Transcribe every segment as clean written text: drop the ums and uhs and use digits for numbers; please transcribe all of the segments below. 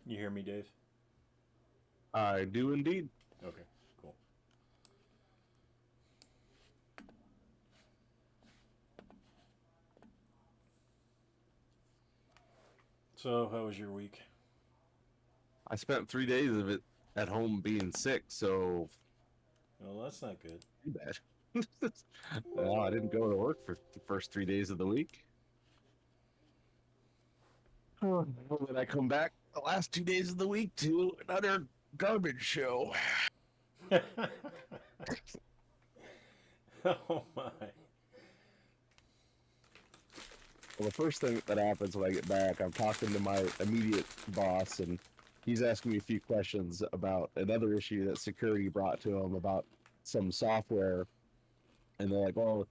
You hear me, Dave? I do indeed. Okay, cool. So, how was your week? I spent 3 days of it at home being sick, so Well, that's not good. too bad. Well, I didn't go to work for the first 3 days of the week. And then I come back the last 2 days of the week to another garbage show. Oh my. Well, the first thing that happens when I get back, I'm talking to my immediate boss, and he's asking me a few questions about another issue that security brought to him about some software. And they're like, well,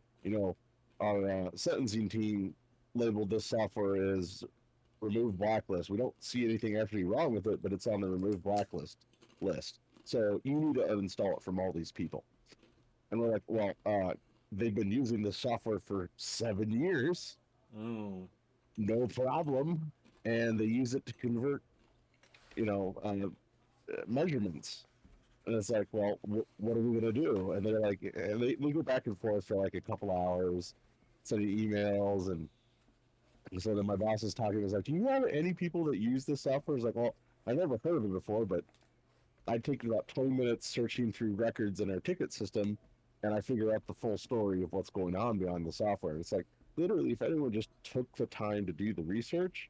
our sentencing team labeled this software as remove blacklist. We don't see anything actually wrong with it, but it's on the remove blacklist list. So you need to uninstall it from all these people. And we're like, well, they've been using this software for 7 years. Mm. No problem. And they use it to convert, measurements. And it's like, well, what are we going to do? And they're like, and we go back and forth for like a couple hours, sending emails. And so then my boss is talking. He's like, do you have any people that use this software? He's like, well, I never heard of it before, but I take about 20 minutes searching through records in our ticket system, and I figure out the full story of what's going on behind the software. It's like, literally, if anyone just took the time to do the research,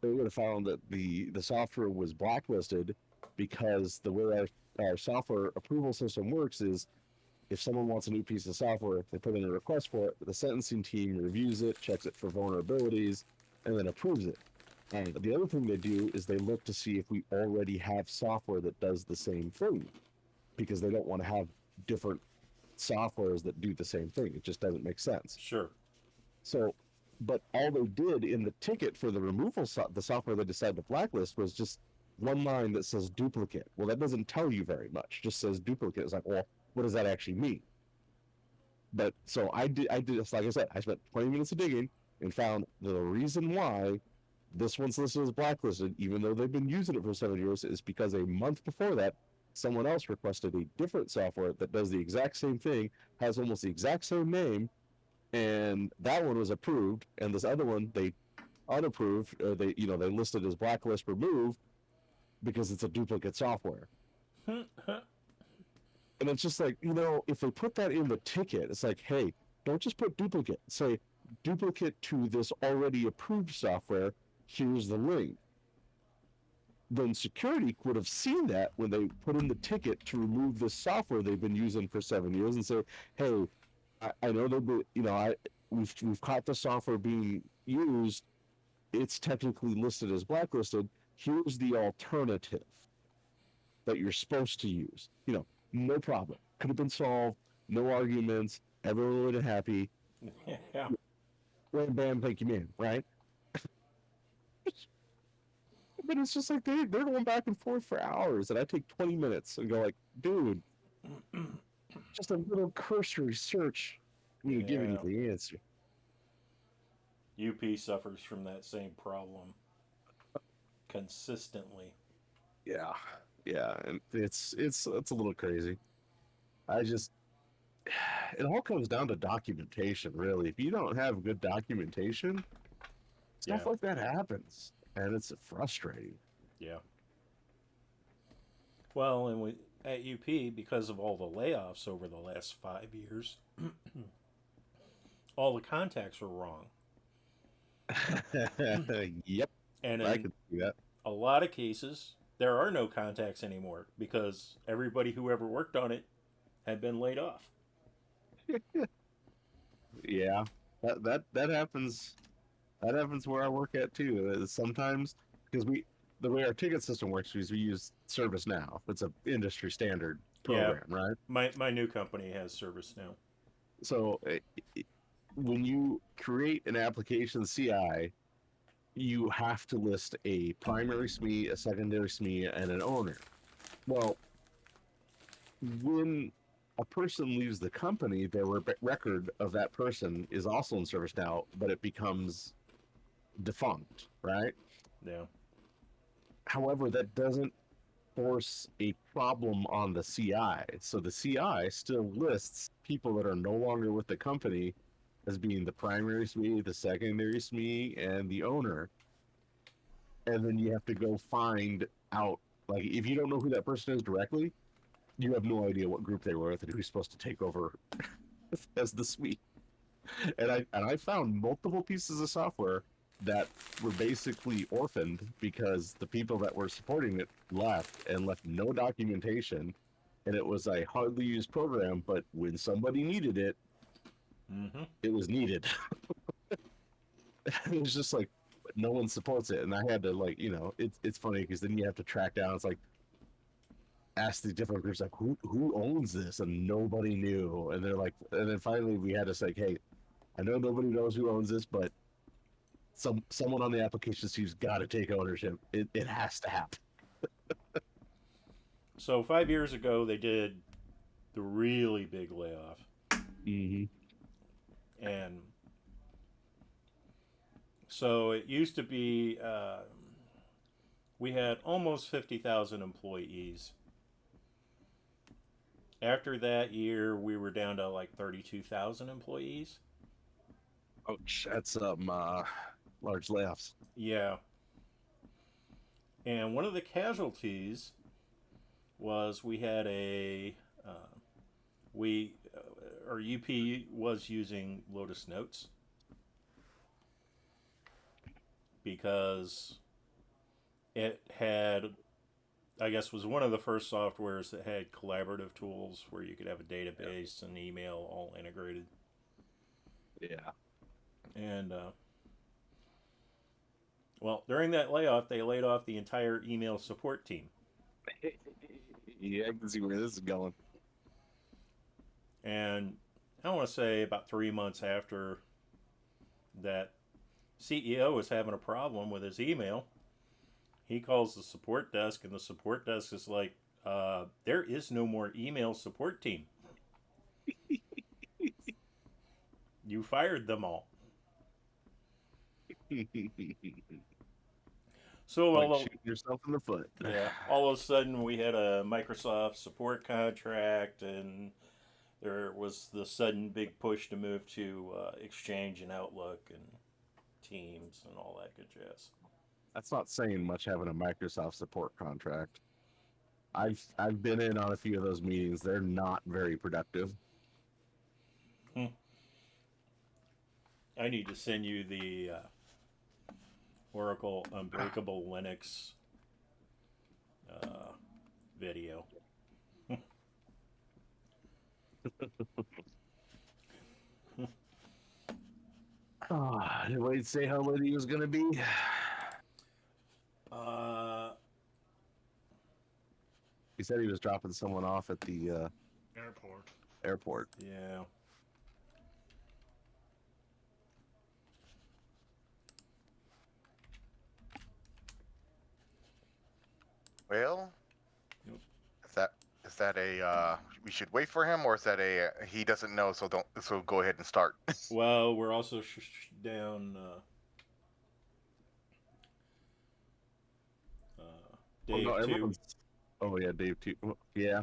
they would have found that the software was blacklisted because the way our software approval system works is if someone wants a new piece of software, they put in a request for it, the sentencing team reviews it, checks it for vulnerabilities, and then approves it. And the other thing they do is they look to see if we already have software that does the same thing, because they don't want to have different softwares that do the same thing. It just doesn't make sense. Sure. So, but all they did in the ticket for the removal, the software they decided to blacklist was just one line that says duplicate. Well, that doesn't tell you very much. Just says duplicate. It's like, well, what does that actually mean? But so I did this, like I said, I spent 20 minutes of digging and found the reason why this one's listed as blacklisted, even though they've been using it for 7 years, is because a month before that, someone else requested a different software that does the exact same thing, has almost the exact same name, and that one was approved, and this other one they unapproved, or they listed as blacklist removed because it's a duplicate software. And it's just like, if they put that in the ticket, it's like, hey, don't just put duplicate. Say duplicate to this already approved software. Here's the link. Then security would have seen that when they put in the ticket to remove this software they've been using for 7 years and say, hey, I know that we've caught the software being used. It's technically listed as blacklisted. Here's the alternative that you're supposed to use. No problem. Could have been solved. No arguments. Everyone would have been happy. Yeah. Wham, bam, thank you, man. Right? But it's just like they're going back and forth for hours, and I take 20 minutes and go like, dude, just a little cursory search, giving you the answer. UP suffers from that same problem consistently. Yeah, and it's a little crazy. It all comes down to documentation, really. If you don't have good documentation, stuff like that happens, and it's frustrating. Yeah. Well, and at UP, because of all the layoffs over the last 5 years, all the contacts were wrong. Yep, And I in can see that. a lot of cases, there are no contacts anymore because everybody who ever worked on it had been laid off. Yeah, that happens. That happens where I work at too. Sometimes because the way our ticket system works is we use ServiceNow. It's an industry standard program, right? My new company has service now. So when you create an application CI, you have to list a primary SME, a secondary SME, and an owner. Well, when a person leaves the company, their record of that person is also in ServiceNow, but it becomes defunct, right? Yeah. However, that doesn't force a problem on the CI. So the CI still lists people that are no longer with the company as being the primary SME, the secondary SME, and the owner. And then you have to go find out, like, if you don't know who that person is directly, you have no idea what group they were with and who's supposed to take over as the SME. And I found multiple pieces of software that were basically orphaned because the people that were supporting it left and left no documentation, and it was a hardly used program, but when somebody needed it, it was needed. It was just like no one supports it, and I had to, like, it's funny because then you have to track down. It's like, ask the different groups, like, who owns this, and nobody knew. And they're like, and then finally we had to say, hey, I know nobody knows who owns this, but someone on the application team's got to take ownership. It has to happen. So 5 years ago, they did the really big layoff, and so it used to be we had almost 50,000 employees. After that year, we were down to like 32,000 employees. Ouch, that's large layoffs. Yeah. And one of the casualties was we had our UP was using Lotus Notes because it had, I guess, was one of the first softwares that had collaborative tools where you could have a database and email all integrated. Yeah. And well, during that layoff, they laid off the entire email support team. Yeah, I can see where this is going. And I want to say about 3 months after that, CEO was having a problem with his email. He calls the support desk, and the support desk is like, there is no more email support team. You fired them all. So like shooting yourself in the foot. Yeah, all of a sudden we had a Microsoft support contract, and there was the sudden big push to move to Exchange and Outlook and Teams and all that good jazz. That's not saying much having a Microsoft support contract. I've been in on a few of those meetings. They're not very productive. I need to send you the Oracle Unbreakable Linux video. Did Wade say how late he was going to be? He said he was dropping someone off at the airport. Yeah. Well, Yep. is that a we should wait for him, or is that a he doesn't know, so go ahead and start. Well, we're also down Dave too. Oh yeah, Dave too. Yeah.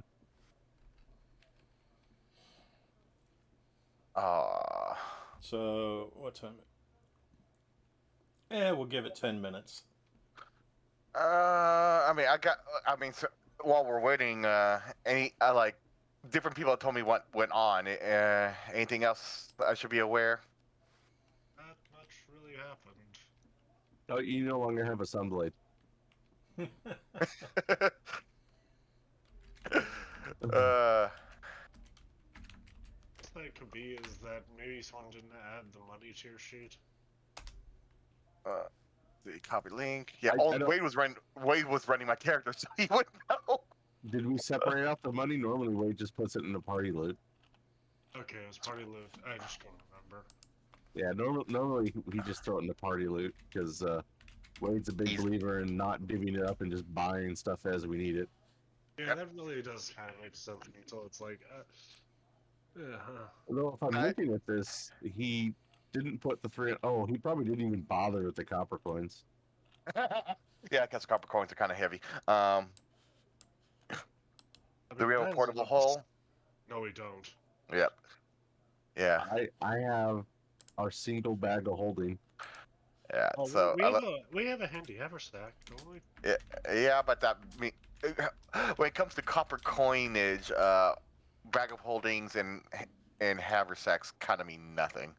So what time? We'll give it 10 minutes. So while we're waiting, like different people told me what went on. Anything else I should be aware? Not much really happened. Oh, you no longer have a Sunblade. That could be is that maybe someone didn't add the money to your sheet. The copy link. Yeah, Wade was running my character, so he wouldn't know. Did we separate out the money? Normally, Wade just puts it in the party loot. Okay, it was party loot. I just don't remember. Yeah, normally he just throw it in the party loot because Wade's a big believer in not divvying it up and just buying stuff as we need it. Yeah, that really does kind of make sense until it's like, Although if I'm looking at this, he didn't put the three. Oh, he probably didn't even bother with the copper coins. Yeah, because copper coins are kind of heavy. I Do we have a that is portable about the s- hole? No, we don't. Yep. Yeah. I have our single bag of holding. Yeah. Oh, So we have a handy haversack, don't we? yeah, yeah, but that when it comes to copper coinage, bag of holdings and haversacks kind of mean nothing.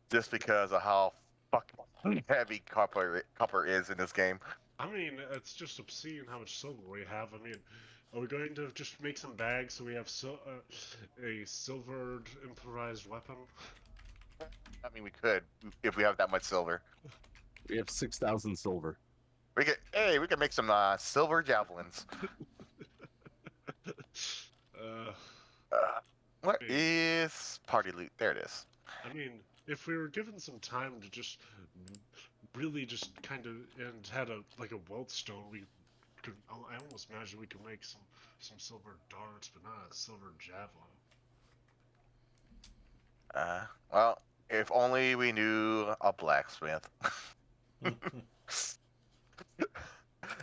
Just because of how fucking heavy copper is in this game. I mean, it's just obscene how much silver we have. I mean, are we going to just make some bags so we have a silvered improvised weapon? I mean, we could if we have that much silver. We have 6,000 silver. We could make some silver javelins. What Hey. is party loot? There it is. I mean, if we were given some time to just really just kind of and had a welt stone, we could. I almost imagine we could make some silver darts, but not a silver javelin. Well, if only we knew a blacksmith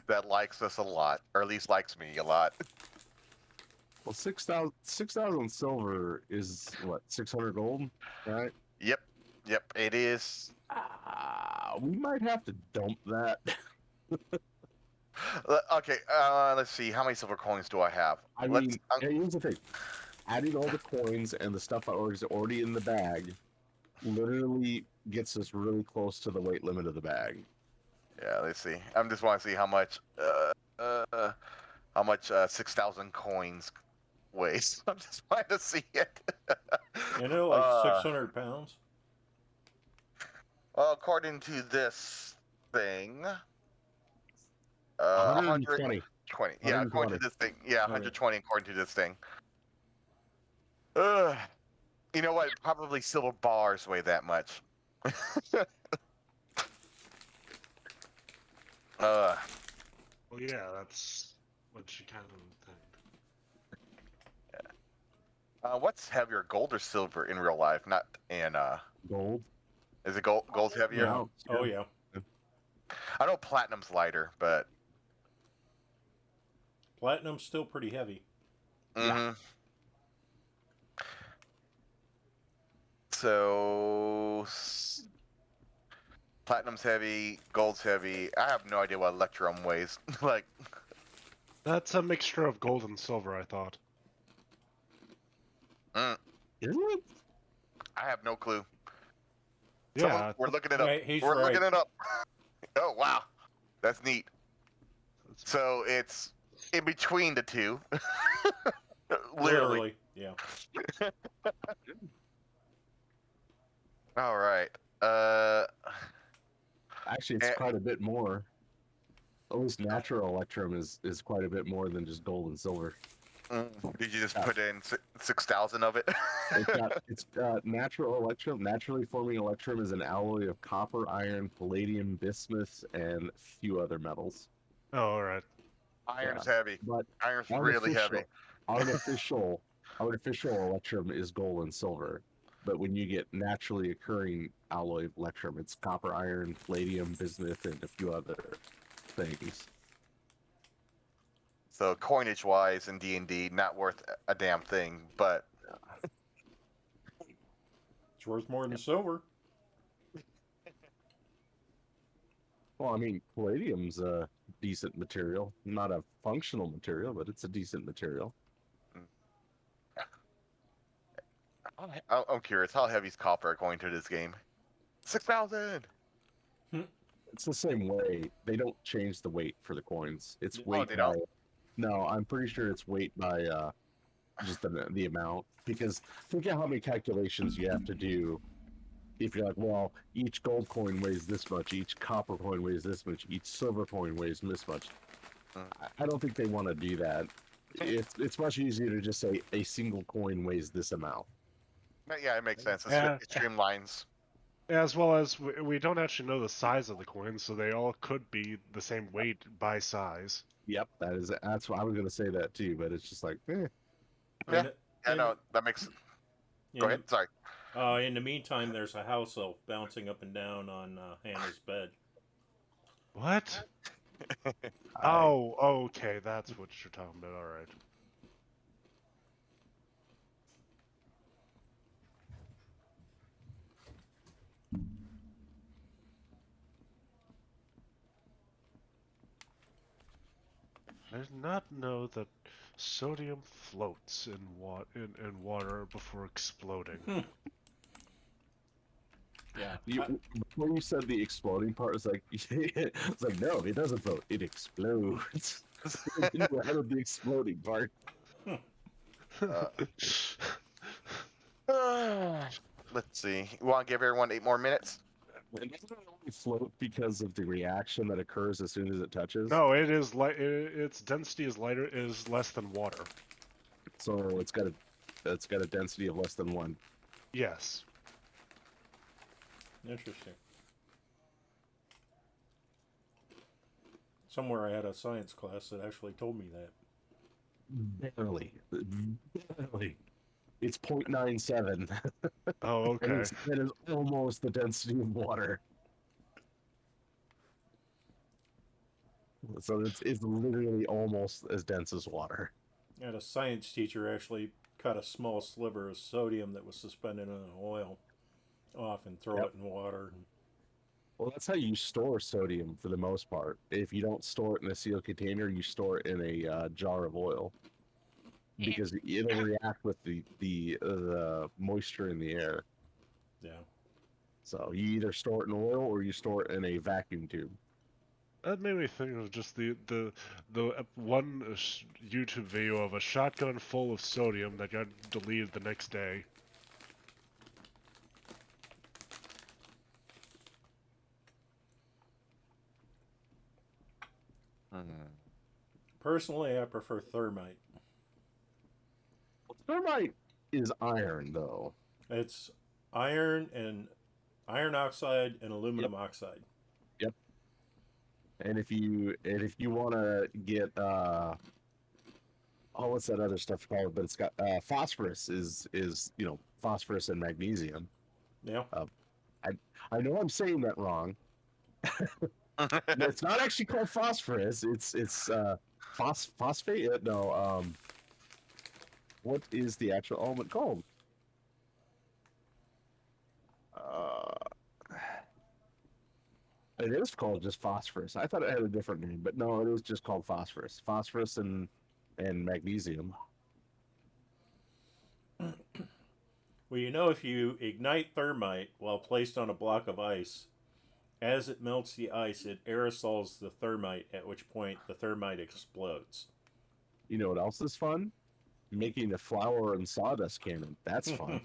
that likes us a lot, or at least likes me a lot. Well, 6,000 silver is what, 600 gold, right? Yep, it is. We might have to dump that. Okay, let's see. How many silver coins do I have? I mean, here's the thing. Adding all the coins and the stuff that is already in the bag literally gets us really close to the weight limit of the bag. Yeah, let's see. I just want to see how much 6,000 coins weighs. I'm just trying to see it. You know, like 600 pounds. Well, according to this thing, 120. 20. Yeah, according to this thing. Yeah, 120 according to this thing. You know what? Probably silver bars weigh that much. Well, yeah, that's what you kind of think. What's heavier, gold or silver in real life? Not in Gold. Is it gold? Gold's heavier. Yeah. Oh yeah. I know platinum's lighter, but Platinum's still pretty heavy. yeah. So platinum's heavy, gold's heavy. I have no idea what electrum weighs. Like That's a mixture of gold and silver, I thought. Is it? I have no clue. Yeah, We're looking it up. Right, he's We're right. looking it up. Oh wow, that's neat. So it's in between the two. Literally. Yeah. All right. Actually, it's quite a bit more. At least natural electrum is quite a bit more than just gold and silver. Did you just put in 6,000 of it? It's natural electrum. Naturally forming electrum is an alloy of copper, iron, palladium, bismuth, and a few other metals. Oh, all right. Iron's heavy. But Iron's really heavy. Artificial electrum is gold and silver. But when you get naturally occurring alloy of electrum, it's copper, iron, palladium, bismuth, and a few other things. So coinage-wise in D&D, not worth a damn thing, but It's worth more than silver. Well, I mean, palladium's a decent material. Not a functional material, but it's a decent material. I'm curious, how heavy is copper going to this game? 6,000! It's the same way. They don't change the weight for the coins. It's weight they by... don't? No, I'm pretty sure it's weight by just the amount. Because think of how many calculations you have to do. If you're like, well, each gold coin weighs this much, each copper coin weighs this much, each silver coin weighs this much. I don't think they want to do that. It's much easier to just say a single coin weighs this amount. Yeah, it makes sense. Yeah. It streamlines. As well as we don't actually know the size of the coins, so they all could be the same weight by size. Yep, that's what I was gonna say that too, but it's just like, Yeah, no, that makes... Go ahead, sorry. In the meantime, there's a house elf bouncing up and down on Hannah's bed. What? I, Oh, okay, that's what you're talking about. All right. I did not know that sodium floats in water before exploding. Yeah. before you said the exploding part, it's like it's like no, it doesn't float. It explodes. You added the exploding part. Let's see. You want to give everyone 8 more minutes? And doesn't it only float because of the reaction that occurs as soon as it touches? No, it is its density is less than water. So it's got a density of less than 1. Yes. Interesting. Somewhere I had a science class that actually told me that. Barely. It's 0.97. Oh, And okay. that is almost the density of water. So it's literally almost as dense as water. I had a science teacher actually cut a small sliver of sodium that was suspended in an oil off and throw it in water. Well, that's how you store sodium for the most part. If you don't store it in a sealed container, you store it in a jar of oil because it'll react with the moisture in the air. Yeah. So you either store it in oil or you store it in a vacuum tube. That made me think of just the one YouTube video of a shotgun full of sodium that got deleted the next day. Personally, I prefer thermite. Thermite is iron, though. It's iron and iron oxide and aluminum oxide. Yep. And if you want to get what's that other stuff called? But it's got phosphorus is phosphorus and magnesium. Yeah. I know I'm saying that wrong. It's not actually called phosphorus. It's phosphate. No. What is the actual element called? It is called just phosphorus. I thought it had a different name, but no, it is just called phosphorus. Phosphorus and magnesium. Well, if you ignite thermite while placed on a block of ice, as it melts the ice, it aerosols the thermite, at which point the thermite explodes. You know what else is fun? Making a flour and sawdust cannon. That's fun.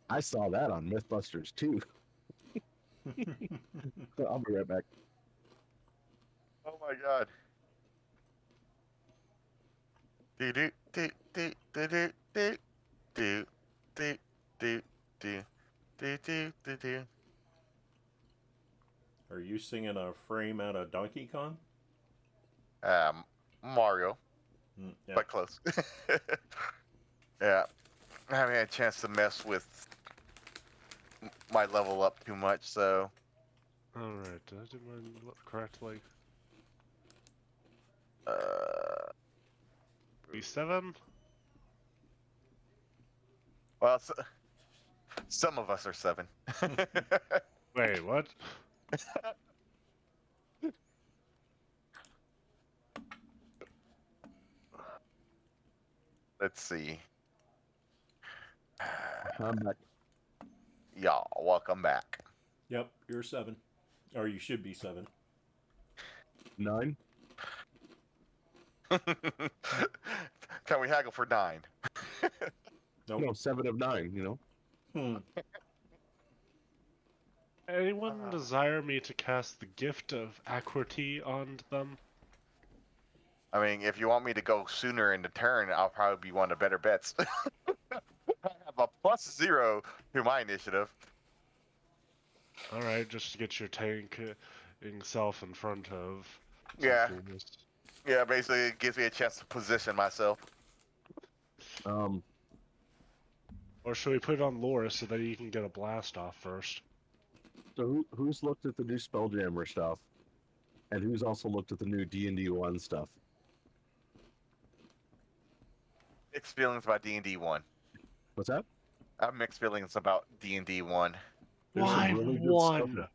I saw that on Mythbusters too. I'll be right back. Oh my god. Do do do do do do do do do do do do do do do. Are you singing a frame out of Donkey Kong? Mario, Yeah. but close. Yeah, I haven't had a chance to mess with my level up too much, so. Alright, did I do mine correctly? B7? Well, some of us are 7. Wait, what? Let's see. I'm back. Y'all, welcome back. Yep, you're 7. Or you should be 7. 9. Can we haggle for 9? Nope. No, 7 of 9. You know. Anyone desire me to cast the gift of Aquarty on them? I mean, if you want me to go sooner in the turn, I'll probably be one of the better bets. I have a +0 to my initiative. Alright, just to get your tank self in front of. Yeah. Yeah, basically it gives me a chance to position myself. Or should we put it on Lhoris so that you can get a blast off first? So who's looked at the new Spelljammer stuff, and who's also looked at the new D&D 1 stuff? Mixed feelings about D&D 1. What's that? I have mixed feelings about D&D 1. There's some Why really good stuff in one? it.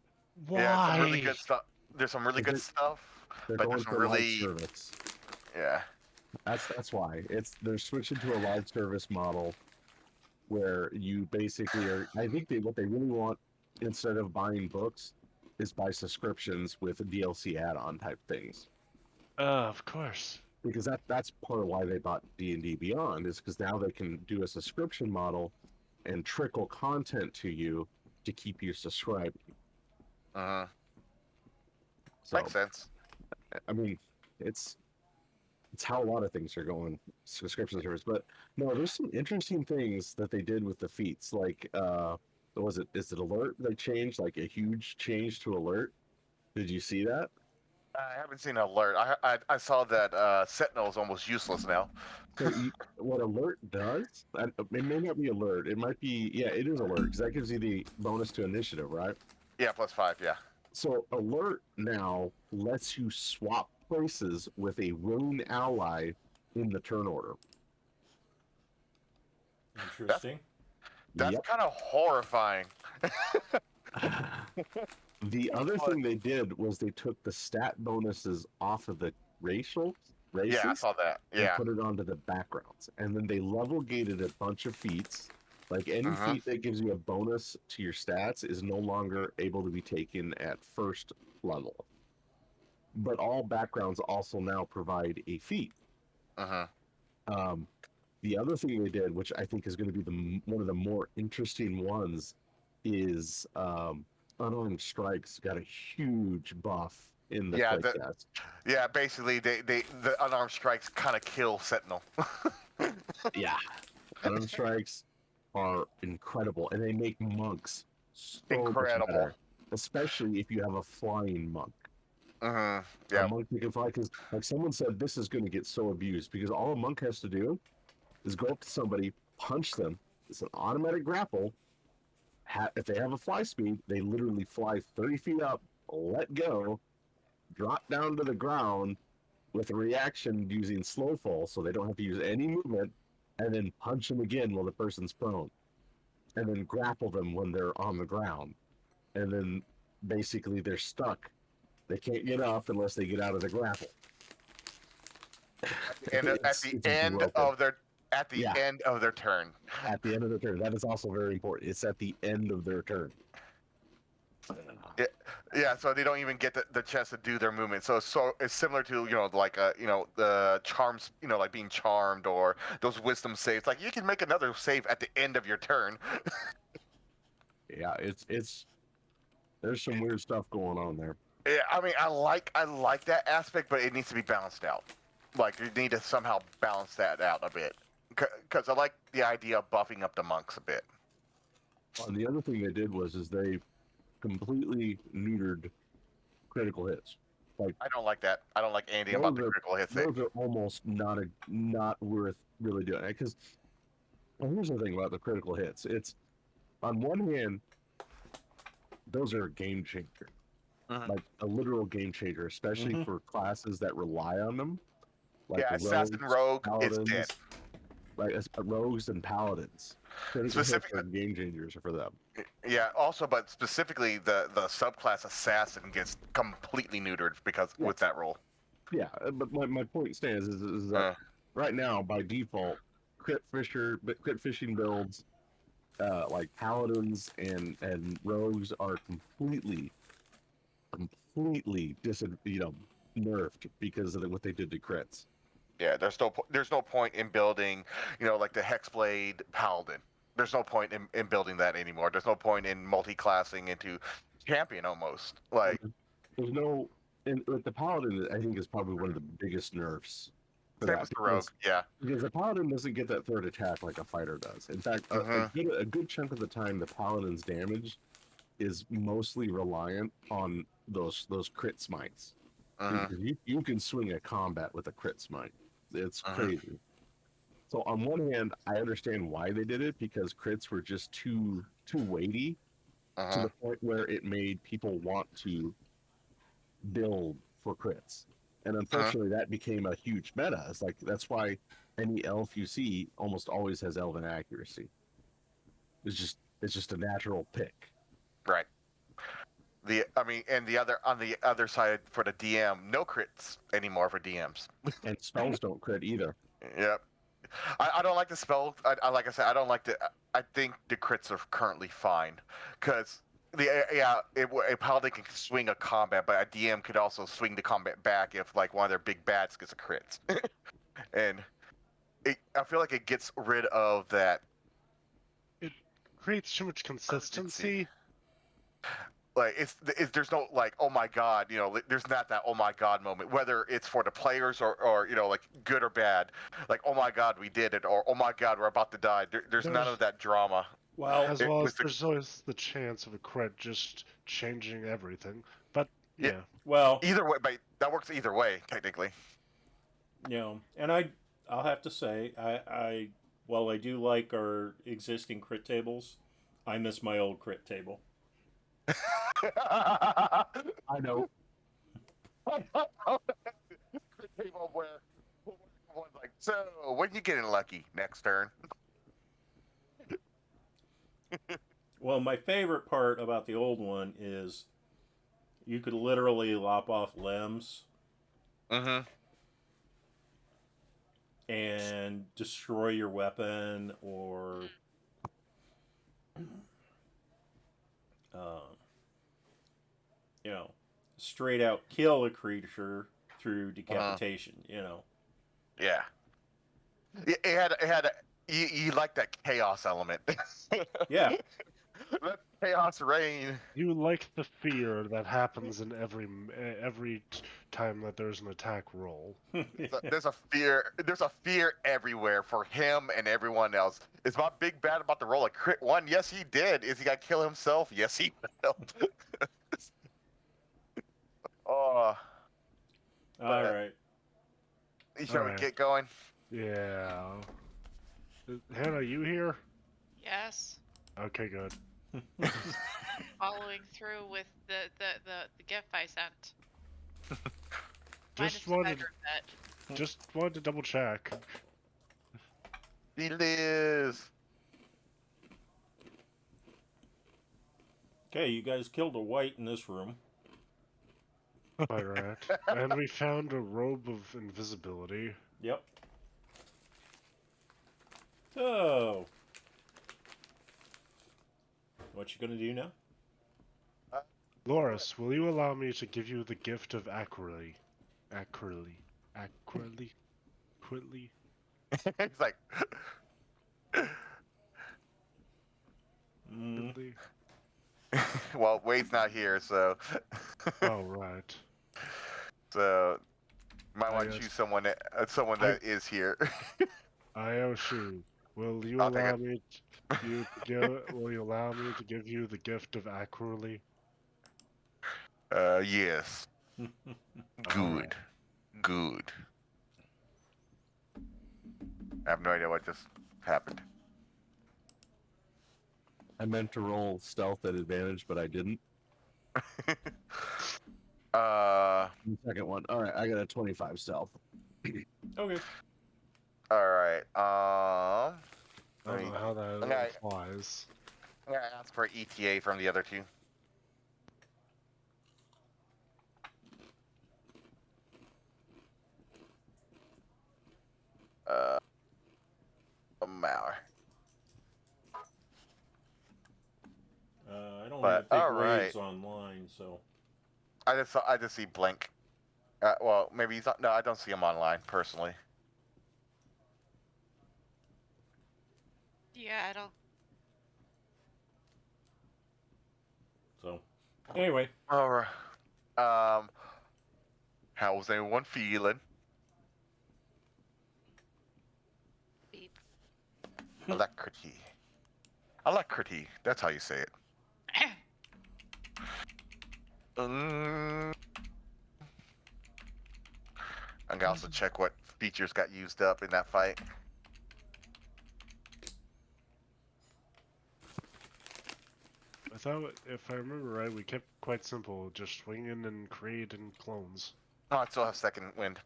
Why? Yeah, some really good stuff. There's some really good stuff, They're but going there's some for live really service. yeah. That's why they're switching to a live service model where you basically are. I think what they really want, instead of buying books, is buy subscriptions with DLC add-on type things. Of course. Because that's part of why they bought D&D Beyond, is because now they can do a subscription model and trickle content to you to keep you subscribed. Uh-huh. So, Makes sense. I mean, it's how a lot of things are going, subscription service. But no, there's some interesting things that they did with the feats. Like, is it alert? They changed, like a huge change to alert. Did you see that? I haven't seen an alert. I saw that Sentinel is almost useless now. So what alert does, it may not be alert. It might be, yeah, it is alert because that gives you the bonus to initiative, right? Yeah, +5. Yeah. So alert now lets you swap places with a rune ally in the turn order. Interesting. That's Yep. kind of horrifying. The other thing they did was they took the stat bonuses off of the races Yeah, I saw that. and Yeah. put it onto the backgrounds. And then they level gated a bunch of feats. Like any Uh-huh. feat that gives you a bonus to your stats is no longer able to be taken at first level. But all backgrounds also now provide a feat. Uh-huh. The other thing they did, which I think is going to be one of the more interesting ones, is unarmed strikes got a huge buff in the Yeah, playtest. Yeah, basically the unarmed strikes kind of kill Sentinel. Yeah, unarmed strikes are incredible, and they make monks so much Incredible. better, especially if you have a flying monk. Uh-huh. A Yeah. monk that can fly, because like someone said, this is going to get so abused because all a monk has to do is go up to somebody, punch them. It's an automatic grapple. If they have a fly speed, they literally fly 30 feet up, let go, drop down to the ground with a reaction using slow fall, so they don't have to use any movement, and then punch them again while the person's prone, and then grapple them when they're on the ground, and then basically they're stuck. They can't get up unless they get out of the grapple. And at the end broken. of their Yeah. end of their turn. At the end of the turn. That is also very important. It's at the end of their turn. Yeah, so they don't even get the chance to do their movement. So it's similar to like the charms, like being charmed or those wisdom saves. Like you can make another save at the end of your turn. Yeah, it's there's some weird stuff going on there. Yeah, I mean I like that aspect, but it needs to be balanced out. Like you need to somehow balance that out a bit. Because I like the idea of buffing up the monks a bit. And the other thing they did was they completely neutered critical hits. Like I don't like that. I don't like anything about the critical hit save. those are almost not worth really doing. Because here's the thing about the critical hits. It's on one hand, those are a game changer. Like a literal game changer, especially for classes that rely on them. Like yeah, assassin rogue is dead. Like rogues and paladins. Critical hits are game changers for them. Yeah, also, but specifically the subclass assassin gets completely neutered because with that role. Yeah, but my point stands is that right now by default, crit fishing builds, like paladins and rogues are completely nerfed because of what they did to crits. Yeah, there's no point in building, like the Hexblade Paladin. There's no point in building that anymore. There's no point in multi-classing into champion almost. Like there's no, and with the Paladin, I think is probably one of the biggest nerfs. Same as the rogue, yeah. Because the Paladin doesn't get that third attack like a fighter does. In fact, a good chunk of the time, the Paladin's damage is mostly reliant on those crit smites. You can swing a combat with a crit smite. It's crazy. So on one hand, I understand why they did it because crits were just too weighty to the point where it made people want to build for crits. And unfortunately, that became a huge meta. It's like that's why any elf you see almost always has elven accuracy. It's just a natural pick. Right. And the other on the other side for the DM, no crits anymore for DMs. And spells don't crit either. Yep. I don't like the spell. Like I said, I don't like the. I think the crits are currently fine, because a paladin can swing a combat, but a DM could also swing the combat back if like one of their big bats gets a crit, and I feel like it gets rid of that. It creates too much consistency. Like there's no like, oh my god, there's not that oh my god moment, whether it's for the players or like good or bad, like oh my god we did it, or oh my god we're about to die. There's none of that drama. Well, As well as there's always the chance of a crit just changing everything. But yeah. well, Either way, but that works either way technically. And I'll have to say, while I do like our existing crit tables, I miss my old crit table. I know. Table where one's like, so when you getting lucky next turn? Well, my favorite part about the old one is you could literally lop off limbs and destroy your weapon, or straight out kill a creature through decapitation. Yeah. It had you like that chaos element. Yeah. Let chaos reign. You like the fear that happens in every time that there's an attack roll. There's a fear everywhere for him and everyone else. Is my big bad about to roll a crit one? Yes, he did. Is he gonna kill himself? Yes, he will. Oh. All right. Shall we get going? Yeah. Hannah, you here? Yes. Okay, good. Following through with the gift I sent. Just Minus the wanted, bedroom just wanted to double check. It is. Okay, you guys killed a white in this room. Alright. And we found a robe of invisibility. Yep. So, what you gonna do now? Lhoris, will you allow me to give you the gift of accurately? It's like. Well, Wade's not here, so. Oh, right. So, might want to choose someone that is here. Aoshi, will you I'll take allow it. me will you allow me to give you the gift of accurately? Yes. Good. Good. I have no idea what just happened. I meant to roll stealth at advantage, but I didn't. The second one. All right, I got a 25 stealth. Okay. All right. I don't know how that Okay. applies. I'm gonna ask for ETA from the other two. Mauer. I don't But, even think all right. Wade's online, so. I just see Blink. Well, maybe he's not. No, I don't see him online personally. Yeah, I don't. So, anyway. All right. How's everyone feeling? Beep. Alacrity. Alacrity. That's how you say it. I can also check what features got used up in that fight. thought, if I remember right, we kept it quite simple, just swinging and create and clones. Oh, I still have second wind.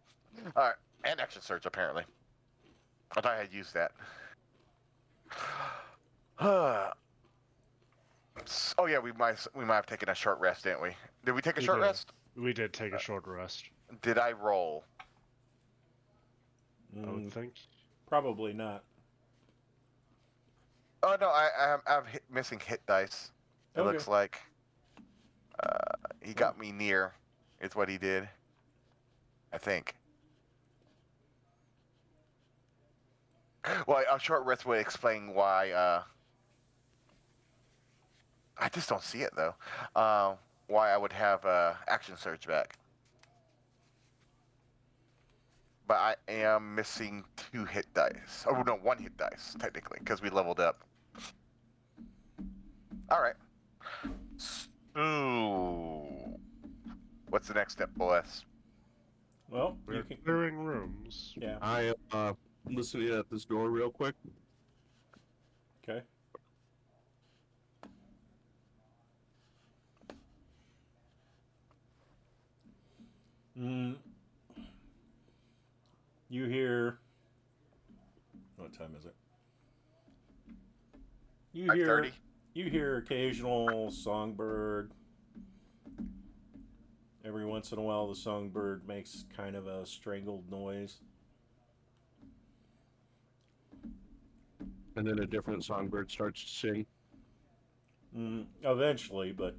All right, and action surge apparently. I thought I had used that. Oh yeah, we might have taken a short rest, didn't we? Did we take a We short did. rest? We did take a short rest, Did I roll? I would think. Probably not. Oh no, I'm missing hit dice. It Okay. looks like he got me near. Is what he did. I think. Well, a short rest would explain why. I just don't see it though. Why I would have action surge back. But I am missing 2 hit dice. Oh no, 1 hit dice technically because we leveled up. All right. Ooh. What's the next step, boys? Well, We're you can. clearing rooms. Yeah. I am listening at this door real quick. Okay. You hear. What time is it? You hear. 5:30. You hear occasional songbird. Every once in a while, the songbird makes kind of a strangled noise. And then a different songbird starts to sing. Eventually, but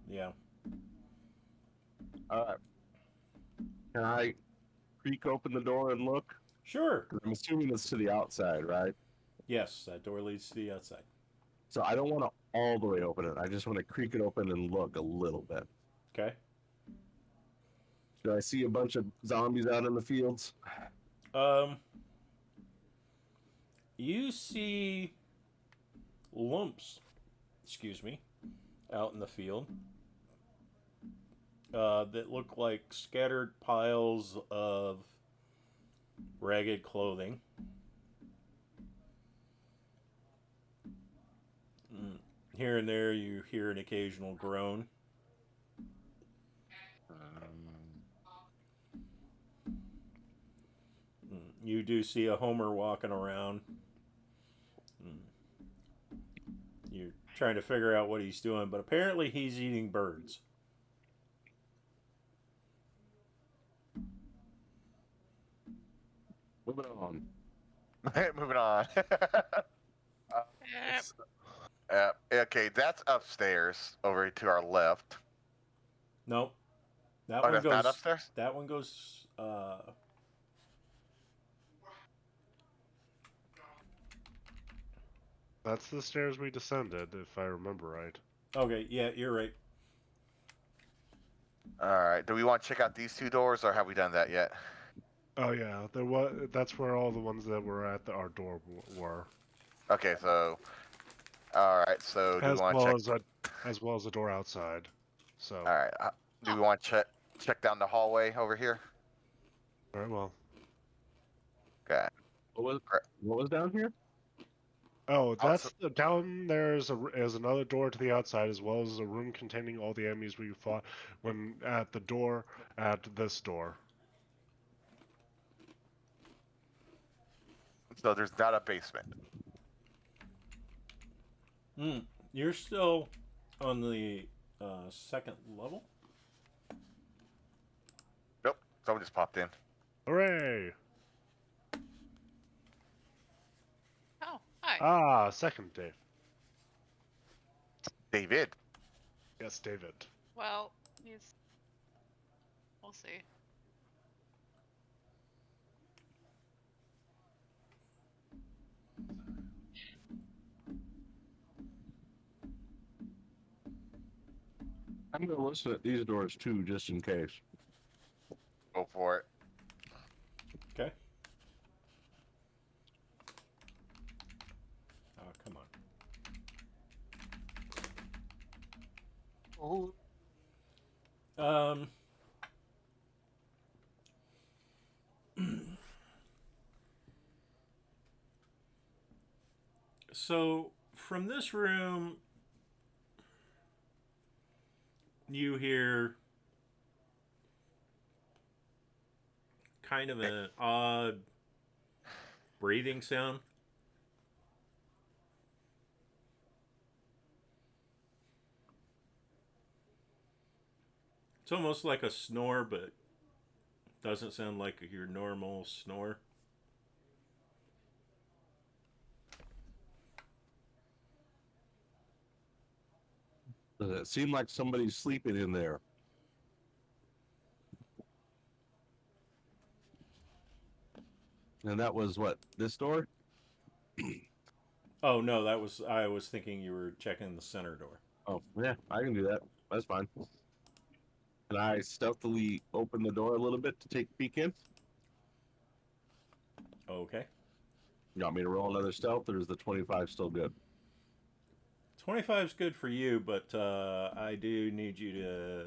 yeah. Can I creak open the door and look? Sure. 'Cause I'm assuming it's to the outside, right? Yes, that door leads to the outside. So I don't want to all the way open it. I just want to creak it open and look a little bit. Okay. Do I see a bunch of zombies out in the fields? You see lumps, out in the field that look like scattered piles of ragged clothing. Here and there, you hear an occasional groan. You do see a Homer walking around. You're trying to figure out what he's doing, but apparently he's eating birds. Moving on. Moving on. Okay, that's upstairs over to our left. Nope. That Oh, one that's goes. not upstairs? That one goes. That's the stairs we descended, if I remember right. Okay, yeah, you're right. Alright, do we want to check out these 2 doors, or have we done that yet? Oh yeah, there was. That's where all the ones that were at our door were. Okay, so... Alright, so do we want to check... As well as the door outside. So. Alright, do we want to check down the hallway over here? Very well. Okay. What was down here? Oh, that's down there is another door to the outside, as well as a room containing all the enemies we fought when at the door at this door. So there's not a basement. You're still on the second level? Nope, someone just popped in. Hooray! Oh, hi. Ah, second Dave. David. Yes, David. Well, we'll see. I'm going to listen at these doors too, just in case. Go for it. Okay. Oh, come on. Oh. So from this room, you hear kind of an odd breathing sound. It's almost like a snore, but doesn't sound like your normal snore. Does it seem like somebody's sleeping in there? And that was what, this door? Oh no, I was thinking you were checking the center door. Oh, yeah, I can do that. That's fine. Can I stealthily open the door a little bit to take a peek in? Okay. You want me to roll another stealth, or is the 25 still good? 25 is good for you, but I do need you to.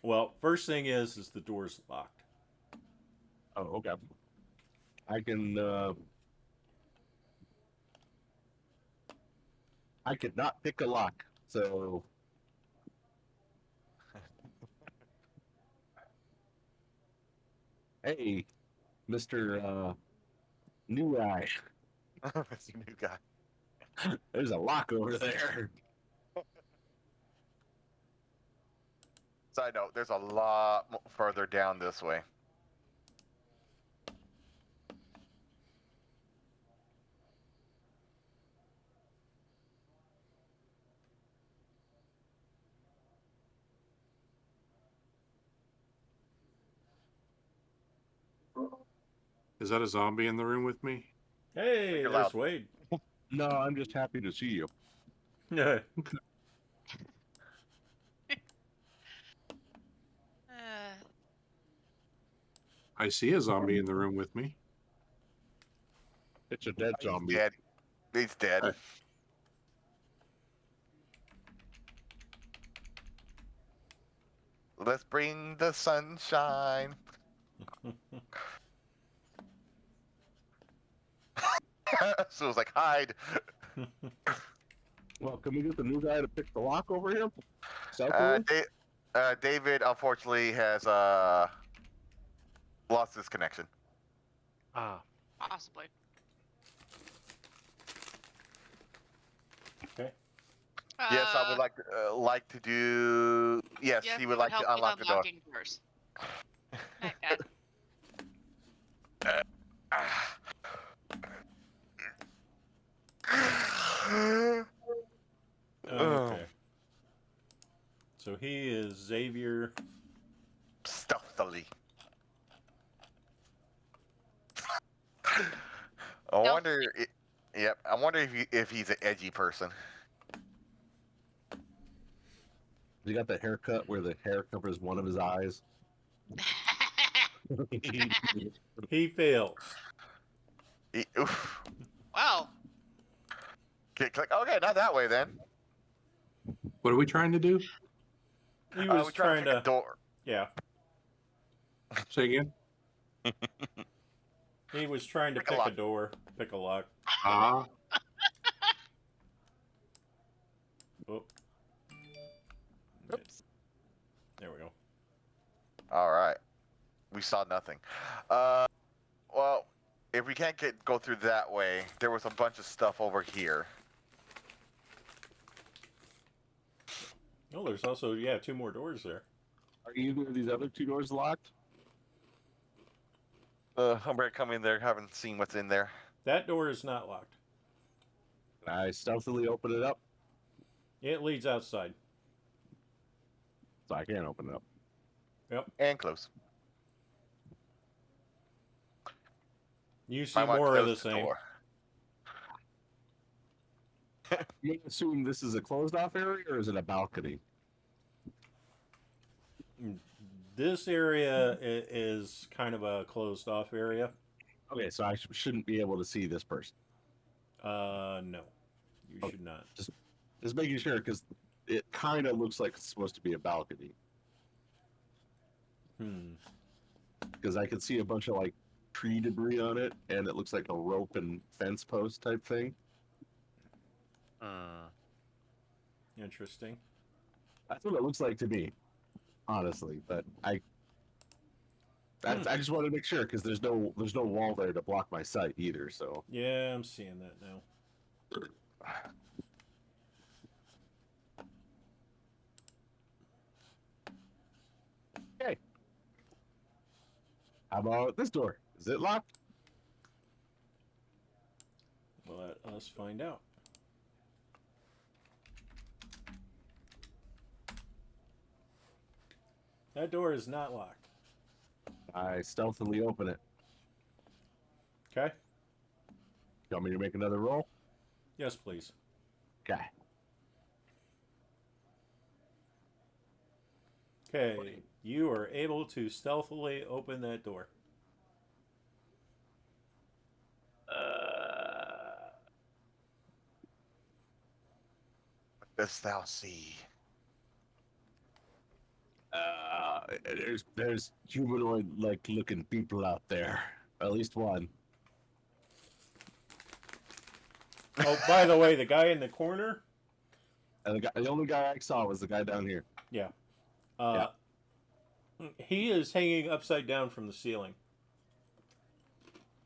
Well, first thing is the door's locked. Oh, okay. I can. I could not pick a lock, so. Hey, Mr. New Guy. It's a new guy. There's a lock over there. Side note: there's a lot further down this way. Is that a zombie in the room with me? Hey, You're there's loud. Wade. No, I'm just happy to see you. Yeah. I see a zombie in the room with me. It's a dead He's zombie. dead. He's dead. Right. Let's bring the sunshine. So it was like, hide. Well, can we get the new guy to pick the lock over here? Stealthily? David, unfortunately, has lost his connection. Ah, Possibly. Okay. Yes, I would like to do. Yes, he would like help to with unlock the door. unlocking doors. Okay. Okay. So he is Xavier. Stealthily. I wonder. Yep, I wonder if he's an edgy person. He got the haircut where the hair covers one of his eyes. He fails. Oof. Wow. Click. Okay, not that way then. What are we trying to do? He was we trying pick to. a door. Yeah. Say again. He was trying to Pick a pick a lock. door, pick a lock. Ah, Oh. Oops. There we go. All right. We saw nothing. Well, if we can't go through that way, there was a bunch of stuff over here. Oh, there's also, yeah, 2 more doors there. Are either of these other two doors locked? I'm ready to come in there. Haven't seen what's in there. That door is not locked. I stealthily open it up, It leads outside. so I can't open it up. And close. You see Might want to more of the close the same. door. You assume this is a closed-off area, or is it a balcony? This area is kind of a closed off area. Okay, so I shouldn't be able to see this person. No. You Okay. should not. Just making sure, because it kind of looks like it's supposed to be a balcony. Because I could see a bunch of, like, tree debris on it, and it looks like a rope and fence post type thing. Interesting. That's what it looks like to me, honestly. But I just wanted to make sure because there's no wall there to block my sight either. So Yeah, I'm seeing that now. okay. How about this door? Is it locked? Let us find out. That door is not locked. I stealthily open it. Okay? You want me to make another roll? Yes, please. Okay. Okay, you are able to stealthily open that door. What dost thou see? There's humanoid like looking people out there. At least one. Oh, by the way, the guy in the corner, And the only guy I saw was the guy down here. he is hanging upside down from the ceiling.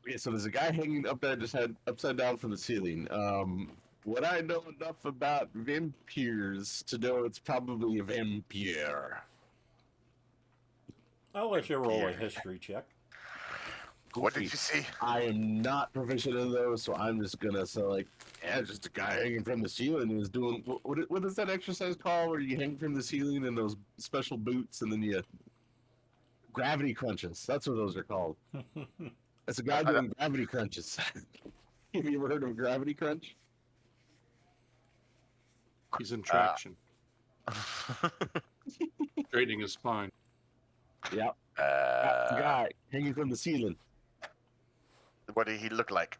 Yeah, so there's a guy hanging up there, just head upside down from the ceiling. Would I know enough about vampires to know it's probably a vampire? I'll let you roll a history check. What did you see? I am not proficient in those, so I'm just gonna say like, yeah, just a guy hanging from the ceiling and is doing what is that exercise called where you hang from the ceiling in those special boots and then you gravity crunches. That's what those are called. It's a guy doing gravity crunches. Have you ever heard of a gravity crunch? He's in traction, straightening his spine. Yep. A guy hanging from the ceiling. What did he look like?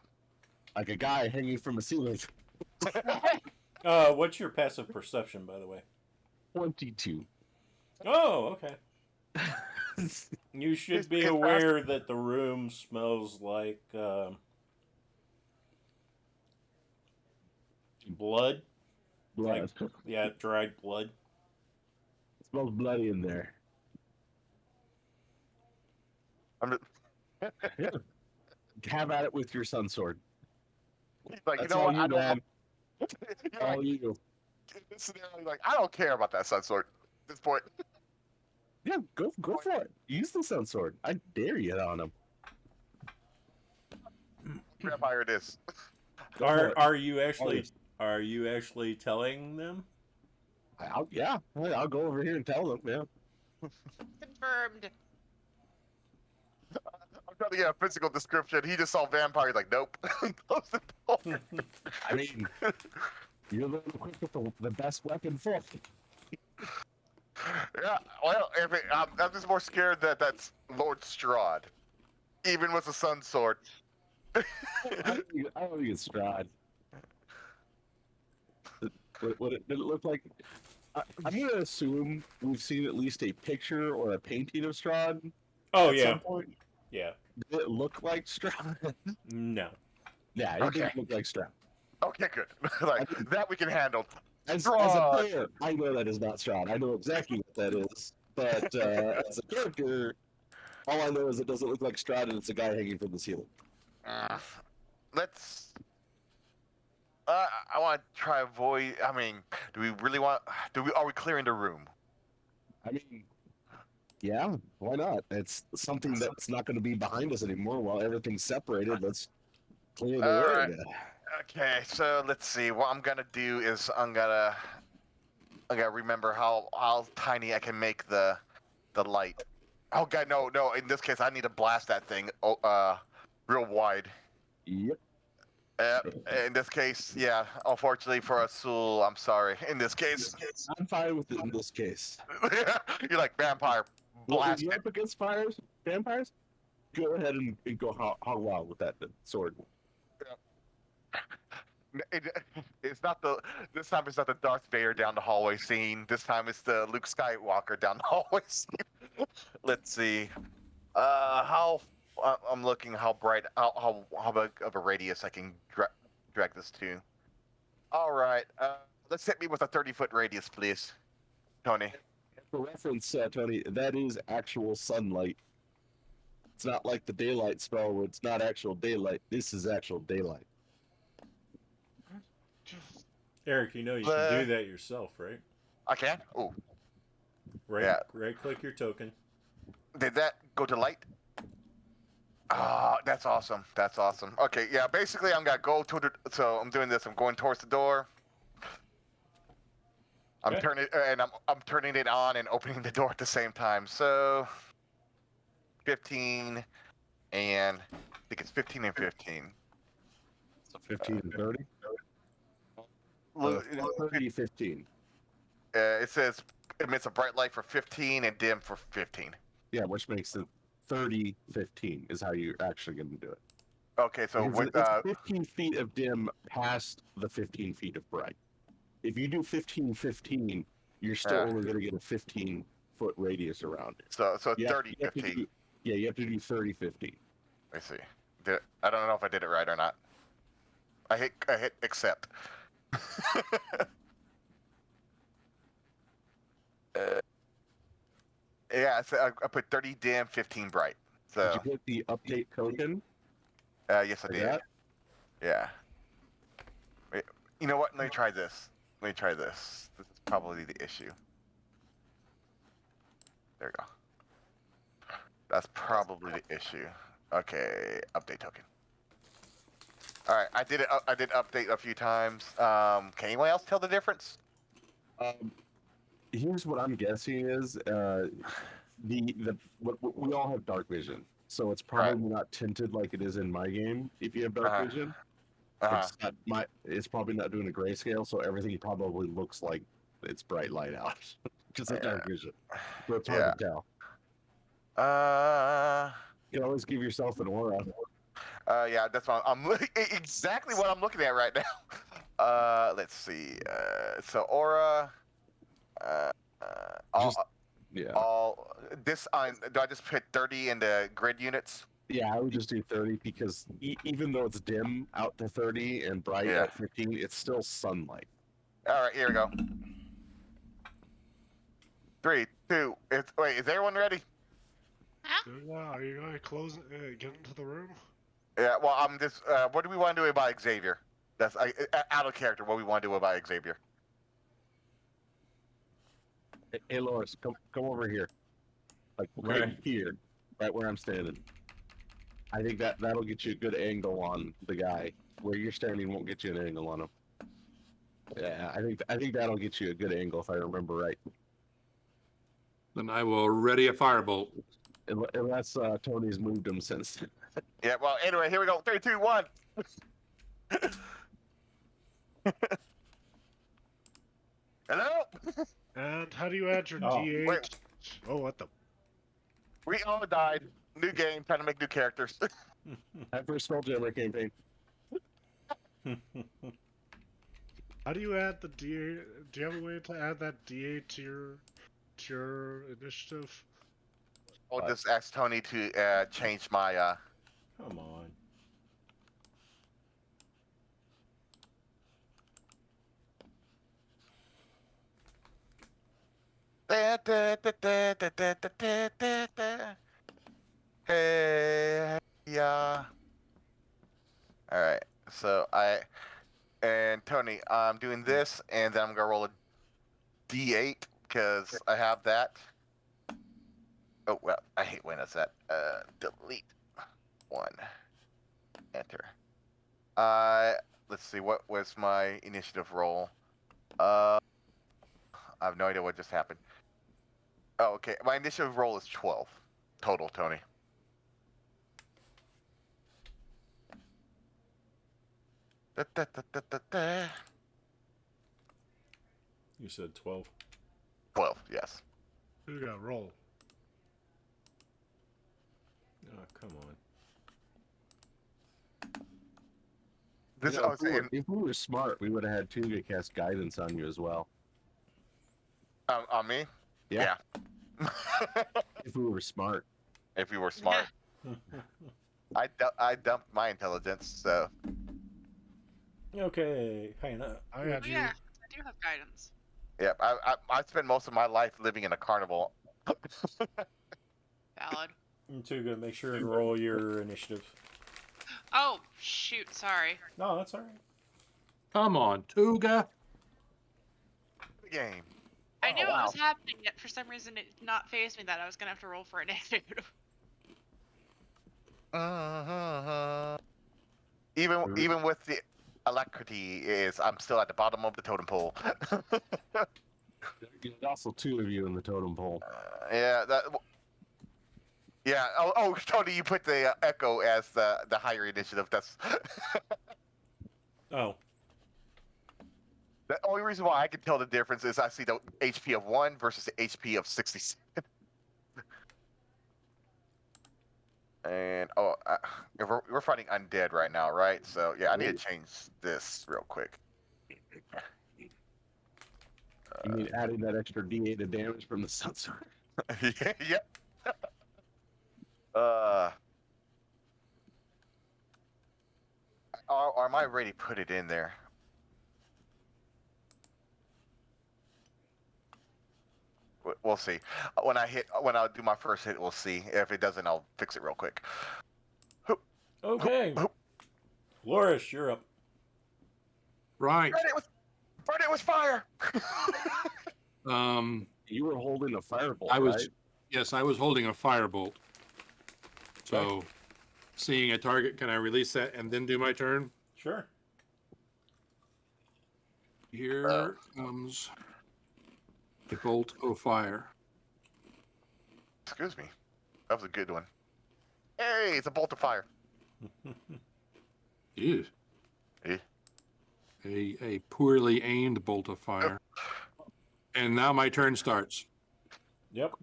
Like a guy hanging from a ceiling. What's your passive perception, by the way? 22. Oh, okay. You should be aware that the room smells like blood. Blood. Yeah, dried blood. It smells bloody in there. Have at it with your sun sword. He's like, That's you know all what? you, I don't. man. You're like, All you. in this scenario, like, I don't care about that sun sword at this point. Yeah, go for it. Use the sun sword. I dare you on him. Vampire it is. Go for it. Are you actually telling them? I'll go over here and tell them. Yeah. Confirmed. I'm trying to get a physical description. He just saw vampire. He's like, nope. Close the door. I mean, you're the quick with the best weapon for it. Yeah, well, I'm just more scared that that's Lord Strahd, even with the sun sword. I don't think it's Strahd. What did it look like? I'm going to assume we've seen at least a picture or a painting of Strahd. Oh, at yeah. some point. Yeah. Did it look like Strahd? No. Yeah, it Okay. didn't look like Strahd. Okay, good. Like that we can handle. As a player, I know that is not Strahd. I know exactly what that is. But as a character, all I know is it doesn't look like Strahd and it's a guy hanging from the ceiling. Let's. I want to try avoid. I mean, do we really want? Are we clearing the room? I mean, yeah, why not? It's something that's not going to be behind us anymore while everything's separated. Let's clear the All area. right. Okay, so let's see. What I'm gonna do is I'm gonna remember how tiny I can make the light. Oh god, no. In this case, I need to blast that thing. Real wide. Yep. In this case, yeah. Unfortunately for Asul, I'm sorry. In this case, I'm fine with it in this case. you're like vampire. Well, if Blast you're it. up against vampires, go ahead and go hog wild with that sword. It's not this time it's not the Darth Vader down the hallway scene. This time it's the Luke Skywalker down the hallway scene. Let's see. I'm looking how bright, how big of a radius I can drag this to. All right. let's hit me with a 30-foot radius, please, Tony. For reference, Tony, that is actual sunlight. It's not like the daylight spell where it's not actual daylight. This is actual daylight. Eric, you know you can do that yourself, right? I can. Oh, Right. Yeah. Right. Click your token. did that go to light? Ah, that's awesome. That's awesome. Okay, yeah. Basically, I'm gonna go to the. So I'm doing this. I'm going towards the door. I'm Okay. turning and I'm turning it on and opening the door at the same time. So 15 and I think it's 15 and 15. So 15 and 30? Look, 30, 15. it says emits a bright light for 15 and dim for 15. Yeah, which makes it 30, 15 is how you're actually going to do it. Okay, so Because with it's 15 feet of dim past the 15 feet of bright. If you do 15, 15, you're still only going to get a 15-foot radius around it. so You 30, have to 15. do- yeah, you have to do 30, 15. Let's see. I don't know if I did it right or not. I hit accept. Yeah, so I put 30 dim, 15 bright. So Did you get the update token? yes, I for did. that? Yeah. Wait, you know what? Let me try this. Let me try this. This is probably the issue. There we go. That's probably the issue. Okay, update token. All right, I did it. I did update a few times. Can anyone else tell the difference? Here's what I'm guessing is what we all have dark vision, so it's probably not tinted like it is in my game. If you have dark Uh-huh. vision, Uh-huh. it's probably not doing a grayscale, so everything probably looks like it's bright light out because of dark vision. So it's hard to tell. You can always give yourself an aura. Yeah, that's what I'm exactly what I'm looking at right now. Let's see. So Aura. All this on. Do I just put 30 in the grid units? Yeah, I would just do 30 because even though it's dim out to 30 and bright at 15, it's still sunlight. All right, here we go. 3, 2. Wait, is everyone ready? Yeah, are you gonna close get into the room? Yeah. Well, I'm just. What do we want to do about Xavier? That's out of character. What we want to do about Xavier? Hey, Lhoris, come over here. Like right here, right where I'm standing. I think that'll get you a good angle on the guy. Where you're standing won't get you an angle on him. Yeah, I think that'll get you a good angle if I remember right. Then I will ready a firebolt. Unless Tony's moved him since. Yeah. Well, anyway, here we go. 3, 2, 1. Hello. And how do you add your Oh, D8? wait. Oh, what the? We all died. New game. Trying to make new characters. That first Spelljammer campaign. How do you add the D8? Do you have a way to add that D8 to your initiative? I'll just ask Tony to change my. Come on. Hey, yeah. All right. So Tony, I'm doing this, and then I'm gonna roll a D8 because I have that. Oh well, I hate when it's that. Delete 1. Enter. Let's see. What was my initiative roll? I have no idea what just happened. Oh, okay. My initiative roll is 12 total, Tony. You said 12. 12, yes. Who got roll? Oh, come on. This You know, I was saying. if we were smart, we would have had Tugo cast guidance on you as well. On me? Yeah. If we were smart. If we were smart. I dumped my intelligence, so. Okay, hang on. I had Oh, you. yeah. do have guidance. Yep, I spend most of my life living in a carnival. Valid. And Tugo, make sure and roll your initiative. Oh, shoot, sorry. No, that's all right. Come on, Tuga. Game. I knew wow. it was happening, yet for some reason it did not phase me that I was going to have to roll for initiative. Even with the alacrity is, I'm still at the bottom of the totem pole. There's also two of you in the totem pole. Yeah, yeah. Oh, Tony, you put the echo as the higher initiative. That's Oh, the only reason why I can tell the difference is I see the HP of 1 versus the HP of 67. And we're fighting undead right now, right? So yeah, I need to change this real quick. You mean adding that extra D8 of damage from the sensor? Yep. Or am I ready to put it in there? We'll see. When I do my first hit, we'll see. If it doesn't, I'll fix it real quick. okay. Lhoris, you're up. Right. Burn it with fire. You were holding a firebolt, I was, right? yes, I was holding a firebolt. So, Okay. seeing a target, can I release that and then do my turn? Sure. Here comes a bolt of fire. Excuse me. That was a good one. Hey, it's a bolt of fire. Ew. Eh? A poorly aimed bolt of fire. And now my turn starts. Yep.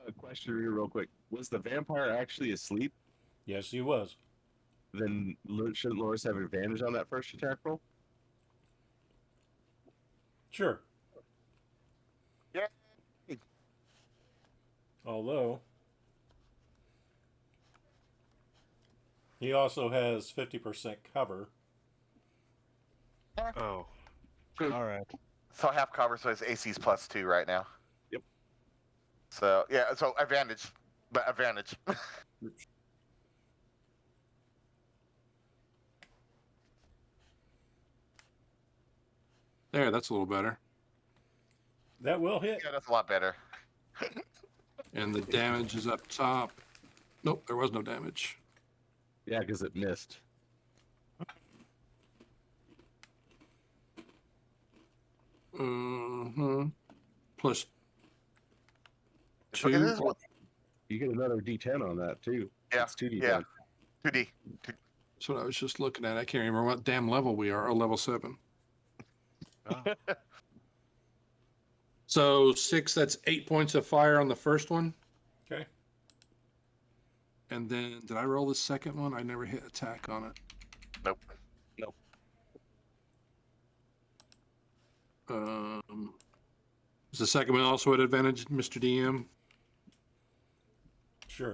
A question here real quick. Was the vampire actually asleep? Yes, he was. Then shouldn't Lhoris have advantage on that first attack roll? Sure. Yeah. Although, he also has 50% cover. Oh. Alright. So I have cover, so his AC's +2 right now. Yep. So yeah, so advantage, but advantage. There, that's a little better. That will hit. Yeah, that's a lot better. And the damage is up top. Nope, there was no damage. Yeah, because it missed. Plus Look at 2. this one. You get another D10 on that too. Yeah, It's 2D10. yeah. 2D. That's what I was just looking at. I can't remember what damn level we are. Oh, level 7. Oh. So 6, that's 8 points of fire on the first one. Okay. And then, did I roll the second one? I never hit attack on it. Nope. Is the second one also at advantage, Mr. DM? Sure.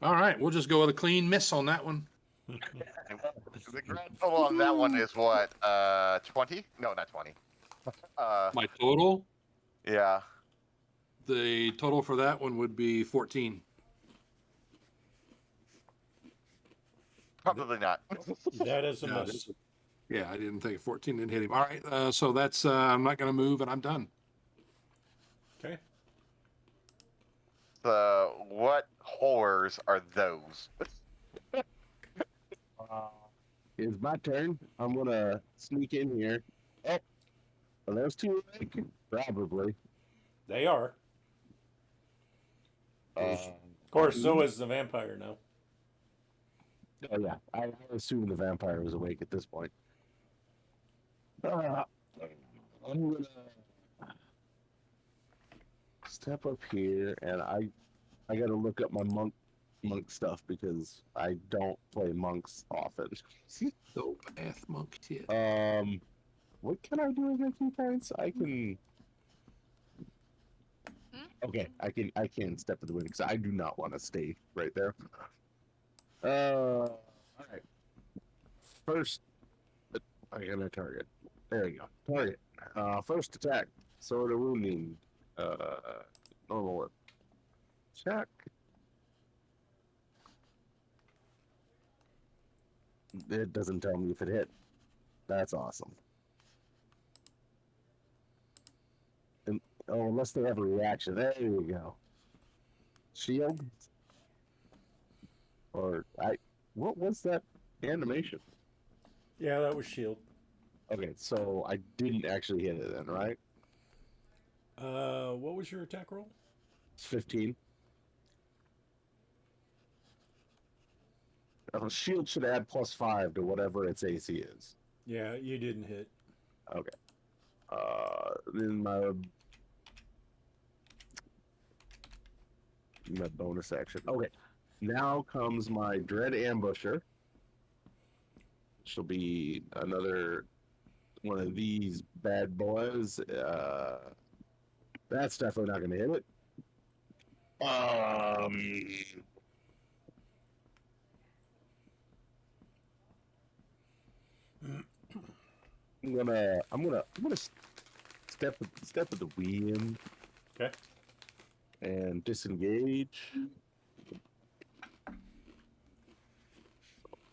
All right, we'll just go with a clean miss on that one. The grand total on that one is what? 20? No, not 20. My total? Yeah. The total for that one would be 14. Probably not. That is a Yeah, miss. Yeah, I didn't think 14 didn't hit him. All right, so that's, I'm not going to move and I'm done. Okay. What horrors are those? It's my turn. I'm gonna sneak in here. Oh, are those two awake? Probably. They are. Of course, so is the vampire now. Oh yeah, I assume the vampire was awake at this point. I'm gonna step up here, and I gotta look up my monk stuff because I don't play monks often. So, path monk hit. What can I do against you guys? I can. Okay, I can step to the wind because I do not want to stay right there. All right. first, I got a target. There you go. Target. First attack. Sword of wounding. Normal attack. It doesn't tell me if it hit. That's awesome. And, oh, unless they have a reaction. There you go. Shield. What was that animation? Yeah, that was shield. Okay, so I didn't actually hit it then, right? What was your attack roll? It's 15. Shield should add +5 to whatever its AC is. Yeah, you didn't hit. Okay. Then my bonus action. Okay. Now comes my Dread Ambusher. She'll be another one of these bad boys. That's definitely not going to hit it. I'm gonna step at the wind. Okay. And disengage.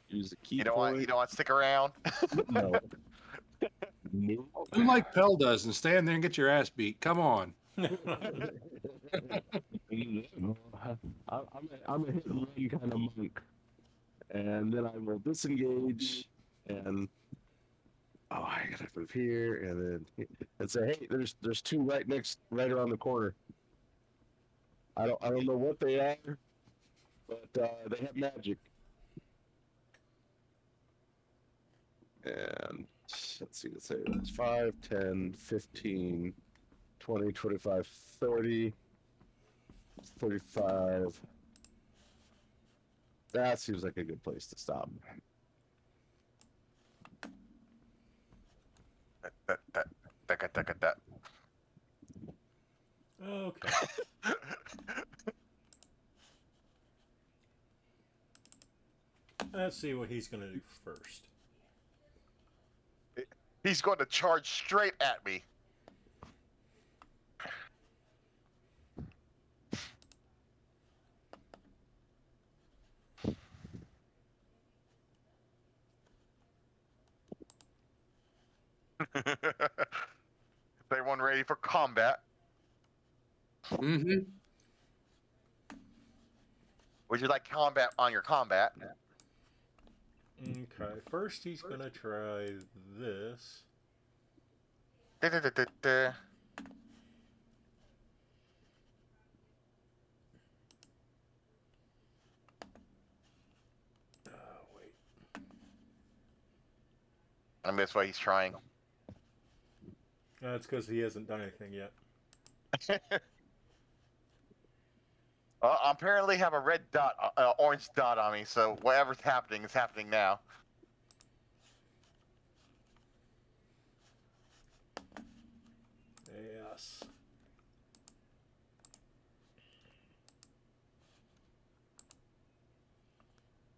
Use the key. You don't want to stick around. No. No. Do like Pell does and stand there and get your ass beat. Come on. I'm a hit and run kind of monk, and then I will disengage and I gotta move here and then say, hey, there's two right around the corner. I don't know what they are, but they have magic. And let's see, let's say it's 5, 10, 15, 20, 25, 30, 35. That seems like a good place to stop. That. Okay. Let's see what he's going to do first. He's going to charge straight at me. Everyone ready for combat? Mm-hmm. Would you like combat on your combat? Okay, first he's going to try this. Da-da-da-da-da. Wait. I mean, that's why he's trying. That's because he hasn't done anything yet. Well, I apparently have a red dot, orange dot on me, so whatever's happening is happening now. Yes.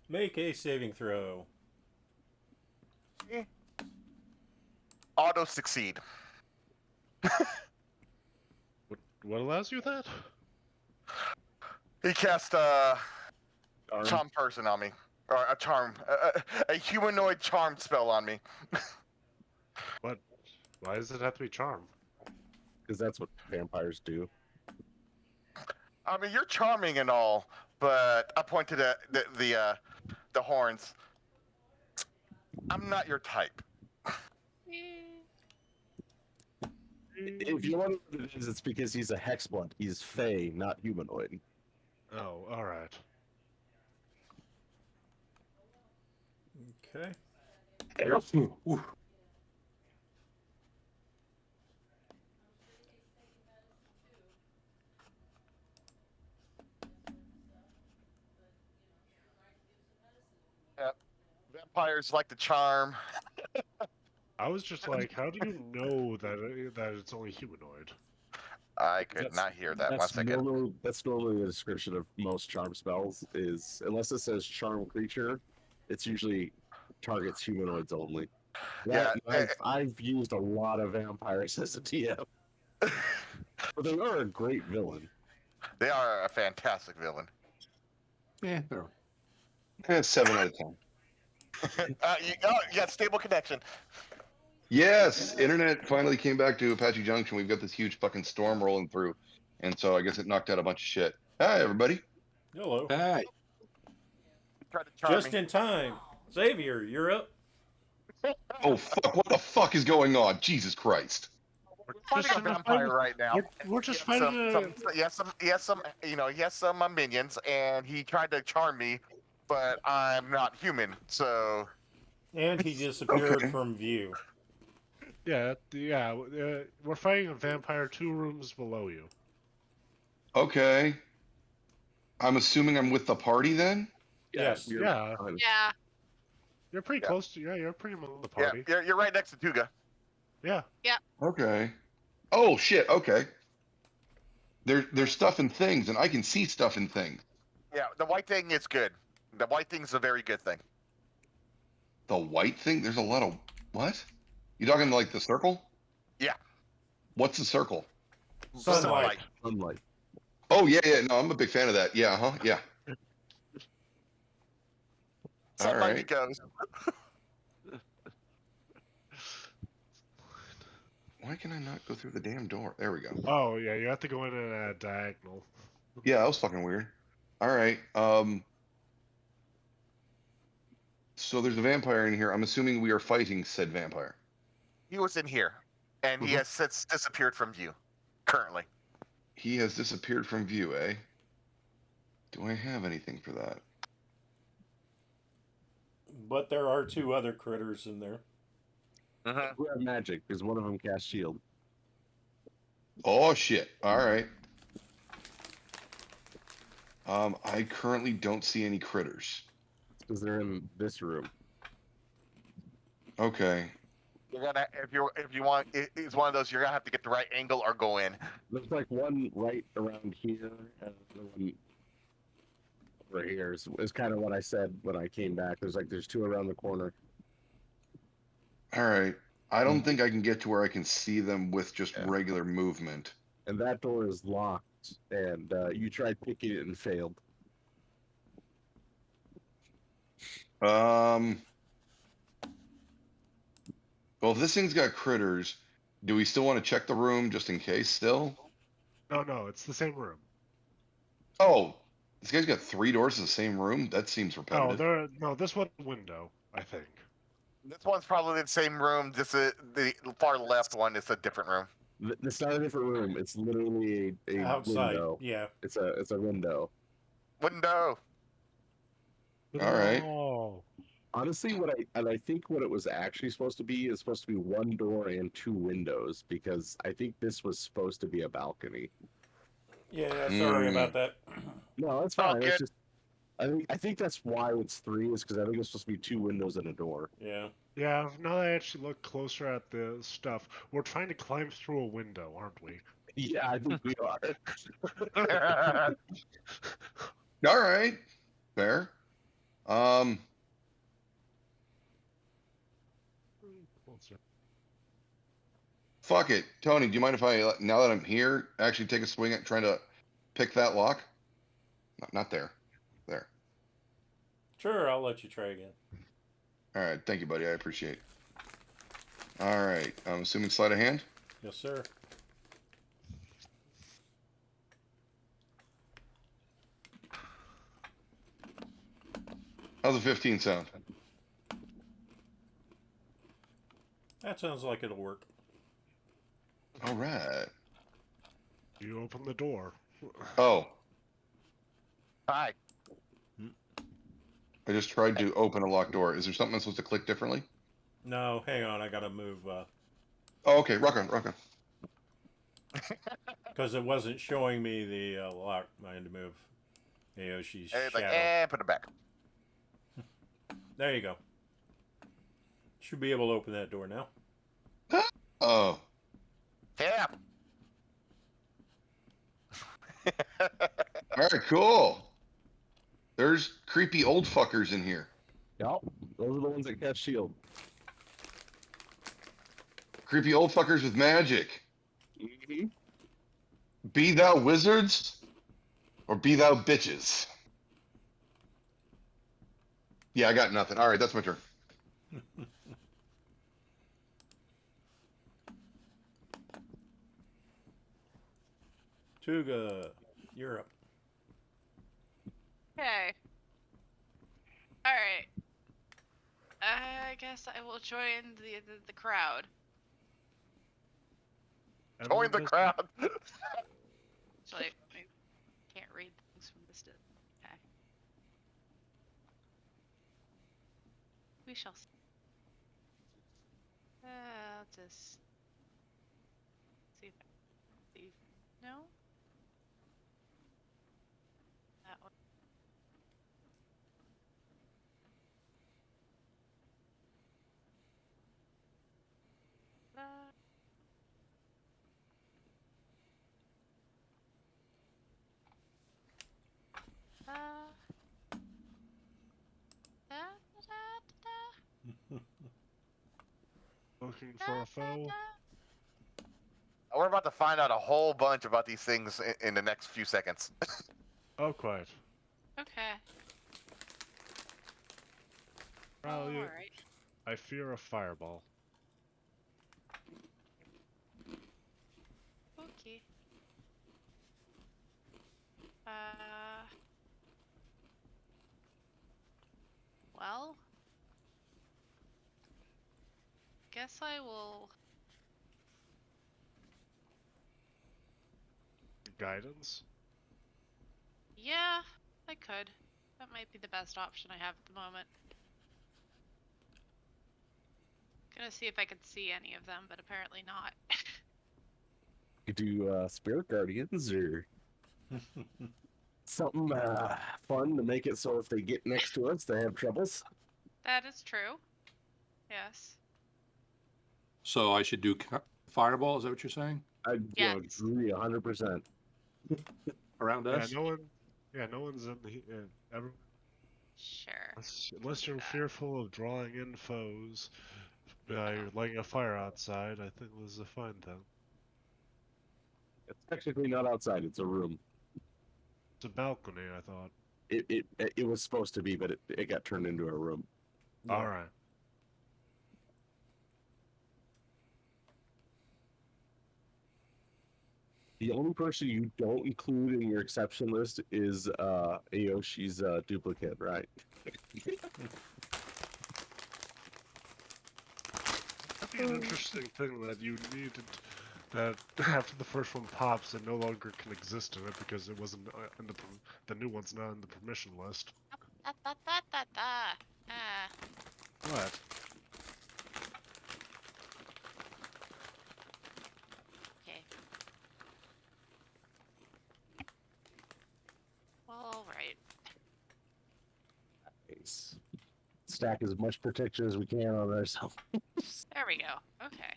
Make a saving throw. Auto succeed. What allows you that? He cast charm person on me, or a charm, a humanoid charm spell on me. What? Why does it have to be charm? Because that's what vampires do. I mean, you're charming and all, but I point to the horns. I'm not your type. If you want to know what it is, it's because he's a hexblood. He's fey, not humanoid. Oh, all right. Okay. Ooh. Yep. Vampires like to charm. I was just like, how do you know that it's only humanoid? I could not hear that. One second. That's normally the description of most charm spells. Is unless it says charm creature, it's usually targets humanoids only. Yeah, I've used a lot of vampires as a TM, but they are a great villain. they are a fantastic villain. Yeah, they're 7 out of 10. You got stable connection. Yes, internet finally came back to Apache Junction. We've got this huge fucking storm rolling through, and so I guess it knocked out a bunch of shit. Hi, everybody. Hello. hey. Tried to charm Just me. in time. Xavier, you're up. Oh fuck! What the fuck is going on? Jesus Christ! Fighting a vampire right now. We're just He has fighting he has some minions, and he tried to charm me, but I'm not human, so And he disappeared Okay. from view. we're fighting a vampire 2 rooms below you. Okay. I'm assuming I'm with the party then. Yes. Yeah, Yeah. you're pretty Yeah. close to. Yeah, you're pretty among the yeah, party. you're right next to Tuga. Yeah. Okay. Oh shit. Okay. There's stuff and things, and I can see stuff and things. Yeah, the white thing is good. The white thing's a very good thing. The white thing. There's a lot of what? You talking like the circle? Yeah. What's the circle? Sunlight. Sunlight. Oh yeah, yeah. No, I'm a big fan of that. Yeah, huh? Yeah. Sunlight Alright. it goes. Why can I not go through the damn door? There we go. Oh yeah, you have to go in at a diagonal. Yeah, that was fucking weird. All right. So there's a vampire in here. I'm assuming we are fighting said vampire. He was in here, and he has since disappeared from view. Currently, He has disappeared from view, eh? Do I have anything for that? But there are 2 other critters in there. Who have magic? Because one of them cast shield. Oh shit. All right. I currently don't see any critters. Because they're in this room. Okay. you're gonna if you want, it's one of those you're gonna have to get the right angle or go in. There's like one right around here, and another one over here. Is kind of what I said when I came back. There's 2 around the corner. All right. I don't think I can get to where I can see them with just Yeah. regular movement. And that door is locked, and you tried picking it and failed. Well, if this thing's got critters, do we still want to check the room just in case still? No, it's the same room. Oh, this guy's got 3 doors to the same room? That seems repetitive. This one window, I think. This one's probably the same room. This is the far left one. Is a different room. It's not a different room. It's literally a Outside. window. Yeah. It's a window. Window. All right. Oh. Honestly, I think what it was actually supposed to be is supposed to be 1 door and 2 windows, because I think this was supposed to be a balcony. Yeah, sorry about that. No, that's Oh, fine. It's good. just I think that's why it's 3, is because I think it's supposed to be 2 windows and a door. Yeah. Yeah, now that I actually look closer at the stuff, we're trying to climb through a window, aren't we? Yeah, I think we are. All right. Fair. Fuck it. Tony, do you mind if I, now that I'm here, actually take a swing at trying to pick that lock? Not there. There. Sure, I'll let you try again. All right. Thank you, buddy. I appreciate it. All right. I'm assuming sleight of hand? Yes, sir. How's the 15 sound? That sounds like it'll work. All right. You open the door. Oh, Hi. I just tried to open a locked door. Is there something I'm supposed to click differently? No, hang on. I gotta move Oh, okay. Rock on, rock on. because it wasn't showing me the lock. I had to move Aoshi's And it's like, shadow. and put it back. There you go. Should be able to open that door now. Oh, Yeah. all right, cool. There's creepy old fuckers in here. Yep, those are the ones that catch shield. Creepy old fuckers with magic. Mm-hmm. Be thou wizards, or be thou bitches. Yeah, I got nothing. All right, that's my turn. Tuga, you're up. Okay. Alright. I guess I will join the crowd. Join Everyone the does- crowd. Actually, I can't read things from this distance. Okay. We shall see. I'll just see if I can see. No? That one. Uh, da, da, da, Looking da, for a da, foe. da. We're about to find out a whole bunch about these things in the next few seconds. Oh, quite. Okay. Well, you, Alright. I fear a fireball. Okay. Well, guess I will. Guidance? Yeah, I could. That might be the best option I have at the moment. Gonna see if I could see any of them, but apparently not. You do spirit guardians or something fun to make it so if they get next to us, they have troubles. That is true. Yes. So I should do fireball. Is that what you're saying? I Yes. agree 100%. Around Yeah, us? no one. Yeah, no one's in the. Everyone, Sure. unless you're fearful of drawing in foes by lighting a fire outside, I think this is a fine thing. It's technically not outside; it's a room. It's a balcony, I thought. It was supposed to be, but it got turned into a room. Yeah. All right. The only person you don't include in your exception list is Aoshi's duplicate, right? That'd be an interesting thing that you needed. That after the first one pops, it no longer can exist in it because it wasn't in the new one's not in the permission list. Da, da, da, da, da. Ah. What? Okay. Well, alright. Nice. Stack as much protection as we can on ourselves. There we go. Okay.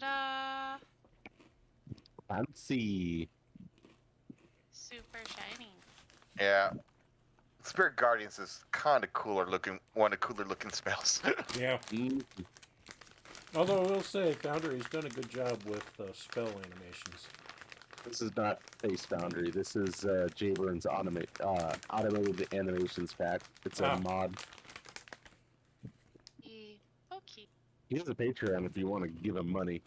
Ta-da! Fancy. Super shiny. Yeah. Spirit Guardians is kind of cooler looking, one of the cooler looking spells. Yeah. Mm. Although I will say, Foundry's done a good job with spell animations. This is not Face Foundry. This is Jaburn's automated animations pack. It's a Ah. mod. Okay. He has a Patreon if you want to give him money.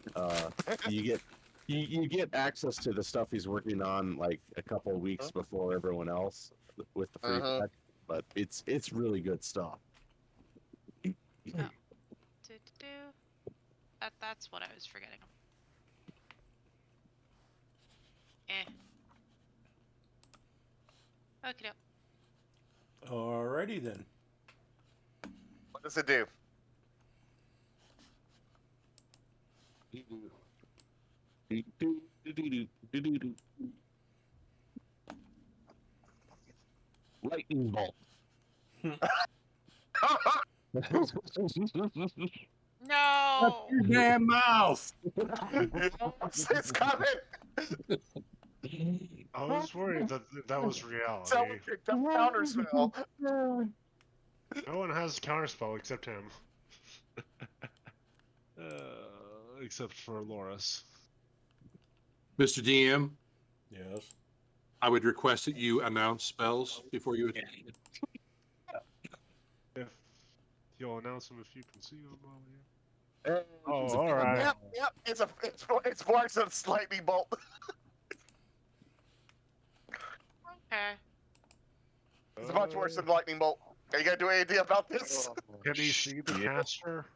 You get access to the stuff he's working on like a couple of weeks before everyone else with the free pack. But it's really good stuff. That's what I was forgetting. Eh. Okay. Alrighty then. What does it do? Lightning bolt. No. Damn mouth! It's coming. I was worried that that was reality. Someone picked up counterspell. No one has counterspell except him. Except for Lhoris. Mr. DM, Yes. I would request that you announce spells before you attack. If you'll announce them if you can see them while you. Hey, Oh, it's a all right. Yep, yep. It's Mark's lightning bolt. Okay. It's much worse than lightning bolt. Are you gonna do anything about this? Can he see the caster?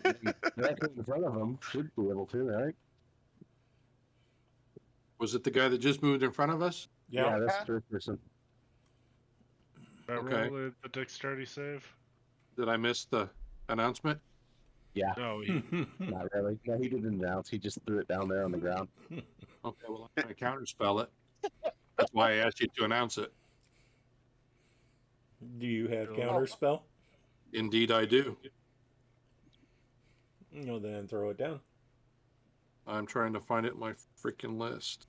Directly in front of him. Should be able to, right? Was it the guy that just moved in front of us? Yeah. That's the third person. Okay. Roll the dexterity save? Did I miss the announcement? Yeah, No, he, not really. No, he didn't announce. He just threw it down there on the ground. Okay, well, I'm going to counterspell it. That's why I asked you to announce it. Do you have Oh. counterspell? Indeed, I do. No, then throw it down. I'm trying to find it in my freaking list.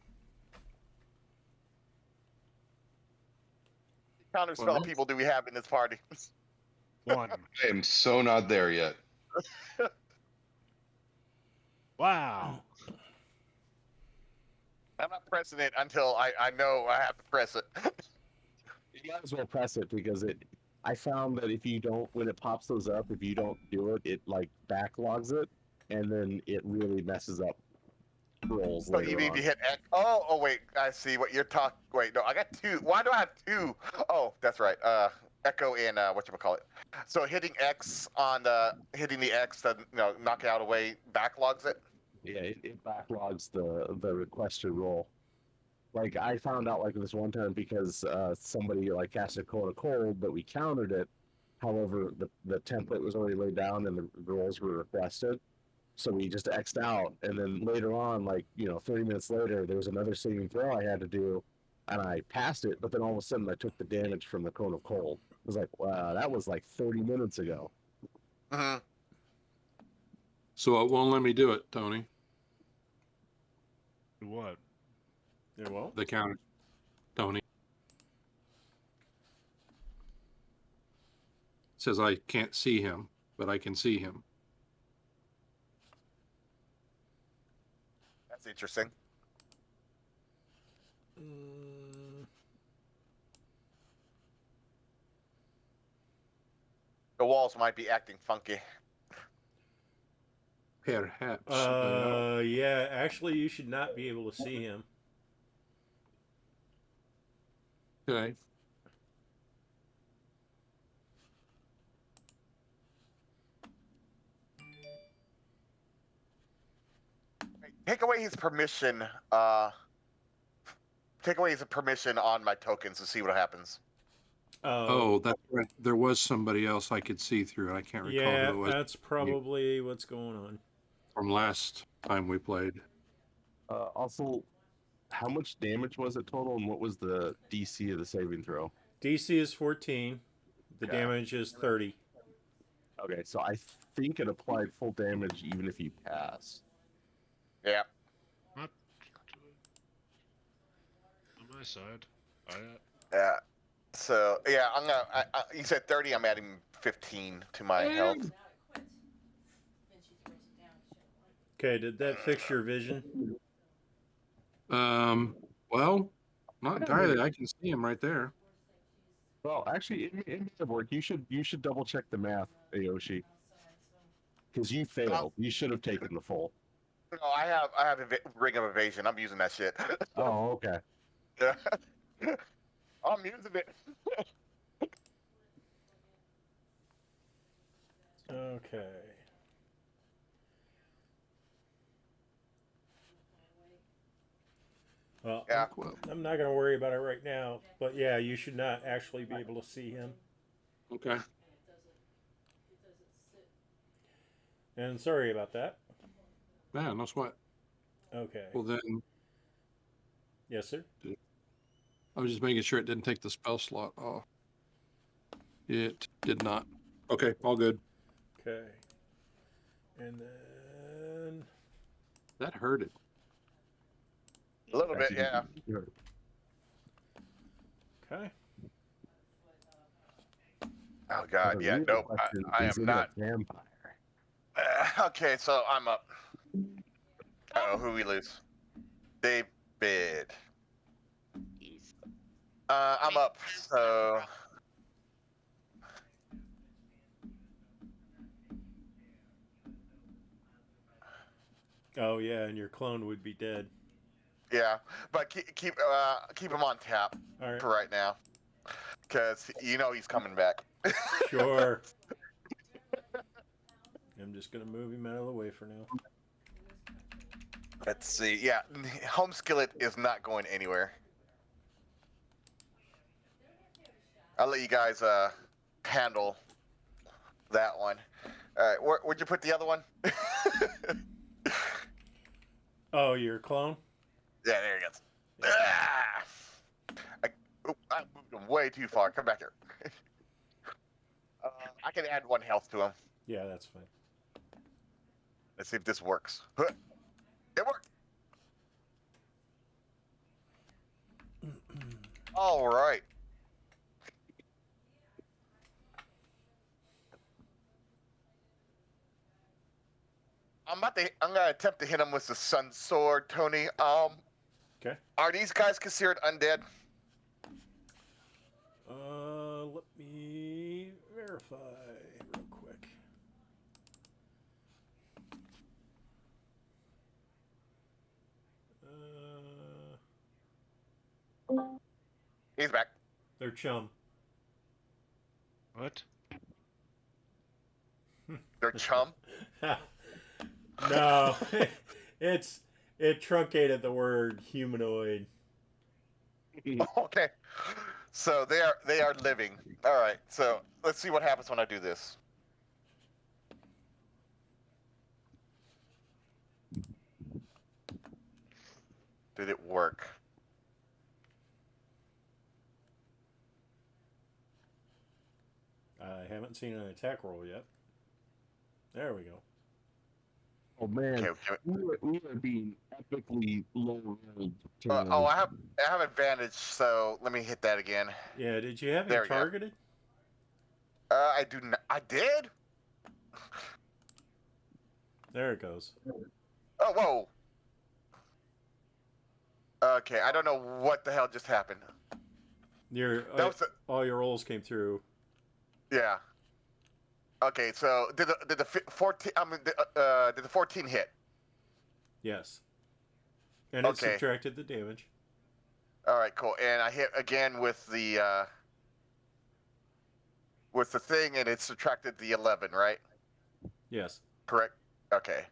Counterspell Well, people do we have in this party? 1. I am so not there yet. Wow. I'm not pressing it until I know I have to press it. You might as well press it because I found that if you don't, when it pops those up, if you don't do it, it like backlogs it, and then it really messes up rolls So later you need on. to hit X. Oh, wait. I see what you're talking. Wait, no, I got 2. Why do I have 2? Oh, that's right. Echo and whatchamacallit. So hitting X on hitting the X to knock it out away backlogs it. Yeah, it backlogs the requested roll. Like I found out like this one time because somebody like cast a code of cold, but we countered it. However, the template was already laid down and the rolls were requested. So we just X'd out, and then later on, 30 minutes later, there was another saving throw I had to do, and I passed it, but then all of a sudden I took the damage from the cone of cold. I was like, wow, that was like 30 minutes ago. Mm-hmm. So it won't let me do it, Tony. What? It won't. The counter. Tony. It says I can't see him, but I can see him. That's interesting. The walls might be acting funky. Perhaps. Yeah, actually, you should not be able to see him. Okay. Take away his permission. Take away his permission on my tokens to see what happens. Oh, that's right. There was somebody else I could see through. I can't recall Yeah, who it was that's probably what's going on. from last time we played. Also, how much damage was it total, and what was the DC of the saving throw? DC is 14. The Okay. damage is 30. Okay, so I think it applied full damage even if you pass. Yeah. Not on my side. Yeah. So yeah, I'm gonna. You said 30. I'm adding 15 to my health. Okay, did that fix your vision? Well, not entirely. I can see him right there. Well, actually, it may have worked. You should double check the math, Aoshi, because you failed. You should have taken the full. No, I have ring of evasion. I'm using that shit. Oh, okay. Yeah. I'm using it. Okay. Well, Yeah. I'm not going to worry about it right now, but yeah, you should not actually be able to see him. Okay. And sorry about that. Yeah, no sweat. Okay. Well, then Yes, sir. I was just making sure it didn't take the spell slot off. It did not. Okay, all good. Okay. And then That hurted. A little bit, yeah. Okay. Oh God, The yeah, real nope. question I is am it a not. vampire? Okay, so I'm up. Oh, who we lose? David. Jeez. I'm up. So Oh yeah, and your clone would be dead. yeah, but keep him on tap All right. for right now, because you know he's coming back. Sure. I'm just gonna move him out of the way for now. Let's see. Yeah, home skillet is not going anywhere. I'll let you guys handle that one. All right, where'd you put the other one? Oh, your clone? Yeah, there he goes. Ah! I moved him way too far. Come back here. I can add 1 health to him. Yeah, that's fine. Let's see if this works. It worked. All right. I'm gonna attempt to hit him with the sun sword, Tony. Okay. Are these guys considered undead? Let me verify real quick. He's back. They're chum. What? They're chum. No, it truncated the word humanoid. Okay. So they are living. All right. So let's see what happens when I do this. Did it work? I haven't seen an attack roll yet. There we go. Oh man, Okay. we are being epically low rolled. Oh, I have advantage. So let me hit that again. Yeah, did you have There him we go. targeted? I do not. I did. There it goes. Oh, whoa. Okay, I don't know what the hell just happened. That was All your rolls came through. yeah. Okay, so did the 14? I mean, did the 14 hit? Yes. And it Okay. subtracted the damage. All right, cool. And I hit again with the thing, and it subtracted the 11, right? Yes. Correct. Okay.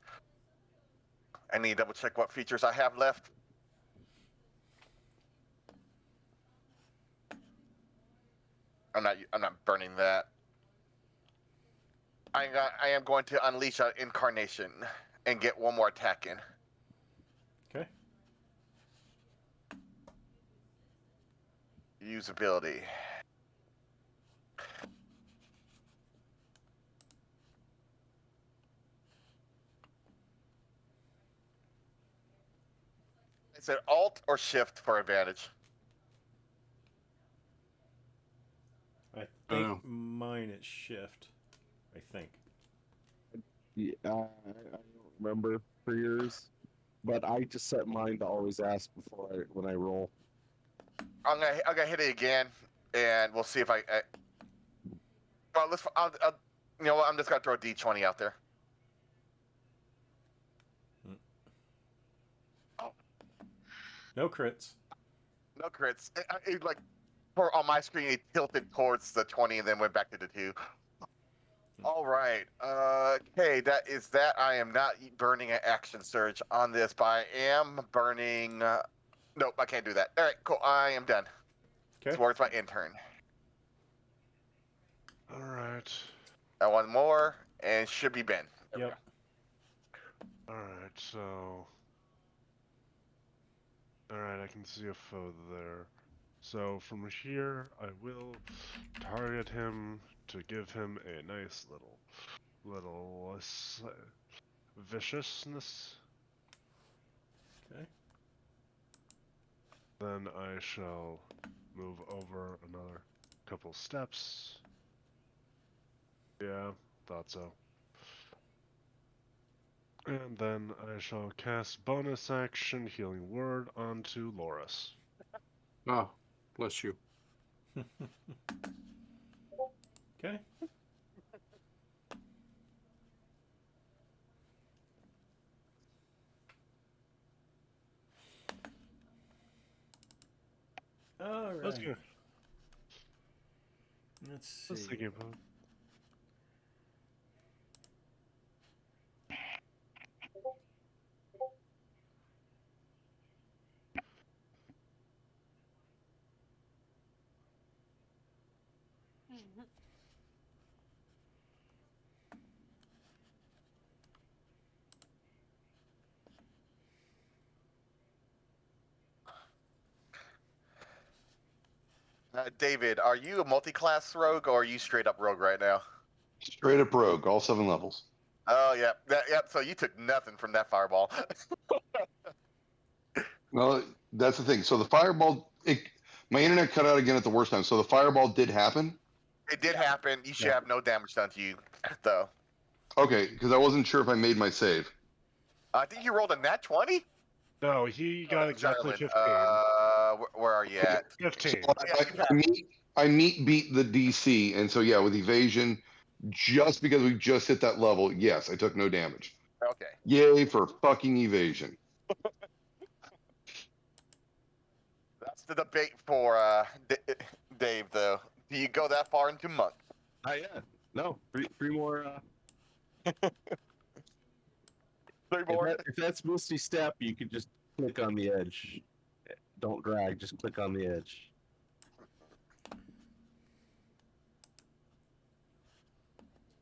I need to double check what features I have left. I'm not burning that. I am going to unleash an incarnation and get 1 more attack in. Okay. Usability. Is it Alt or Shift for advantage? I think mine is shift. I think. Yeah, I don't remember for yours, but I just set mine to always ask when I roll. I'm gonna hit it again, and we'll see if I well, I'll, you know what? I'm just gonna throw a D20 out there. Oh, No crits. no crits. It like on my screen, it tilted towards the 20 and then went back to the 2. All right. Okay, that is that. I am not burning an action surge on this, but I am burning. Nope, I can't do that. All right, cool. I am done. Okay. Towards my intern. All right. I want more, and should be Ben. There we Yep. All right. So. All right, I can see a foe there. So from here, I will target him to give him a nice little viciousness. Okay. Then I shall move over another couple steps. Yeah, thought so. And then I shall cast bonus action Healing Word onto Lhoris. Oh, bless you. Okay. All Let's right. go. Let's see. Let's think about it. Mhm. David, are you a multi-class rogue or are you straight up rogue right now? Straight up rogue, all 7 levels. Oh, yeah. Yep. So you took nothing from that fireball. Well, that's the thing. So the fireball, my internet cut out again at the worst time. So the fireball did happen. It did happen. You should have no damage done to you, though. Okay, because I wasn't sure if I made my save. I think you rolled a nat 20? No, he got exactly Charlene, 15. where are you at? 15. So I beat the DC, and so yeah, with evasion, just because we just hit that level, yes, I took no damage. Okay. Yay for fucking evasion. That's the debate for Dave, though. Do you go that far into monk? Not yet. No, three more. Three more? If that's Misty Step, you could just click on the edge. Don't drag, just click on the edge.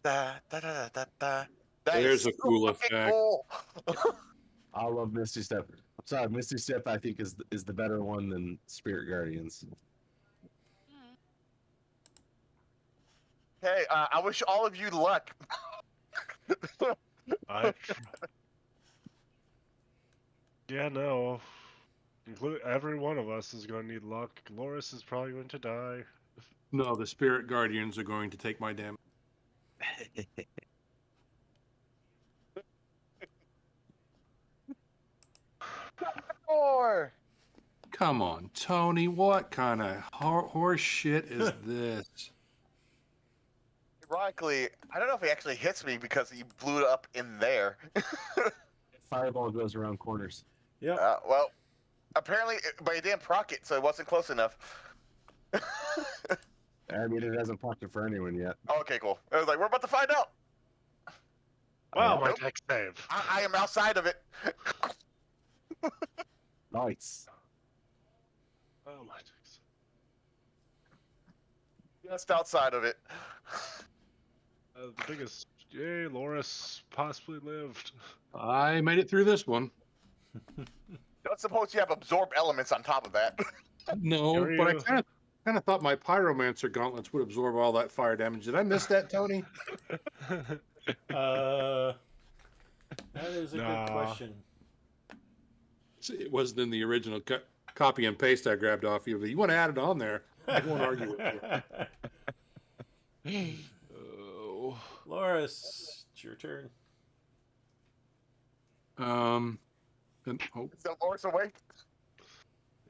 Da, da, da, da, da. There's a cool fucking effect. cool. I love Misty Step. I'm sorry, Misty Step I think is the better one than Spirit Guardians. Mm. Hey, I wish all of you luck. Yeah, no. Every one of us is going to need luck. Lhoris is probably going to die. No, the spirit guardians are going to take my damage. Or Come on, Tony. What kind of horse shit is this? ironically, I don't know if he actually hits me because he blew it up in there. Fireball goes around corners. Yep. Well, apparently, but he didn't proc it, so it wasn't close enough. I mean, it hasn't popped it for anyone yet. Okay, cool. I was like, we're about to find out. Wow, my Nope. deck save. I am outside of it. Nice. Oh, my deck save. Just outside of it. The biggest. Yay, Lhoris possibly lived. I made it through this one. Don't suppose you have absorb elements on top of that. No, Sure but I you- kind of thought my pyromancer gauntlets would absorb all that fire damage. Did I miss that, Tony? That is a Nah. good question. It wasn't in the original copy and paste I grabbed off you, but you want to add it on there. I won't argue with you. Oh. Loris, it's your turn. And, oh, Is the Lord's awake?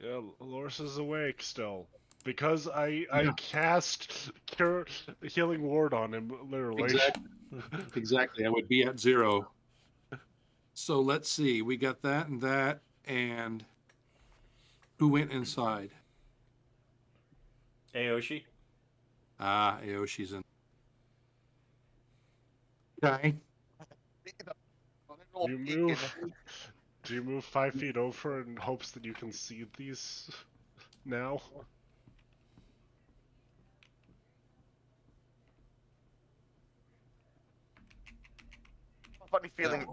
Yeah, Lhoris is awake still. Because I Yeah. cast Healing Ward on him, literally. exactly. I would be at 0. So let's see. We got that, and who went inside? Aoshi. Ah, Aoshi's in. Okay. Do you move 5 feet over in hopes that you can see these now? Funny feeling.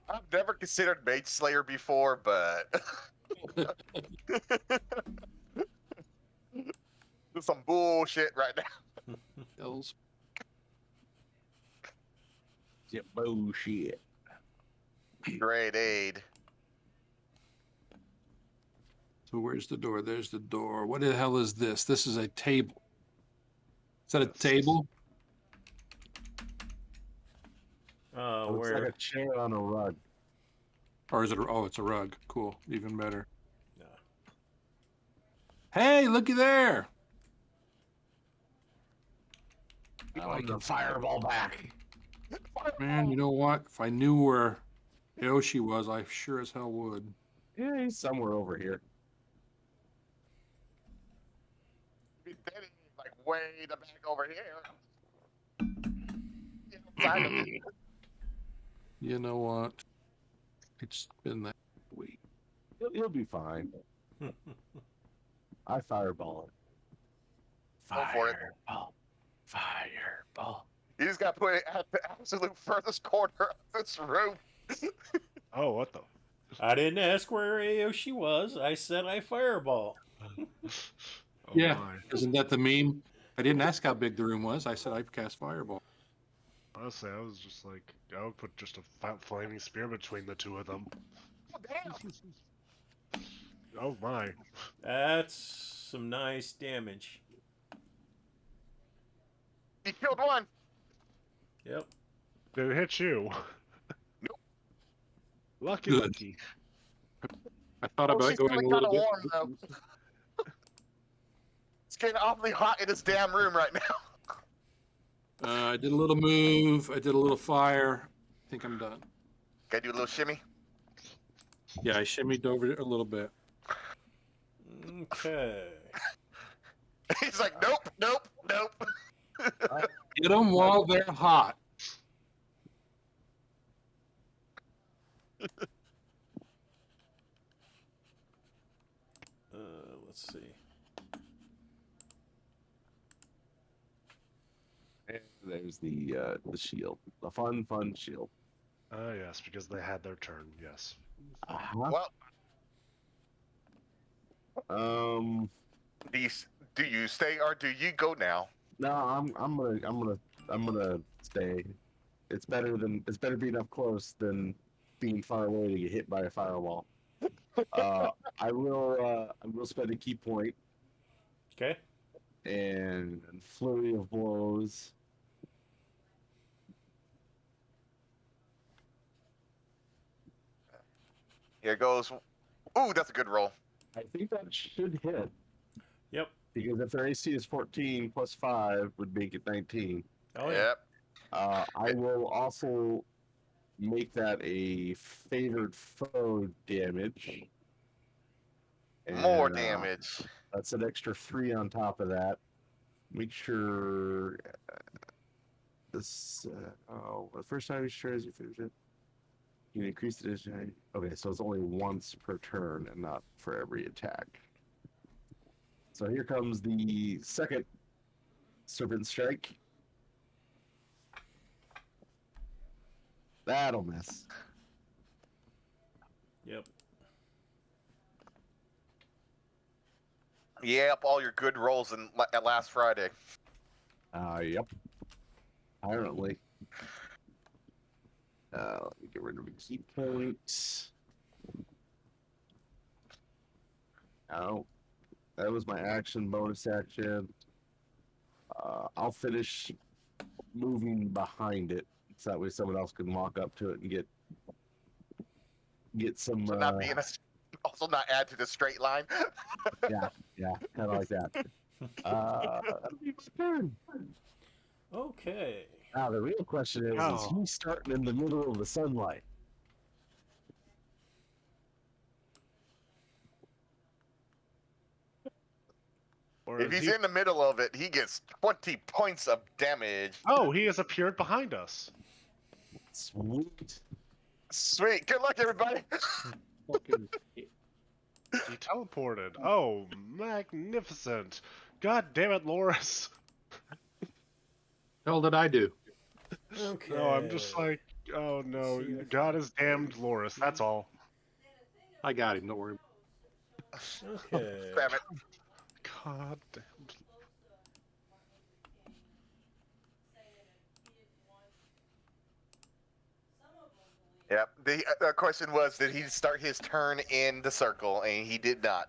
I've never considered Mage Slayer before, but there's some bullshit right now. Hills. Yep, bullshit. Great aid. So where's the door? There's the door. What the hell is this? This is a table. Is that a Yes. table? It looks Where? like a chair on a rug. Or is it? Oh, it's a rug. Cool. Even better. No. Hey, looky there. I like the fireball back. Man, you know what? If I knew where Aoshi was, I sure as hell would. Yeah, he's somewhere over here. Like way the back over here. Outside of it. You know what? It's been that week. He'll be fine. I fireball it. Go for it. Fireball. Fireball. You just got to put it at the absolute furthest corner of this room. Oh, what the? I didn't ask where Aoshi was. I said I fireball. Oh, Yeah. my. Isn't that the meme? I didn't ask how big the room was. I said I cast fireball. Honestly, I was just like, I would put just a flaming spear between the two of them. Oh, damn. Oh my. That's some nice damage. You killed one. Yep. Did it hit you? Nope. Lucky, Good. lucky. I thought Oh, about she's going a feeling little kinda bit. warm, though. It's getting awfully hot in this damn room right now. I did a little move. I did a little fire. I think I'm done. Gotta do a little shimmy. Yeah, I shimmied over a little bit. Okay. He's like, nope, nope, nope. Get them while they're hot. Let's see. And there's the shield. The fun shield. Oh, yes, because they had their turn, yes. Well, do you stay or do you go now? No, I'm gonna stay. It's better being up close than being far away to get hit by a firewall. I will spend a key point Okay. and flurry of blows. Here goes. Ooh, that's a good roll. I think that should hit. Yep. Because if their AC is 14 plus 5 would make it 19. Oh yeah. Yep. I will also make that a favored foe damage. More And, damage. That's an extra 3 on top of that. Make sure this. The first time you sure as you finish it, you increase the distance. Okay, so it's only once per turn and not for every attack. So here comes the second Serpent Strike. That'll miss. Yep. Yep, all your good rolls at last Friday. Yep. Apparently. Let me get rid of the key points. Oh, that was my action, bonus action. I'll finish moving behind it, so that way someone else can walk up to it and get some. So not being also not add to the straight line. yeah, kind of like that. That'll be my turn. Okay. Now the real question is Oh. he starting in the middle of the sunlight? Or If is he's he... in the middle of it, he gets 20 points of damage. Oh, he has appeared behind us. Sweet. Sweet. Good luck, everybody. Fucking He teleported. Oh, magnificent. God damn it, Lhoris. hell did I do? Okay. No, I'm just like, oh no, See if- God has damned Lhoris, that's all. I got him. Don't worry. Okay. Damn it. God damned. Yep. The question was, did he start his turn in the circle? And he did not.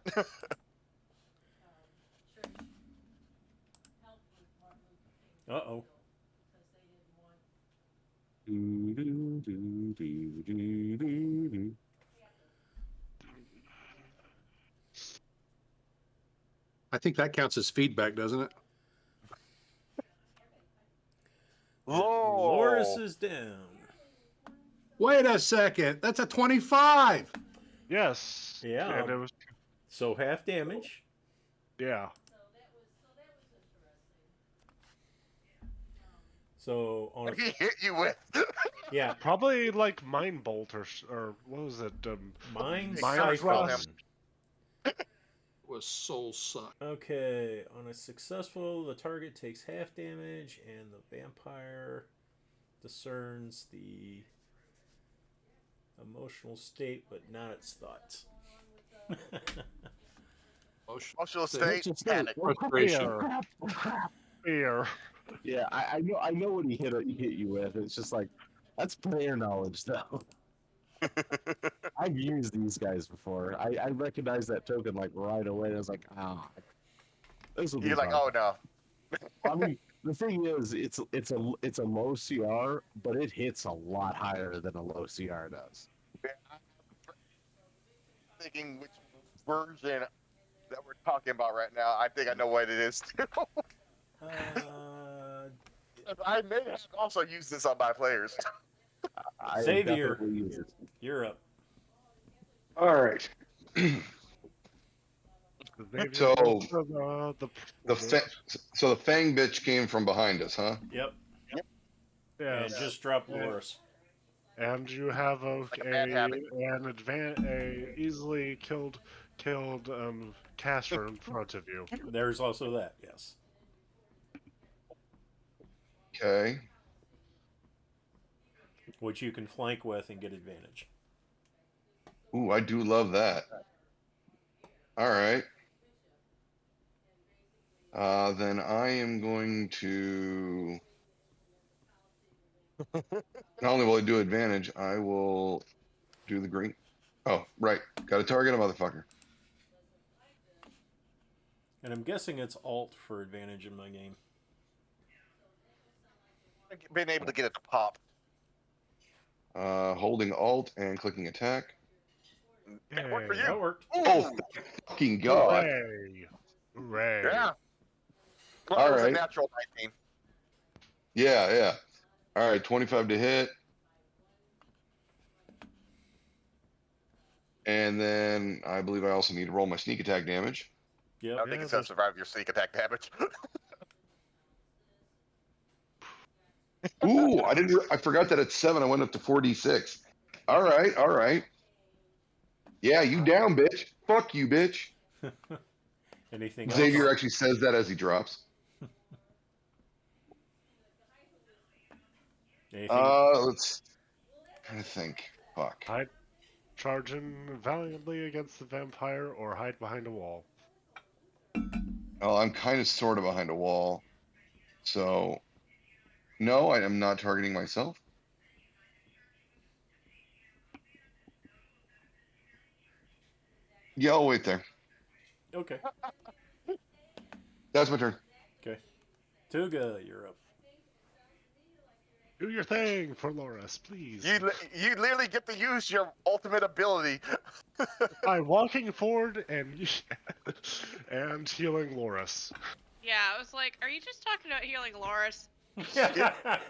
Uh-oh. I think that counts as feedback, doesn't it? Lhoris is down. Wait a second. That's a 25. Yes. Yeah. And it was, So half damage. yeah. So on What a, did he hit you with? yeah, Probably like Mind Bolt or what was it? Mind Mind Siphon. Thrust. Was soul suck. Okay, on a successful, the target takes half damage, and the vampire discerns the emotional state, but not its thoughts. Emotional state, Just panic. Frustration. Fear. Yeah, I know what he hit you with. It's just like that's player knowledge, though. I've used these guys before. I recognized that token like right away. I was like, this will be You're like, fun. oh no. I mean, the thing is, it's a low CR, but it hits a lot higher than a low CR does. Thinking which version that we're talking about right now. I think I know what it is too. I may have also used this on my players. I have Xavier. definitely used it. You're up. All right. So, the So the Fang bitch came from behind us, huh? Yep. yeah. And just drop Yeah. Lhoris. And you have a bad habit. easily killed caster in front of you. There's also that, yes. Okay. Which you can flank with and get advantage. Ooh, I do love that. All right. Then I am going to. Not only will I do advantage, I will do the green. Oh, right. Got to target a motherfucker. And I'm guessing it's alt for advantage in my game. Being able to get it to pop. Holding Alt and clicking attack. It worked for Yay. you. That worked. Oh, fucking God. Hooray. Hooray. Yeah. Well, All it was right. a natural 19. Yeah. All right, 25 to hit. And then I believe I also need to roll my sneak attack damage. I Yep. don't think Yeah, it's going to survive your sneak attack damage. Ooh, I forgot that at 7 I went up to 4d6. All right. Yeah, you down, bitch. Fuck you, bitch. Anything else? Xavier actually says that as he drops. Anything? Let's trying to think. Fuck. Hide, charge in valiantly against the vampire or hide behind a wall. Well, I'm kind of sort of behind a wall. So, no, I am not targeting myself. Yeah, I'll wait there. Okay. That's my turn. Okay. Tuga, you're up. Do your thing for Lhoris, please. You literally get to use your ultimate ability. By walking forward and healing Lhoris. Yeah, I was like, are you just talking about healing Lhoris?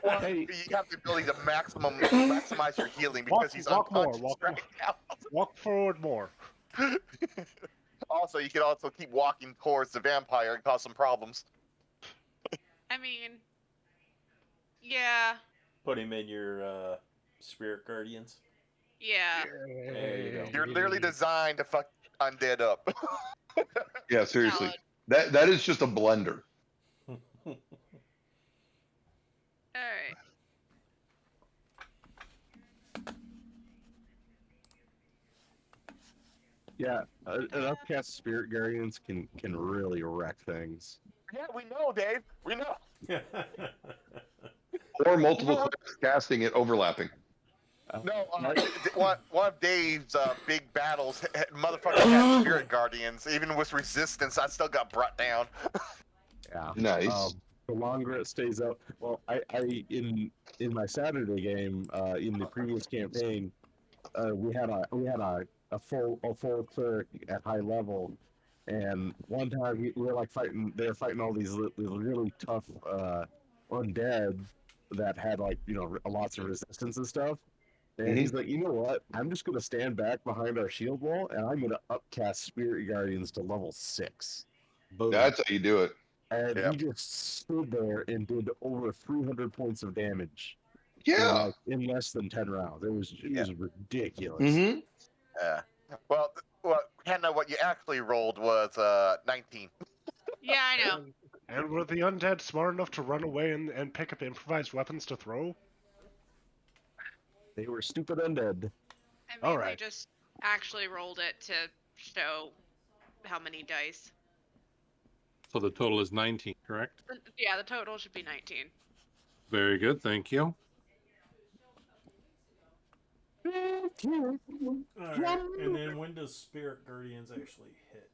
Well, Hey. you have the ability to maximize your healing because he's walk more, unconscious walk right now. Walk forward more. Also, you can also keep walking towards the vampire and cause some problems. I mean, yeah, Put him in your spirit guardians. yeah. There you go. You're literally designed to fuck undead up. Yeah, seriously. Valid. That is just a blender. Alright. Yeah, enough cast spirit guardians can really wreck things. Yeah, we know, Dave. We know. Or multiple clicks casting it overlapping. No, one of Dave's big battles, motherfucker had spirit guardians. Even with resistance, I still got brought down. Yeah. Nice. The longer it stays up, well, I in my Saturday game, in the previous campaign, we had a full cleric at high level, and one time we were like fighting. They were fighting all these really tough undead that had like lots of resistance and stuff. And he's like, you know what? I'm just gonna stand back behind our shield wall, and I'm gonna upcast Spirit Guardians to level 6. Boom. That's how you do it. And Yep. he just stood there and did over 300 points of damage Yeah. in less than 10 rounds. It was ridiculous. Mm-hmm. Well, Hannah, what you actually rolled was 19. Yeah, I know. And were the undead smart enough to run away and pick up improvised weapons to throw? They were stupid undead. I mainly Alright. just actually rolled it to show how many dice. So the total is 19, correct? Yeah, the total should be 19. Very good, thank you. Alright, and then when does Spirit Guardians actually hit?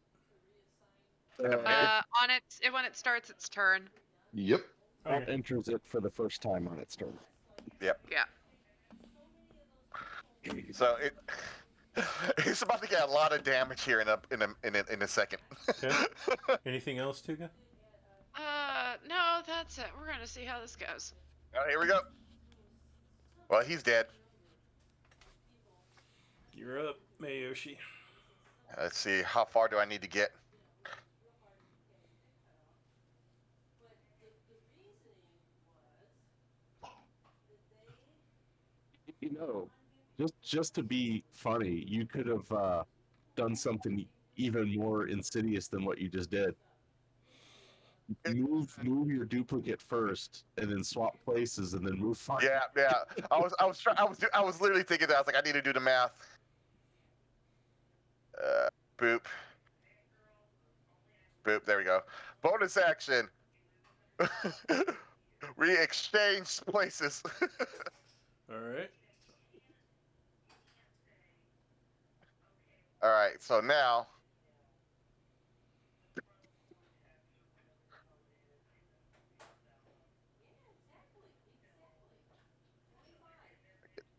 When it starts its turn. Yep. That Okay. enters it for the first time on its turn. Yep. Yeah. So it's about to get a lot of damage here in a second. Okay. Anything else, Tuga? No, that's it. We're gonna see how this goes. All right, here we go. Well, he's dead. You're up, Aoshi. Let's see, how far do I need to get? Just to be funny, you could have done something even more insidious than what you just did. Move your duplicate first, and then swap places, and then move far. Yeah. I was literally thinking that. I was like, I need to do the math. Boop. Boop. There we go. Bonus action. We exchange places. Alright. All right. So now.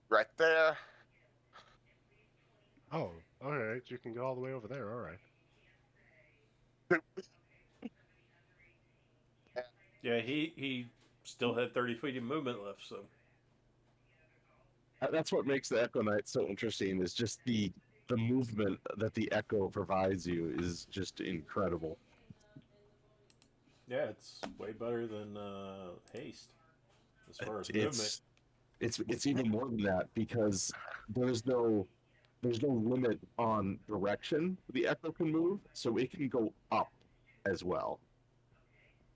Right there. Oh, alright. You can go all the way over there, alright. Yeah, he still had 30 feet of movement left, so. That's what makes the Echo Knight so interesting. Is just the movement that the Echo provides you is just incredible. Yeah, it's way better than haste as far as movement. It's even more than that because there's no limit on direction the Echo can move, so it can go up as well.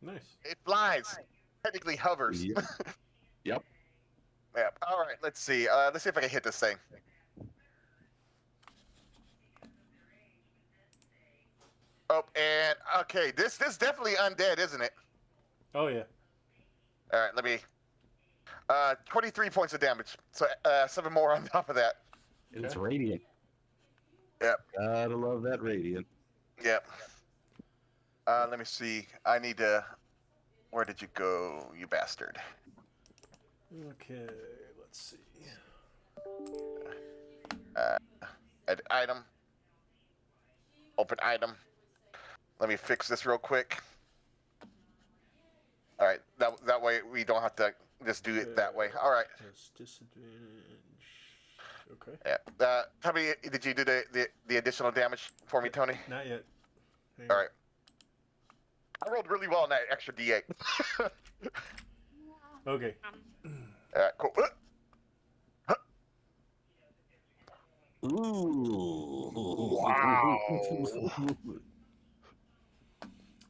Nice. It flies. Technically hovers. Yep. Yep. Yeah. All right. Let's see. Let's see if I can hit this thing. Oh, and okay, this definitely undead, isn't it? Oh yeah. All right. Let me. 23 points of damage. So 7 more on top of that. It's radiant. Yep. Gotta love that radiant. Yep. Let me see. I need to. Where did you go, you bastard? Okay, let's see. Edit item. Open item. Let me fix this real quick. All right. That way we don't have to just do it that way. All right. That's disadvantage. Okay. Yeah. Tell me, did you do the additional damage for me, Tony? Not yet. Hang All on. right. I rolled really well on that extra D8. Okay. All right, cool. Ooh. Wow.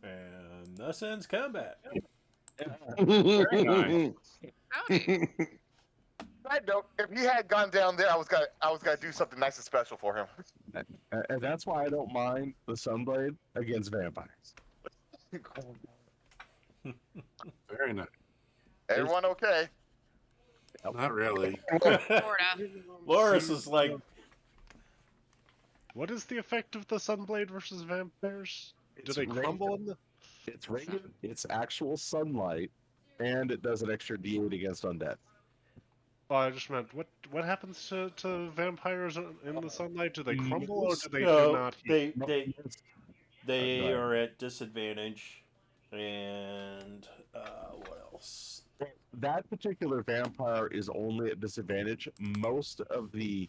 And thus ends combat. Very nice. Howdy. Side note, if he had gone down there, I was gonna do something nice and special for him. And that's why I don't mind the Sunblade against vampires. Very nice. Everyone okay? Not really. Sorta. Lhoris is like, What is the effect of the Sunblade versus vampires? Do It's they crumble radiant- in the? It's radiant, it's actual sunlight, and it does an extra D8 against undead. Oh, I just meant what happens to vampires in the sunlight? Do they crumble or do they do no, not heal? they Go are at disadvantage. And what else? That particular vampire is only at disadvantage. Most of the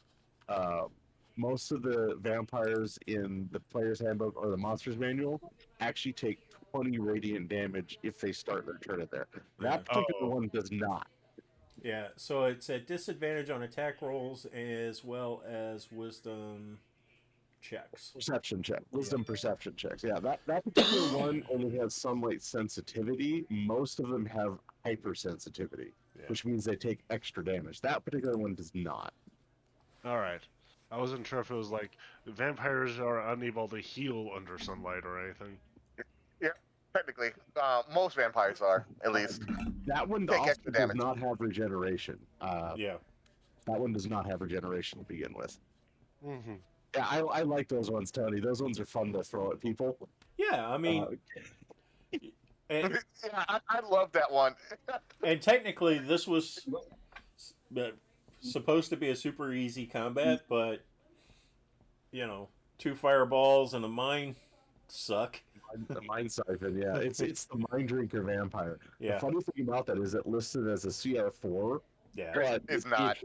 vampires in the player's handbook or the monster's manual actually take 20 radiant damage if they start their turn at there. That particular one does not. Yeah, so it's at disadvantage on attack rolls as well as wisdom checks. Perception check, wisdom perception checks. Yeah, that particular one only has sunlight sensitivity. Most of them have hypersensitivity, which means they take extra damage. That particular one does not. All right. I wasn't sure if it was like vampires are unable to heal under sunlight or anything. Yeah, technically, most vampires are at least. That one Take also extra does damage. not have regeneration. Yeah. That one does not have regeneration to begin with. Mm-hmm. Yeah, I like those ones, Tony. Those ones are fun to throw at people. Yeah, I mean, and, Yeah, I love that one. and technically this was supposed to be a super easy combat, but you know, 2 fireballs and a mine suck. The mind siphon, yeah. It's the mind drinker vampire. Yeah. The funny thing about that is it listed as a CR4, Yeah. but It's not.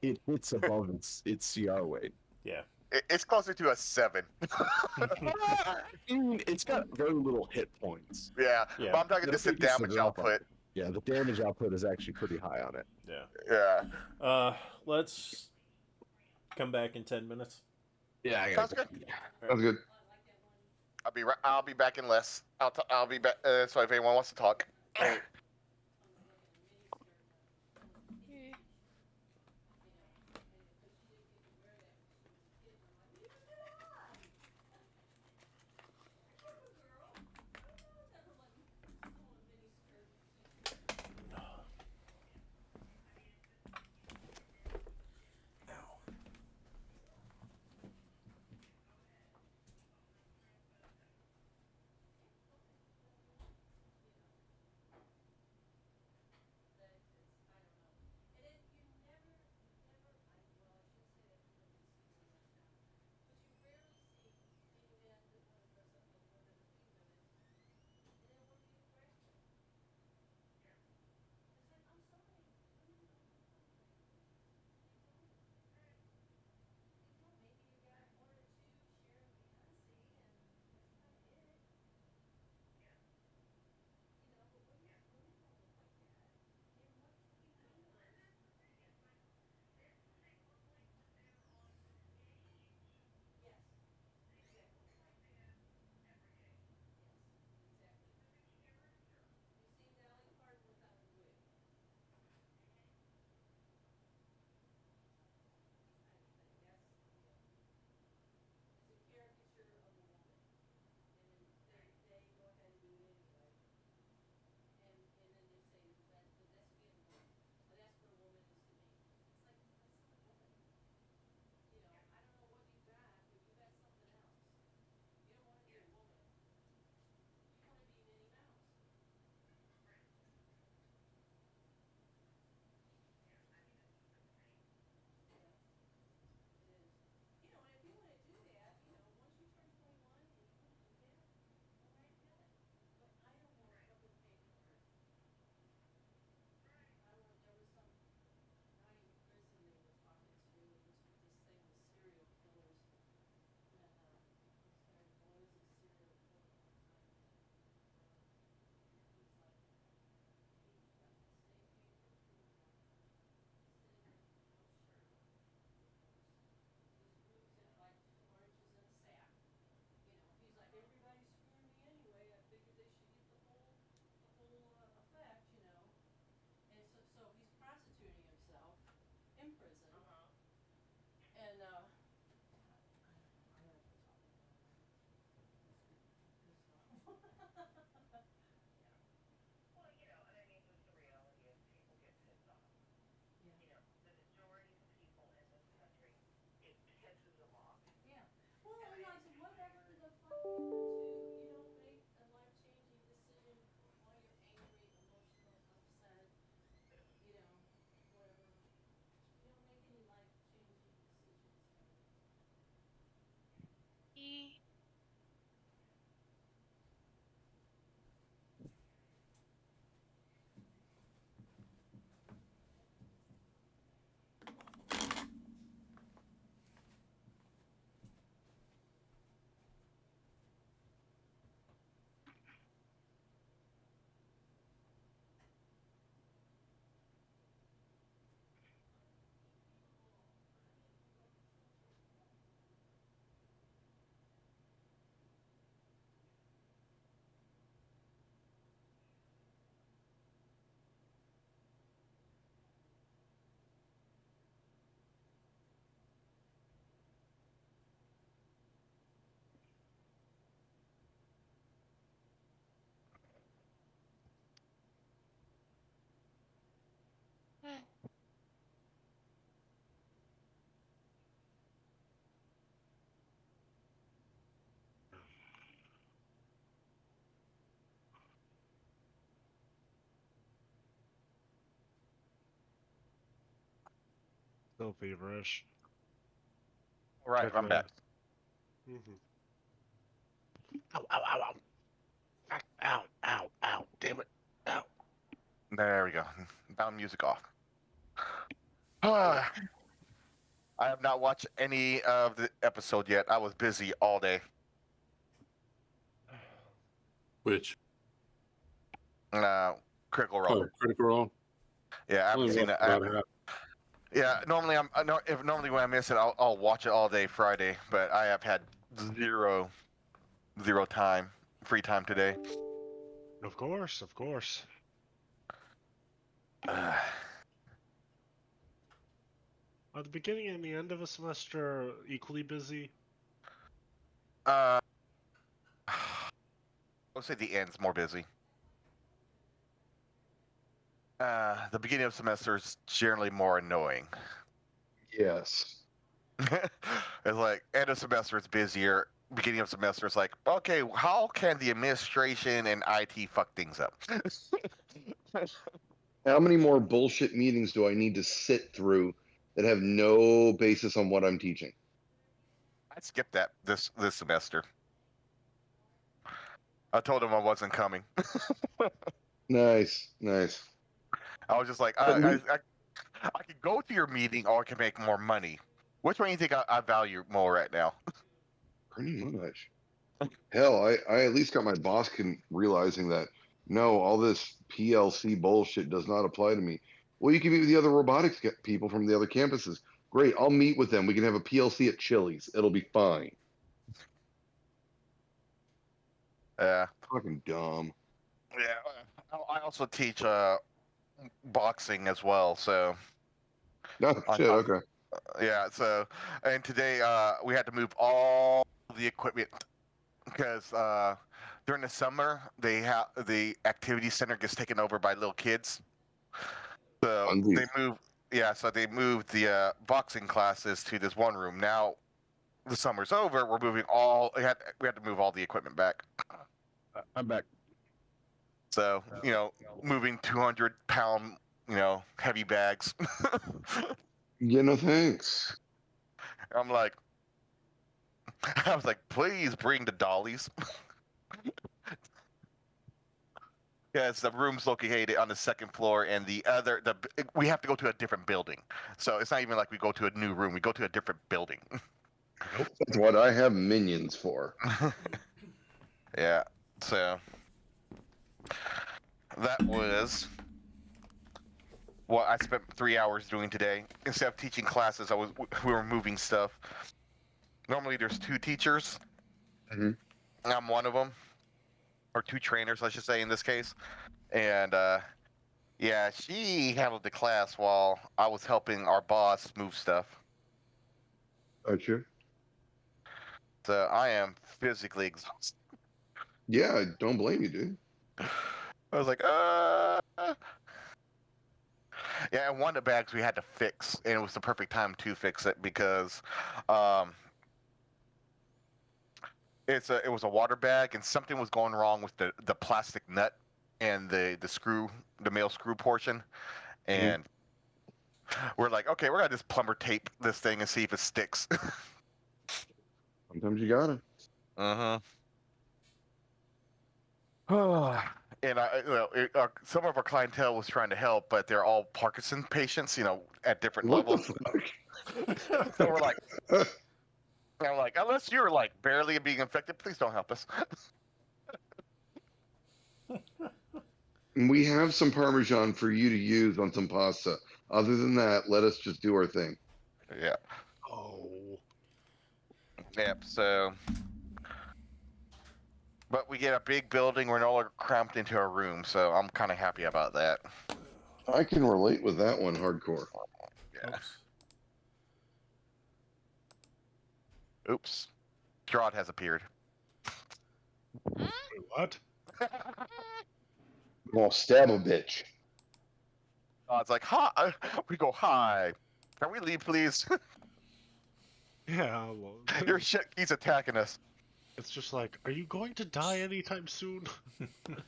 It hits above its CR weight. Yeah. It's closer to a 7. I mean, it's got very little hit points. Yeah, Yeah. but I'm talking That's just the what used to damage drop on output. it. Yeah, the damage output is actually pretty high on it. Yeah. Yeah. Let's come back in 10 minutes. Yeah, I Sounds good. Sounds good. I'll be back in less. I'll be back. So if anyone wants to talk. No feverish. All right, I'm back. Mm-hmm. Ow, ow, ow, ow. Ow, ow, ow, damn it. Ow. There we go. Now music off. I have not watched any of the episode yet. I was busy all day. Which? Critical Role. Oh, Critical Role. Yeah, I haven't Only seen watched it. about half. Yeah, normally normally when I miss it, I'll watch it all day Friday, but I have had zero time, free time today. Of course, of course. Are the beginning and the end of a semester equally busy? I would say the end's more busy. The beginning of semester is generally more annoying. Yes. It's like end of semester is busier. Beginning of semester is like, okay, how can the administration and IT fuck things up? How many more bullshit meetings do I need to sit through that have no basis on what I'm teaching? I skipped that this semester. I told him I wasn't coming. Nice, nice. I was just like, But I could go to your meeting or I can make more money. Which one do you think I value more right now? pretty much. Hell, I at least got my boss realizing that no, all this PLC bullshit does not apply to me. Well, you can meet with the other robotics people from the other campuses. Great, I'll meet with them. We can have a PLC at Chili's. It'll be fine. Yeah. Fucking dumb. Yeah. I also teach boxing as well, so No on shit. top- Okay. yeah. So and today we had to move all the equipment because during the summer they have the activity center gets taken over by little kids. So Funsies. they move. Yeah. So they moved the boxing classes to this one room. Now the summer's over. We're moving all. We had to move all the equipment back. I'm back. So, moving 200-pound, heavy bags. Yeah, no thanks. I'm like, I was like, please bring the dollies. Yes, the room's located on the second floor, and we have to go to a different building. So it's not even like we go to a new room; we go to a different building. That's what I have minions for. Yeah. So that was what I spent 3 hours doing today. Instead of teaching classes, we were moving stuff. Normally, there's 2 teachers. Mhm. I'm one of them, or 2 trainers, I should say, in this case. And yeah, she handled the class while I was helping our boss move stuff. Gotcha. So I am physically exhausted. Yeah, I don't blame you, dude. I was like, Yeah, and one of the bags we had to fix, and it was the perfect time to fix it because it was a water bag, and something was going wrong with the plastic nut and the male screw portion, and we're like, okay, we're gonna just plumber tape this thing and see if it sticks. Sometimes you gotta. And some of our clientele was trying to help, but they're all Parkinson patients, at different What the levels. fuck? So we're like, I'm like, unless you're like barely being infected, please don't help us. We have some Parmesan for you to use on some pasta. Other than that, let us just do our thing. Yeah. Oh. Yep. So, but we get a big building. We're no longer cramped into a room, so I'm kind of happy about that. I can relate with that one hardcore. Yeah. Oops. Strahd has appeared. What? Well, stab a bitch. It's like, hi. We go, hi. Can we leave, please? Yeah, Your shit keeps attacking us. it's just like, are you going to die anytime soon?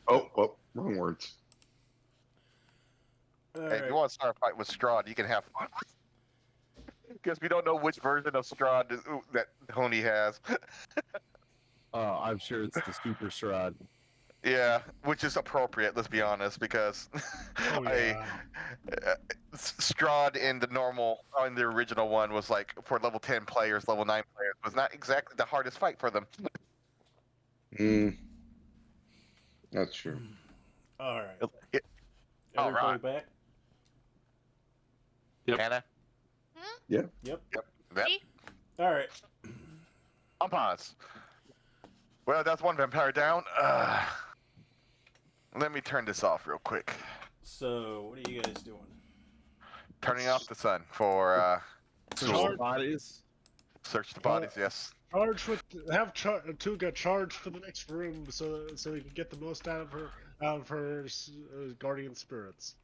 Oh, wrong words. Hey, if you want to start a fight with Strahd, you can have fun. Because we don't know which version of Strahd that Tony has. I'm sure it's the Super Shroud. Yeah, which is appropriate. Let's be honest, because Oh yeah. Strahd in the original one was like for level 10 players, level 9 players was not exactly the hardest fight for them. That's true. All right. All Everybody right. back? Yep. Hannah? Yep. Yep. Me? All right. On pause. Well, that's one vampire down. Let me turn this off real quick. So, what are you guys doing? Turning off the sun for Charge- Bodies. search the bodies. Yes. Charge with Tuga charge for the next room so we can get the most out of her guardian spirits.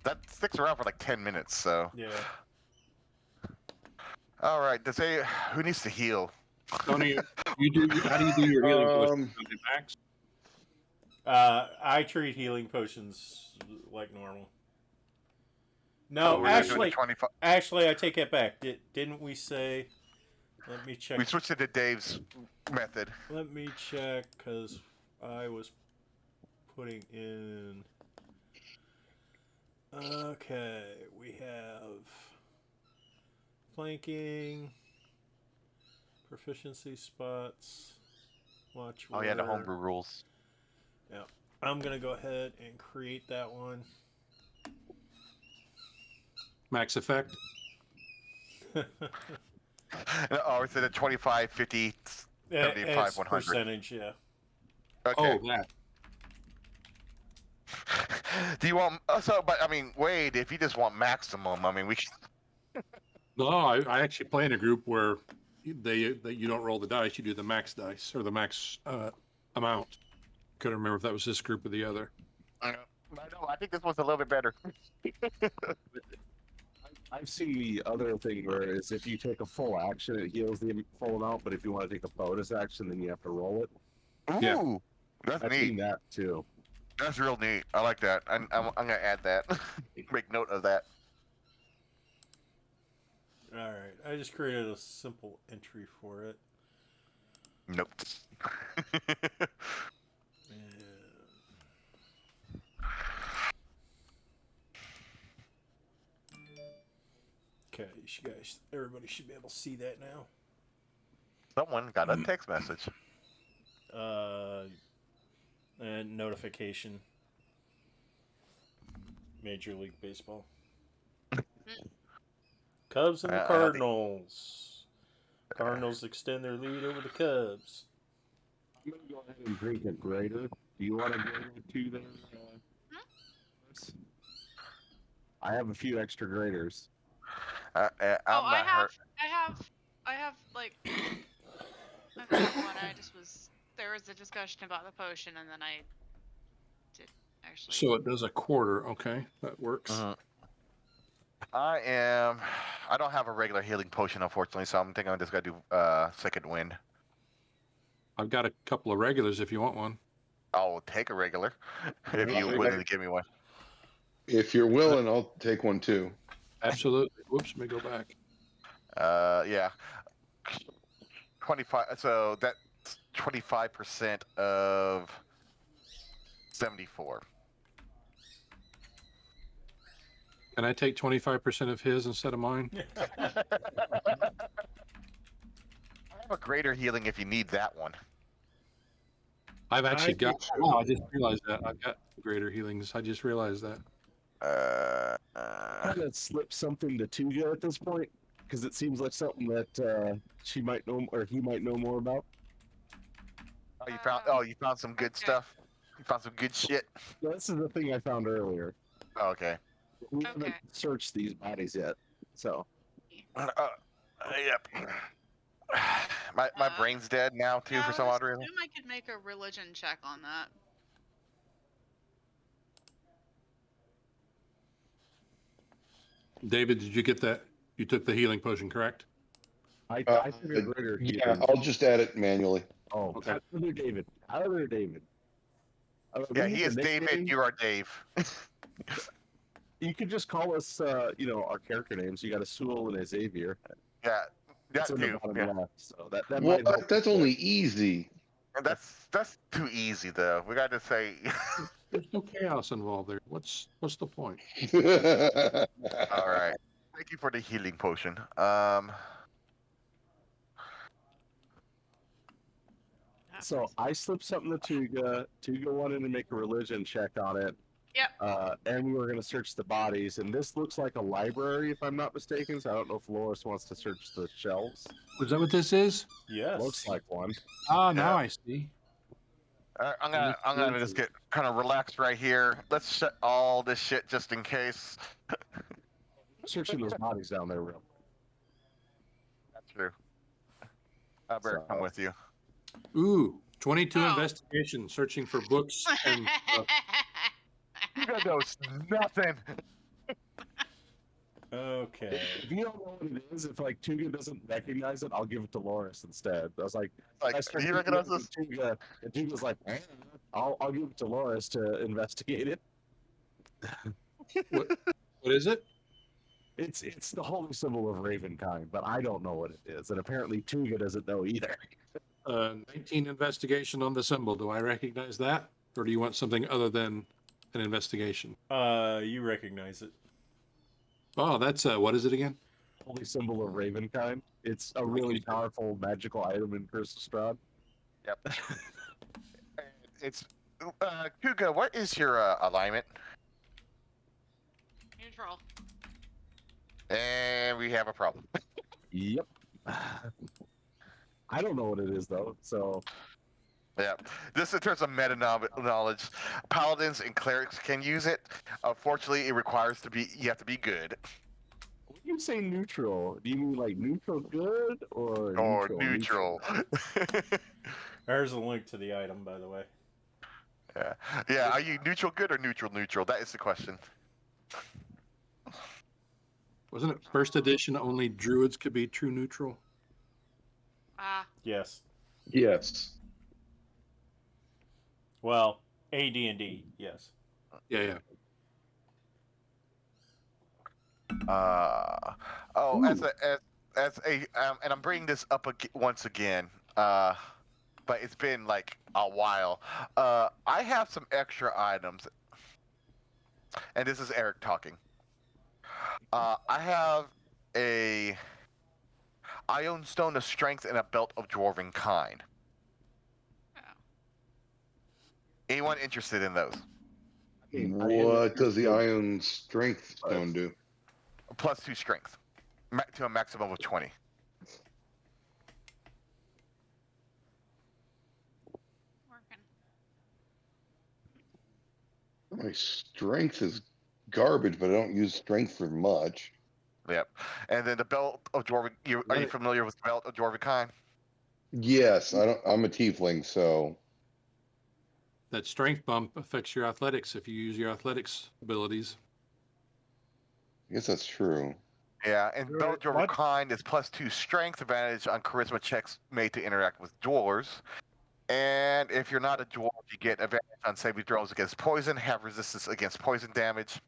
That sticks around for like 10 minutes. So. Yeah. All right. Who needs to heal? Tony, how do you do your healing potion? Max? I treat healing potions like normal. No, Oh, we're not doing the actually, 25 I take it back. Didn't we say? Let me check. We switched it to Dave's method. Let me check because I was putting in. Okay, we have flanking, proficiency spots, watch. Oh yeah, the order. homebrew rules. Yeah, I'm gonna go ahead and create that one. Max effect. Oh, is it a 25, 50, 75, It's 100? percentage, yeah. Okay. Oh, that. Do you want but I mean, Wade, if you just want maximum, I mean, we can. No, I actually play in a group where you don't roll the dice, you do the max dice or the max amount. Couldn't remember if that was this group or the other. I know. I think this one's a little bit better. I've seen the other thing where is if you take a full action, it heals the full amount, but if you want to take a bonus action, then you have to roll it. Ooh, Yeah. that's I've neat. seen that too. That's real neat. I like that. I'm gonna add that. Make note of that. All right, I just created a simple entry for it. Nope. Okay, everybody should be able to see that now. Someone got a text message. And notification. Major League Baseball. Cubs and the Cardinals. Cardinals extend their lead over the Cubs. I'm gonna go ahead and drink a grater. Do you want a grater too there? I have a few extra graters. I'm not hurt. I have like, I've got one. There was a discussion about the potion, and then I did actually. So it does a quarter. Okay, that works. I don't have a regular healing potion, unfortunately, so I'm thinking I'm just gonna do second wind. I've got a couple of regulars if you want one. I'll take a regular if you're willing to give me one. If you're willing, I'll take one too. Absolutely. Whoops, let me go back. Yeah. 25. So that's 25% of 74. Can I take 25% of his instead of mine? I have a greater healing if you need that one. I've actually do got. too. Wow, I just realized that I've got greater healings. I just realized that. Kind of slip something to Tuga at this point because it seems like something that she might know or he might know more about. You found some good stuff. You found some good shit. Yeah, this is the thing I found earlier. Oh, okay. We haven't searched these bodies yet, so. Yep. My brain's dead now too for some odd reason. I could make a religion check on that. David, did you get that? You took the healing potion, correct? I figured greater Yeah, healing. I'll just add it manually. Oh, Okay. out there, David. Out there, David. Yeah, he is David. You are Dave. You could just call us, our character names. You got Asul and Xavier. Yeah, It's that in the too. bottom Yeah, left, so that What? might help. That's only easy. and that's too easy though. We got to say. There's no chaos involved there. What's the point? All right. Thank you for the healing potion. So I slipped something to Tuga. Tuga wanted to make a religion check on it. Yep. And we were going to search the bodies. And this looks like a library, if I'm not mistaken. So I don't know if Lhoris wants to search the shelves. Is that what this is? Yes. Looks like one. Ah, now I see. I'm gonna just get kind of relaxed right here. Let's shut all this shit just in case. Searching those bodies down there, real. That's true. I better come with you. Ooh, 22 Oh. investigations searching for books and You guys know nothing. Okay. If you don't know what it is, if like Tuga doesn't recognize it, I'll give it to Lhoris instead. I was like, Like, I started you recognize looking this? at Tuga, and Tuga's like, I'll give it to Lhoris to investigate it. what is it? It's the holy symbol of Ravenkind, but I don't know what it is, and apparently Tuga doesn't know either. 19 investigation on the symbol. Do I recognize that? Or do you want something other than an investigation? You recognize it. Oh, that's what is it again? Holy symbol of Ravenkind. It's a really powerful magical item in Curse of Strahd. Yep. It's Kuga. What is your alignment? Neutral. And we have a problem. Yep. I don't know what it is though, so Yeah, this in terms of meta knowledge, paladins and clerics can use it. Unfortunately, it requires you have to be good when you say neutral, do you mean like neutral good or neutral. There's a link to the item, by the way. Yeah. Are you neutral good or neutral neutral? That is the question. Wasn't it first edition only druids could be true neutral? Yes. Yes. Well, AD&D, yes. Yeah. As a and I'm bringing this up once again, but it's been like a while. I have some extra items, and this is Eric talking. I have a Ion Stone of Strength and a Belt of Dwarven Kind. Anyone interested in those? What does the Ion Strength Stone do? +2 strength to a maximum of 20. Working. My strength is garbage, but I don't use strength for much. Yep. And then the Belt of Dwarven. Are you familiar with the Belt of Dwarven Kind? Yes, I'm a tiefling, so That strength bump affects your athletics if you use your athletics abilities. I guess that's true. Yeah, and Wait, Belt of Dwarven what? Kind is +2 strength advantage on charisma checks made to interact with dwarves. And if you're not a dwarf, you get advantage on saving throws against poison, have resistance against poison damage.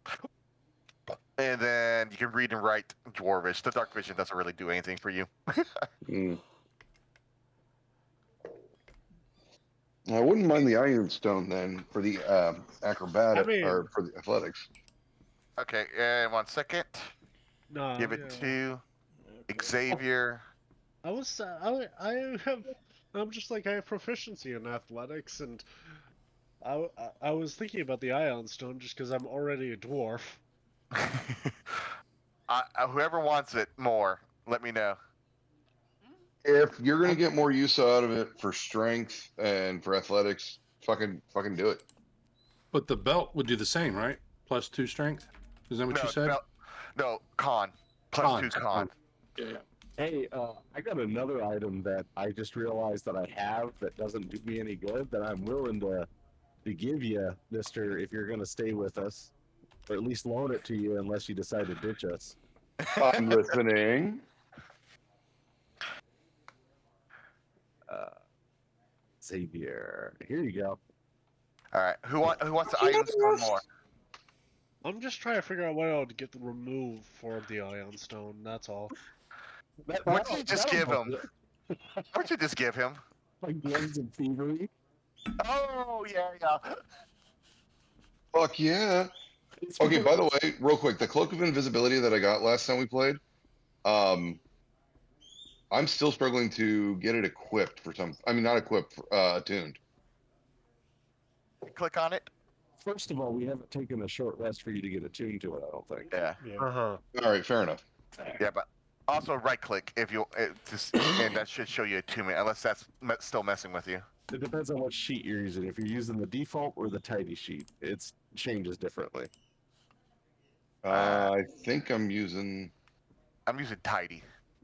And then you can read and write Dwarvish. The Dark Vision doesn't really do anything for you. Mm. I wouldn't mind the Iron Stone then for the acrobatic or for the athletics. Okay, and 1 second. No, Give it to Xavier. I'm just like I have proficiency in athletics, and I was thinking about the Ion Stone just because I'm already a dwarf. Whoever wants it more, let me know. If you're gonna get more use out of it for strength and for athletics, fucking do it. But the belt would do the same, right? +2 strength? Is that what you said? No, con. +2 con. Yeah. hey, I got another item that I just realized that I have that doesn't do me any good that I'm willing to give you, Mister, if you're gonna stay with us, or at least loan it to you unless you decide to ditch us. I'm listening. Xavier, here you go. All right. Who wants the Iron Stone more? I'm just trying to figure out what I would get removed for the Ion Stone. That's all. That, What did you just that'll give help him? it. What did you just give him? Like gloves and thievery. Oh yeah. Fuck yeah. It's Okay, by the because- way, real quick, the cloak of invisibility that I got last time we played, I'm still struggling to get it equipped for some. I mean, not equipped, attuned. Click on it. First of all, we haven't taken a short rest for you to get attuned to it, I don't think. Yeah. Yeah. Uh-huh. All right, fair enough. Yeah, but also right click if you and that should show you attunement unless that's still messing with you. It depends on what sheet you're using. If you're using the default or the tidy sheet, it changes differently. I think I'm using. I'm using tidy.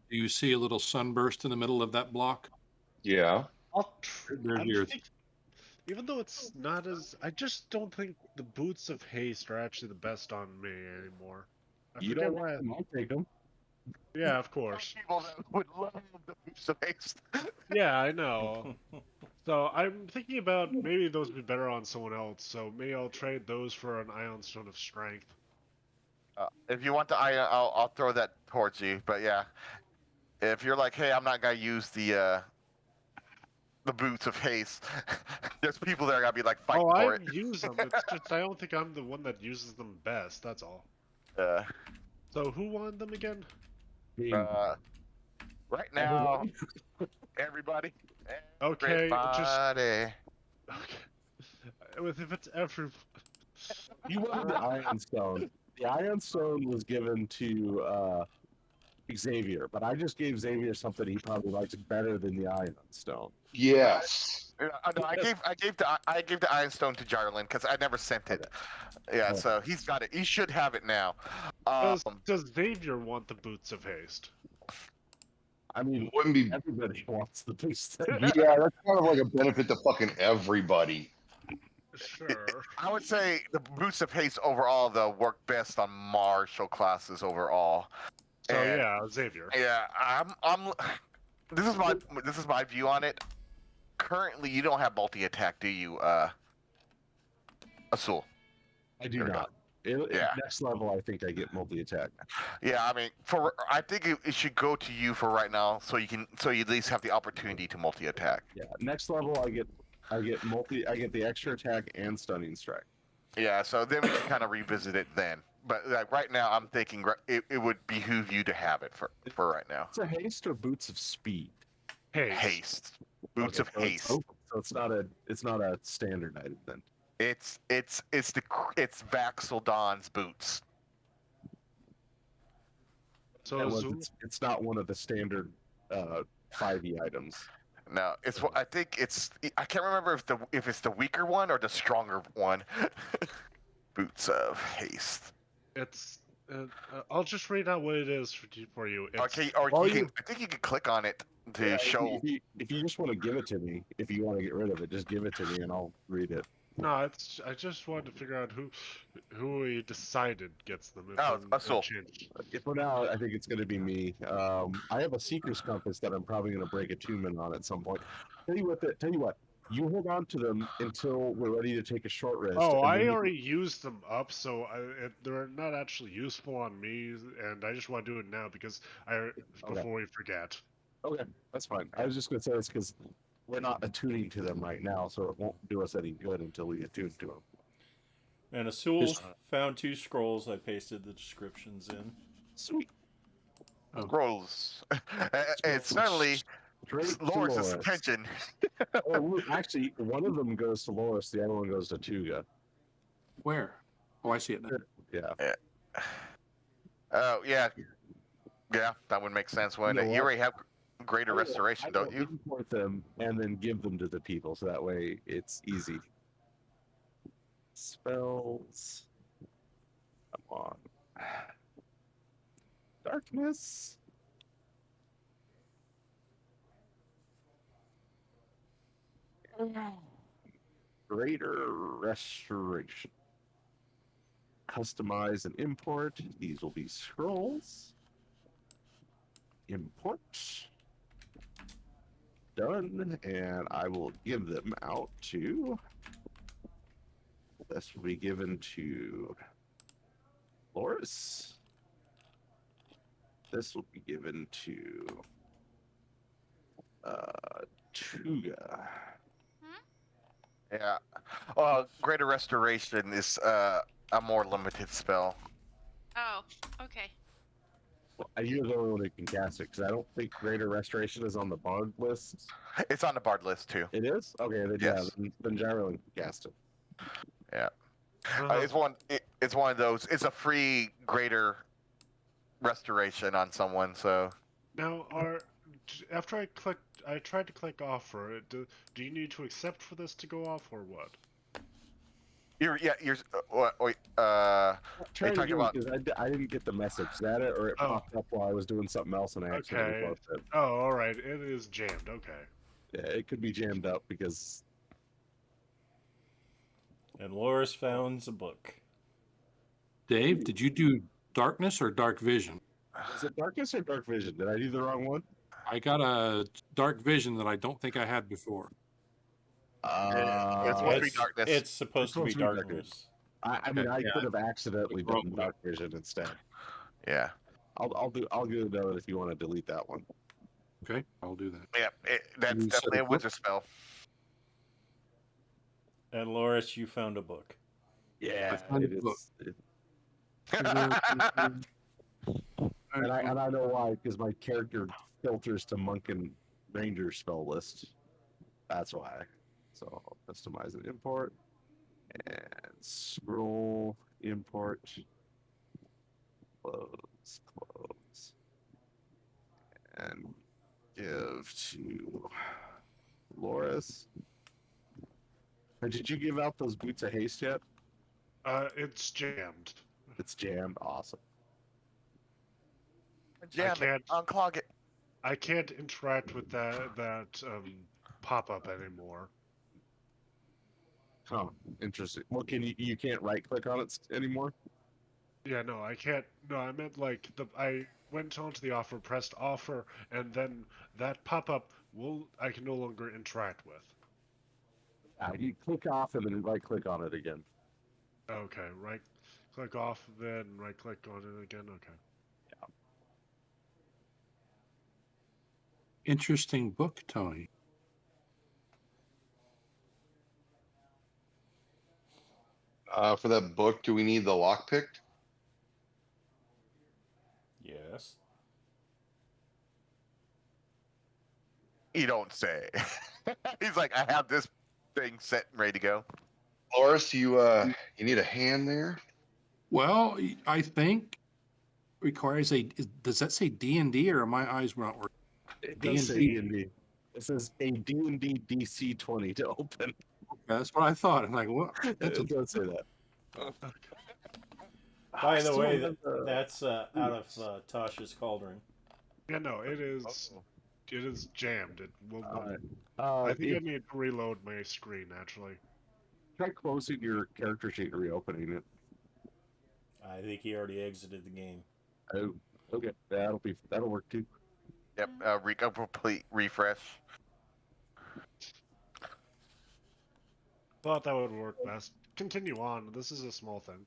Do you see a little sunburst in the middle of that block? Yeah. There's I'm yours. even though it's not as, I just don't think the boots of haste are actually the best on me anymore. I You forget don't why. want them, I'll take them. Yeah, of course. People that would love the boost of haste. Yeah, I know. So I'm thinking about maybe those would be better on someone else. So maybe I'll trade those for an Ion Stone of Strength. If you want the iron, I'll throw that towards you. But yeah, if you're like, hey, I'm not gonna use the boots of haste, there's people that are gonna be like fighting Oh, for I it. use them. It's just I don't think I'm the one that uses them best. That's all. Uh, So who won them again? right now, everybody. Okay, just Everybody. okay. If it's every, You wanted the Ion Stone. The Ion Stone was given to Xavier, but I just gave Xavier something he probably likes better than the Ion Stone. Yes. No, I gave the Iron Stone to Jarlin because I never sent it. Yeah, Okay. so he's got it. He should have it now. does Xavier want the boots of haste? I mean, Wouldn't be. everybody wants the boost. Yeah, that's kind of like a benefit to fucking everybody. Sure. I would say the boots of haste overall though work best on martial classes overall. So And- yeah, Xavier. Yeah, I'm. This is my view on it. Currently, you don't have multi attack, do you, Asul? I do There we go. not. Yeah. Next level, I think I get multi attack. Yeah, I mean, I think it should go to you for right now, so you at least have the opportunity to multi attack. Yeah. Next level, I get the extra attack and stunning strike. Yeah, so then we can kind of revisit it then. But like right now, I'm thinking it would behoove you to have it for right now. It's a haste or boots of speed. Haste, boots of Okay, haste. so it's not a standard item then. It's Vaxel Dawn's boots. So That was- Azul, it's not one of the standard 5e items. No, I think I can't remember if it's the weaker one or the stronger one. Boots of haste. it's. I'll just read out what it is for you. It's, Okay, or all you can. you- I think you can click on it to Yeah, show. if you just want to give it to me, if you want to get rid of it, just give it to me and I'll read it. No, it's. I just wanted to figure out who we decided gets them. If Oh, Asul. changed. For now, I think it's going to be me. I have a Seeker's Compass that I'm probably going to break attunement on at some point. Tell you what. You hold on to them until we're ready to take a short rest. Oh, and I then already used them up, so they're not actually useful on me, and I just want to do it now because before we forget. Okay, that's fine. I was just going to say this because we're not attuning to them right now, so it won't do us any good until we attune to them. And Asul found 2 scrolls. I pasted the descriptions in. Sweet. Scrolls. It's certainly Straight to Lhoris' Lhoris. attention. Oh, actually, one of them goes to Lhoris, the other one goes to Tuga. Where? Oh, I see it now. Yeah. Oh yeah, yeah, that would make sense. When You know you what? already have greater restoration, I don't will you? import them and then give them to the people, so that way it's easy. Spells. Come on. Darkness. Greater restoration. Customize and import. These will be scrolls. Import. Done. And I will give them out to. This will be given to Lhoris. This will be given to Tuga. Yeah. Greater Restoration is a more limited spell. Oh, okay. Well, you're the only one who can cast it because I don't think Greater Restoration is on the Bard list. It's on the Bard list too. It is? Okay, then Yes. yeah, then Gyro can cast it. Yeah. Uh-huh. It's one of those. It's a free Greater Restoration on someone. So Now, after I tried to click offer. Do you need to accept for this to go off, or what? you're wait. Try talking again, about- because I didn't get the message. Is that it, or it popped up while I was doing something else and I accidentally Okay. closed it? Oh, all right. It is jammed. Okay. Yeah, it could be jammed up because And Lhoris founds a book. Dave, did you do darkness or dark vision? is it darkness or dark vision? Did I do the wrong one? I got a dark vision that I don't think I had before. It's supposed to be darkness. It's supposed to be darkness. I mean, I Yeah. could have accidentally Wrong done one. dark vision instead. Yeah. I'll do a note if you want to delete that one. Okay, I'll do that. Yeah. That's You said definitely a what? wizard spell. And Lhoris, you found a book. Yeah, found it the book. is. And I know why, because my character filters to monk and ranger spell list. That's why. So I'll customize and import and scroll import. Close. And give to Lhoris. Or did you give out those boots of haste yet? It's jammed. It's jammed. Awesome. Jam it. can't- Unclog it. I can't interact with that pop up anymore. Huh. Interesting. Well, you can't right click on it anymore? Yeah, no, I can't. No, I meant like I went onto the offer, pressed offer, and then that pop up I can no longer interact with. You click off and then right click on it again. Okay, right click off, then right click on it again. Okay. Interesting book, Tony. For that book, do we need the lock picked? Yes. You don't say. He's like, I have this thing set and ready to go. Lhoris, you need a hand there? Well, I think requires does that say D&D or my eyes were not working? It does say D&D. It says a D&D DC 20 to open. That's what I thought. I'm like, what? That's It does say that. By I the still way, have the- that's out of Tasha's cauldron. Yeah, no, it is. It is jammed. It will. Alright. I think I if- need to reload my screen actually. Try closing your character sheet and reopening it. I think he already exited the game. Oh, okay. That'll work too. Yep. A complete refresh. Thought that would work best. Continue on. This is a small thing.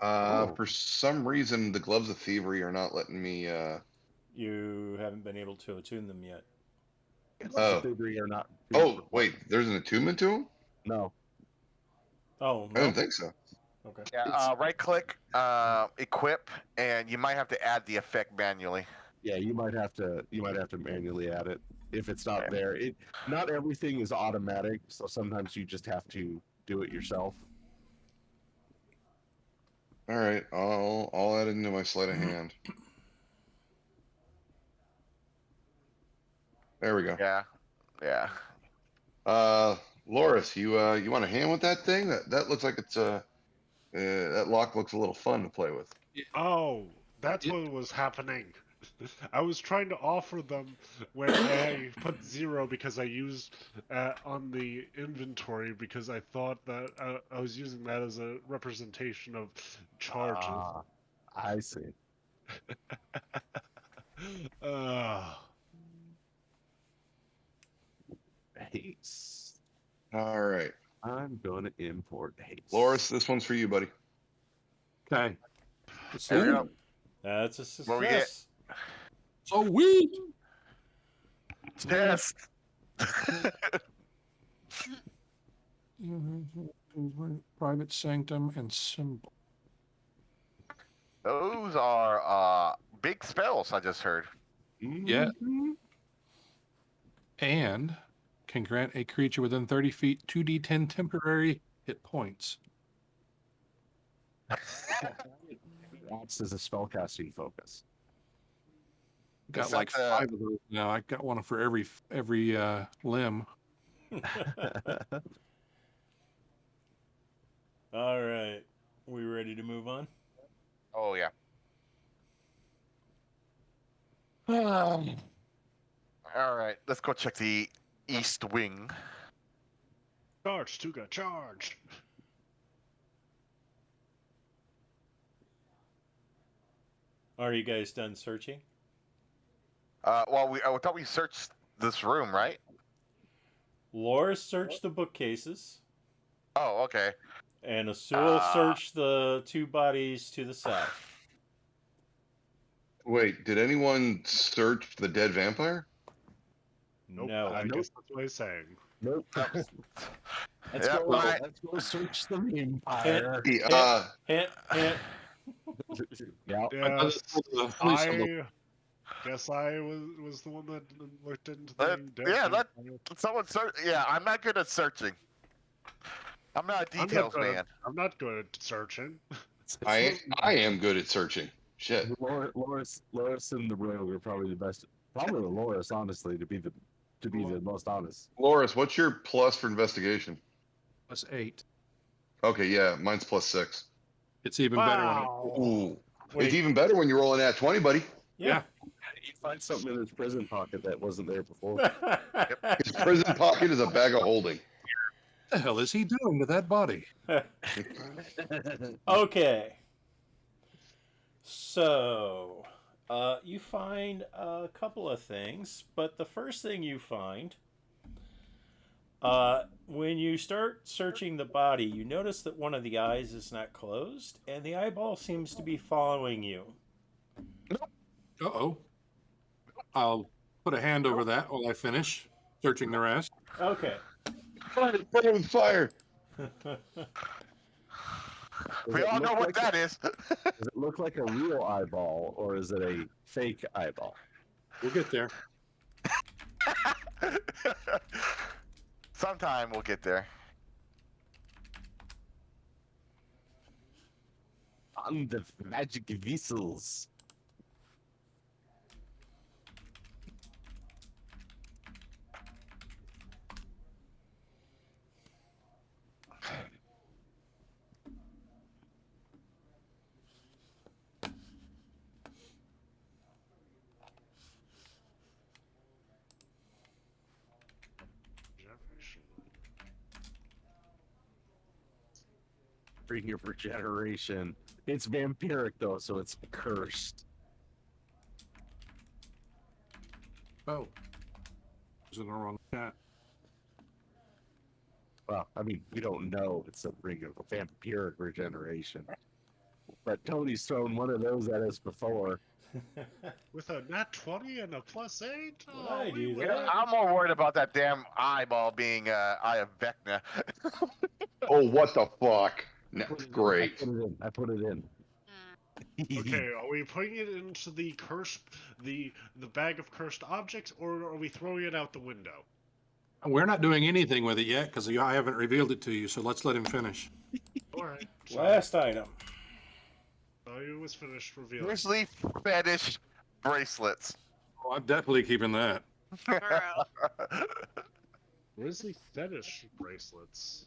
For some reason, the gloves of thievery are not letting me. You haven't been able to attune them yet. Oh. They agree or not. Oh, wait. There's an attunement to them? No. Oh, I no. don't think so. Okay. Yeah. Right click, equip, and you might have to add the effect manually. Yeah, you might have to manually add it if it's not there. Not everything is automatic, so sometimes you just have to do it yourself. All right, I'll add it into my sleight of hand. There we go. Yeah. Lhoris, you want a hand with that thing? That looks like it's that lock looks a little fun to play with. Oh, that's what was happening. I was trying to offer them when I put 0 because I used on the inventory because I thought that I was using that as a representation of charges. I see. Haste. All right, I'm gonna import haste. Lhoris, this one's for you, buddy. okay. There we go. That's a What we get? success. So weak. Yes. Private sanctum and symbol. Those are big spells. I just heard. Yeah. And can grant a creature within 30 feet 2d10 temporary hit points. Acts as a spellcasting focus. Got Is like that the- 5 of those now. I got one for every limb. All right. We ready to move on? Oh yeah. All right, let's go check the east wing. Charge, Tuga, charge! Are you guys done searching? Well, I thought we searched this room, right? Lhoris searched the bookcases, Oh, okay. and Asul searched the 2 bodies to the south. Wait, did anyone search the dead vampire? Nope, No. I guess that's what he's saying. Nope. Let's Let's go. right. Let's go search the vampire. Hint, hint. Yeah. Yes, Police on the- I guess I was the one that looked into the Yeah, vampire. someone search. Yeah, I'm not good at searching. I'm not a I'm not details good- man. I'm not good at searching. I am good at searching. Shit. Lhoris and the Rogue are probably the best. Probably the Lhoris, honestly, to be the most honest. Loris, what's your plus for investigation? Plus 8. Okay, yeah, mine's plus 6. It's even better when Wow. Ooh. Wait. It's even better when you're rolling at 20, buddy. Yeah. You find something in his prison pocket that wasn't there before. His prison pocket is a bag of holding. What the hell is he doing to that body? Okay. So, you find a couple of things, but the first thing you find, when you start searching the body, you notice that one of the eyes is not closed, and the eyeball seems to be following you. Uh-oh. I'll put a hand over that while I finish searching the rest. Okay. Put it with fire. We all know what that is. Does it look like a real eyeball, or is it a fake eyeball? We'll get there. Sometime we'll get there. On the magic vessels. Bring your regeneration. It's vampiric though, so it's cursed. Oh. Was in the wrong chat. Well, I mean, we don't know it's a ring of vampiric regeneration. But Tony's thrown one of those at us before. With a nat 20 and a plus 8? Would I do Yeah, that? I'm more worried about that damn eyeball being Eye of Vecna. Oh, what the fuck? That's great. I put it in. Okay, are we putting it into the cursed, the bag of cursed objects, or are we throwing it out the window? We're not doing anything with it yet because I haven't revealed it to you, so let's let him finish. Alright. Last item. So it was finished revealing. Grizzly fetish bracelets. Oh, I'm definitely keeping that. Burrow. Grizzly fetish bracelets.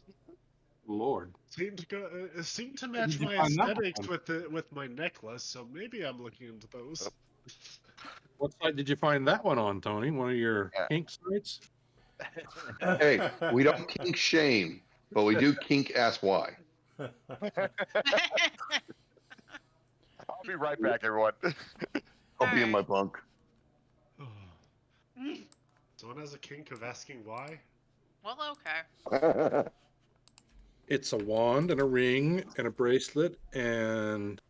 Lord. Seemed to go. It seemed to match you my find that aesthetics one? with my necklace, so maybe I'm looking into those. What site did you find that one on, Tony? One of your Yeah. kink sites? Hey, we don't kink shame, but we do kink ask why. I'll be right back, everyone. I'll be in my bunk. Someone has a kink of asking why. Well, okay. It's a wand and a ring and a bracelet and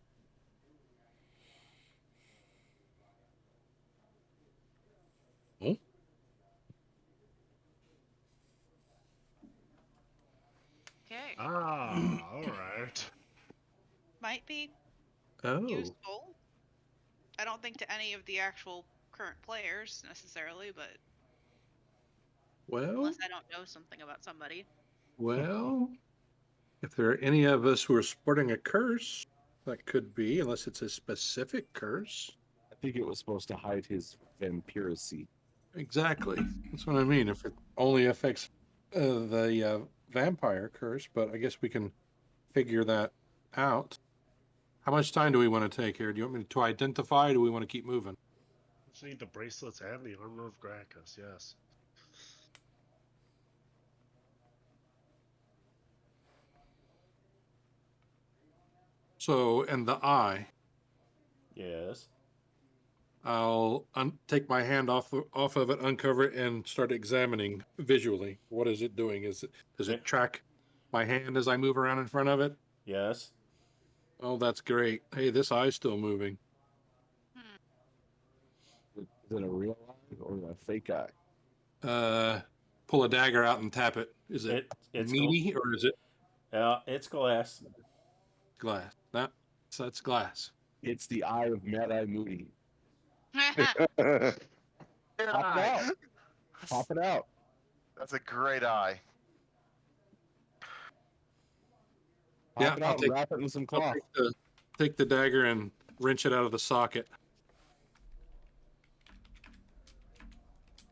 Oh, useful. I don't think to any of the actual current players necessarily, but well, unless I don't know something about somebody. well. If there are any of us who are sporting a curse, that could be, unless it's a specific curse. I think it was supposed to hide his vampiracy. Exactly. That's what I mean. If it only affects the vampire curse, but I guess we can figure that out. How much time do we want to take here? Do you want me to identify, or do we want to keep moving? Just need the bracelets and the armor of Gracchus, yes. So, and the eye, Yes. I'll take my hand off of it, uncover it, and start examining visually. What is it doing? Does it track my hand as I move around in front of it? Yes. Oh, that's great. Hey, this eye's still moving. Is it a real eye or a fake eye? Pull a dagger out and tap it. Is it It's meaty or is it it's glass. glass? So that's glass. It's the eye of Mad Eye Moody. Good Pop it eye. out. Pop it out. That's a great eye. Pop Yeah, it I'll out and wrap it in some I'll cloth. take the dagger and wrench it out of the socket.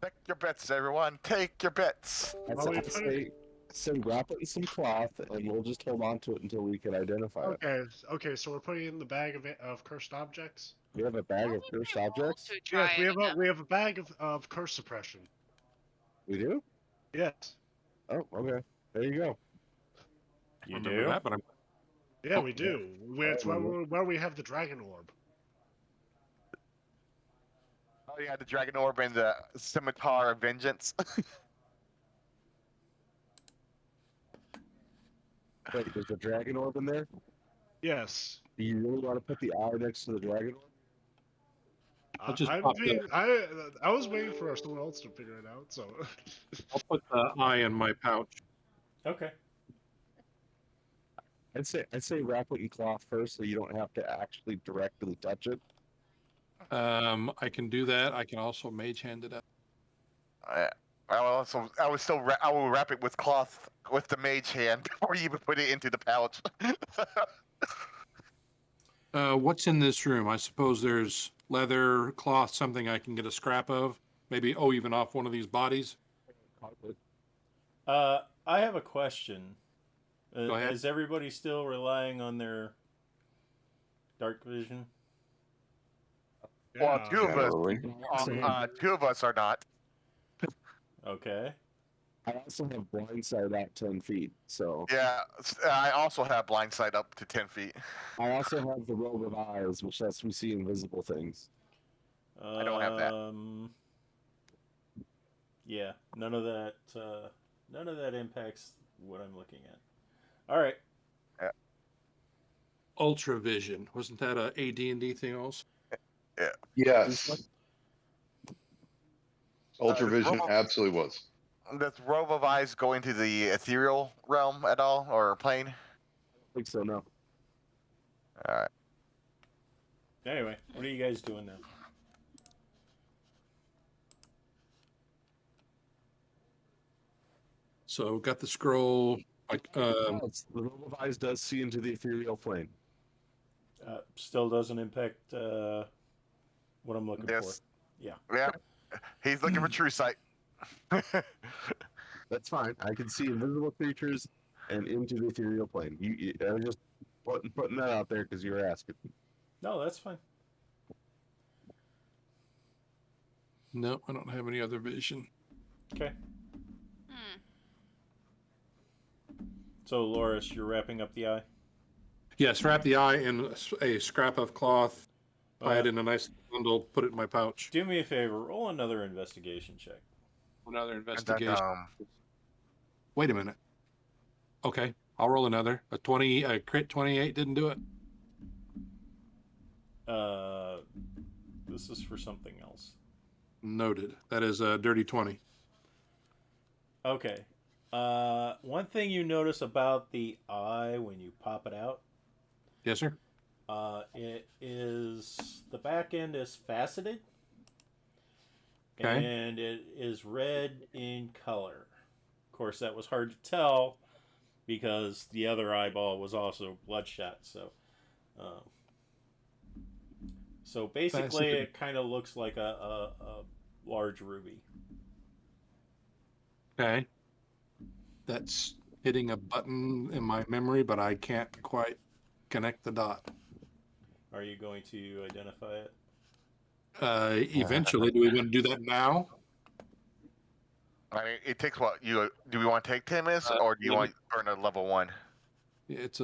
Take your bets, everyone. Take your bets. I say wrap it in some cloth, and we'll just hold on to it until we can identify it. Okay, so we're putting it in the bag of cursed objects? We have a bag of cursed objects? To try Yes, it again. we have a bag of curse suppression. We do? Yes. Oh, okay. There you go. You Remember do? that, but Yeah, Oh, we do. It's where we have the dragon orb. Oh yeah, the dragon orb and the scimitar of vengeance. Wait, there's a dragon orb in there? Yes. Do you really want to put the eye next to the dragon orb? I'll just I'm pop being, I was waiting for someone else to figure it out, so. I'll put the eye in my pouch. Okay. I'd say wrap it in cloth first so you don't have to actually directly touch it. I can do that. I can also mage hand it up. I will wrap it with cloth with the mage hand before you even put it into the pouch. What's in this room? I suppose there's leather, cloth, something I can get a scrap of. Maybe, even off one of these bodies. I have a question. Go ahead. Is everybody still relying on their dark vision? Well, Yeah. two of us, Really? two of us are not. Okay. I also have blindside out 10 feet, so Yeah, I also have blind sight up to 10 feet. I also have the robe of eyes, which lets me see invisible things. I don't have that. Yeah, none of that impacts what I'm looking at. All right. Ultra vision. Wasn't that a AD&D thing also? Yes. Ultravision Robo- absolutely was. Does robe of eyes go into the ethereal realm at all, or plane? I think so, no. All right. Anyway, what are you guys doing now? So got the scroll. The robe of eyes does see into the ethereal plane. Still doesn't impact what I'm looking Yes. for. Yeah. Yeah. He's looking for true sight. That's fine. I can see invisible creatures and into the ethereal plane. I'm just putting that out there because you were asking. No, that's fine. No, I don't have any other vision. Okay. So, Lhoris, you're wrapping up the eye? Yes, wrap the eye in a scrap of cloth, tie it Uh, in a nice bundle, put it in my pouch. Do me a favor. Roll another investigation check. Another And investigation. then, Wait a minute. Okay, I'll roll another. A crit 28 didn't do it. This is for something else. Noted. That is a dirty 20. Okay. One thing you notice about the eye when you pop it out, Yes, sir. It is the back end is faceted, Okay. and it is red in color. Of course, that was hard to tell because the other eyeball was also bloodshot. So basically, Faceted. it kind of looks like a large ruby. Okay. That's hitting a button in my memory, but I can't quite connect the dot. Are you going to identify it? Eventually, do we want to do that now? I mean, it takes what you do. We want to take 10 minutes, or do you let want to burn a level 1? It's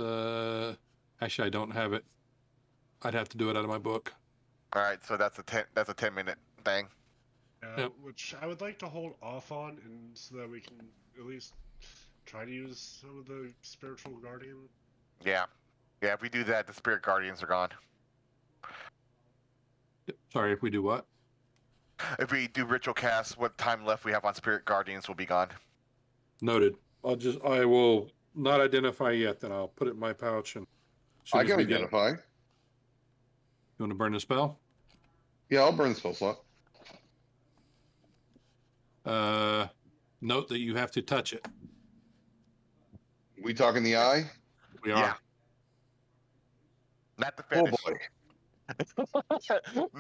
actually I don't have it. I'd have to do it out of my book. All right, so that's a 10-minute thing. Yep. Which I would like to hold off on, and so that we can at least try to use some of the spiritual guardian. Yeah, yeah. If we do that, the spirit guardians are gone. Sorry, if we do what? If we do ritual casts, what time left we have on spirit guardians will be gone. Noted. I will not identify yet. Then I'll put it in my pouch and. as soon I as can we get- identify. You want to burn the spell? Yeah, I'll burn the spell slot. Note that you have to touch it. We talking the eye? We are. Yeah. Not the Oh fetish. boy.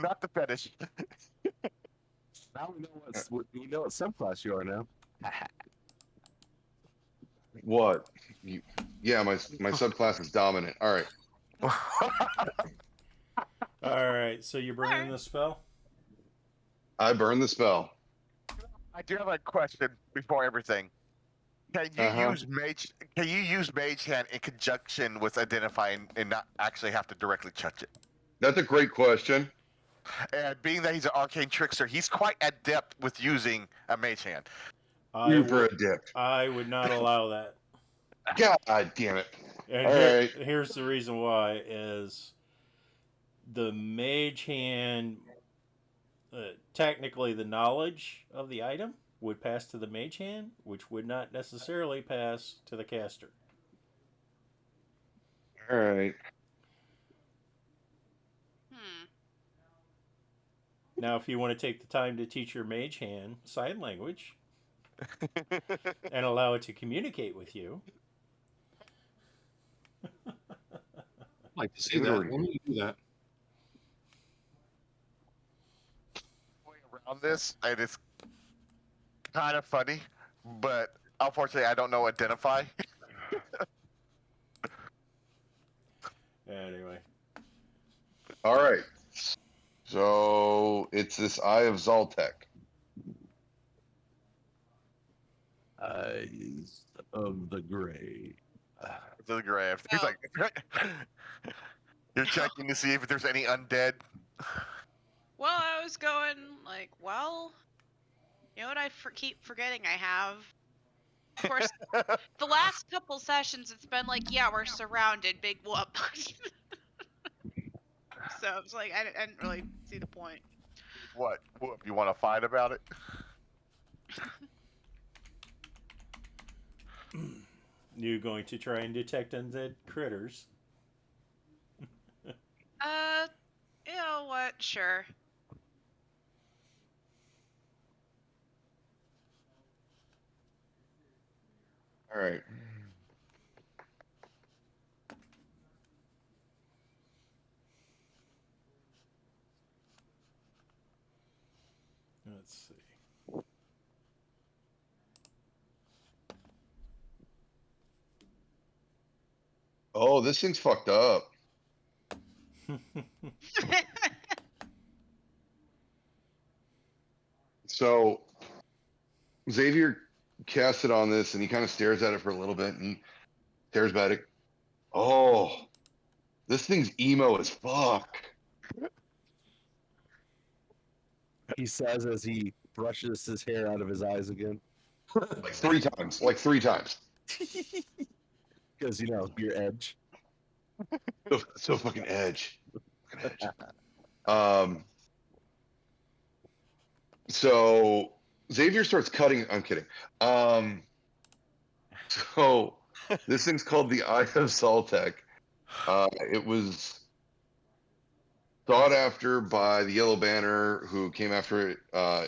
Not the fetish. Now we know you know what subclass you are now. What? Yeah, my subclass is dominant. All right. All right. So you're burning the spell. I burn the spell. I do have a question before everything. Can you use mage? Can you use mage hand in conjunction with identifying and not actually have to directly touch it? That's a great question. And being that he's an arcane trickster, he's quite adept with using a mage hand. Super adept. I would not allow that. God damn it. And All right. here's the reason why: is the mage hand. Technically, the knowledge of the item would pass to the mage hand, which would not necessarily pass to the caster. All right. Now, if you want to take the time to teach your mage hand sign language and allow it to communicate with you, I'd like to see that. Let me do that. Around this, and it's kind of funny, but unfortunately, I don't know identify. anyway. All right. So it's this Eye of Zoltek. Eyes of the Grey. To the grave. He's like, you're checking to see if there's any undead. Well, I was going like, well, you know what I keep forgetting I have? Of course, the last couple sessions, it's been like, yeah, we're surrounded, big whoop. So it's like, I didn't really see the point. What? You want to fight about it? You going to try and detect undead critters? You know what? Sure. All right. Let's see. Oh, this thing's fucked up. So Xavier casts it on this and he kind of stares at it for a little bit and he stares back at it. Oh, this thing's emo as fuck. He says as he brushes his hair out of his eyes again. Like three times. Like three times. Because, you know, your edge. So fucking edge. Fucking edge. So Xavier starts cutting. I'm kidding. So this thing's called the Eye of Zoltek. It was sought after by the Yellow Banner, who came after it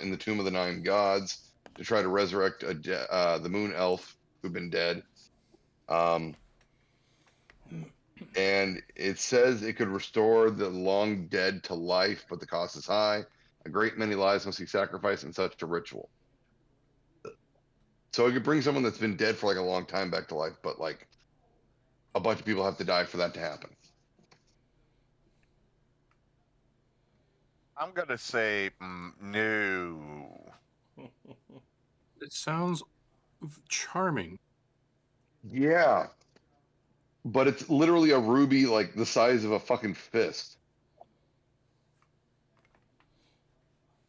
in the Tomb of the Nine Gods to try to resurrect the Moon Elf who'd been dead. And it says it could restore the long dead to life, but the cost is high. A great many lives must be sacrificed in such a ritual. So it could bring someone that's been dead for like a long time back to life, but like a bunch of people have to die for that to happen. I'm gonna say no. It sounds charming. Yeah. But it's literally a ruby like the size of a fucking fist.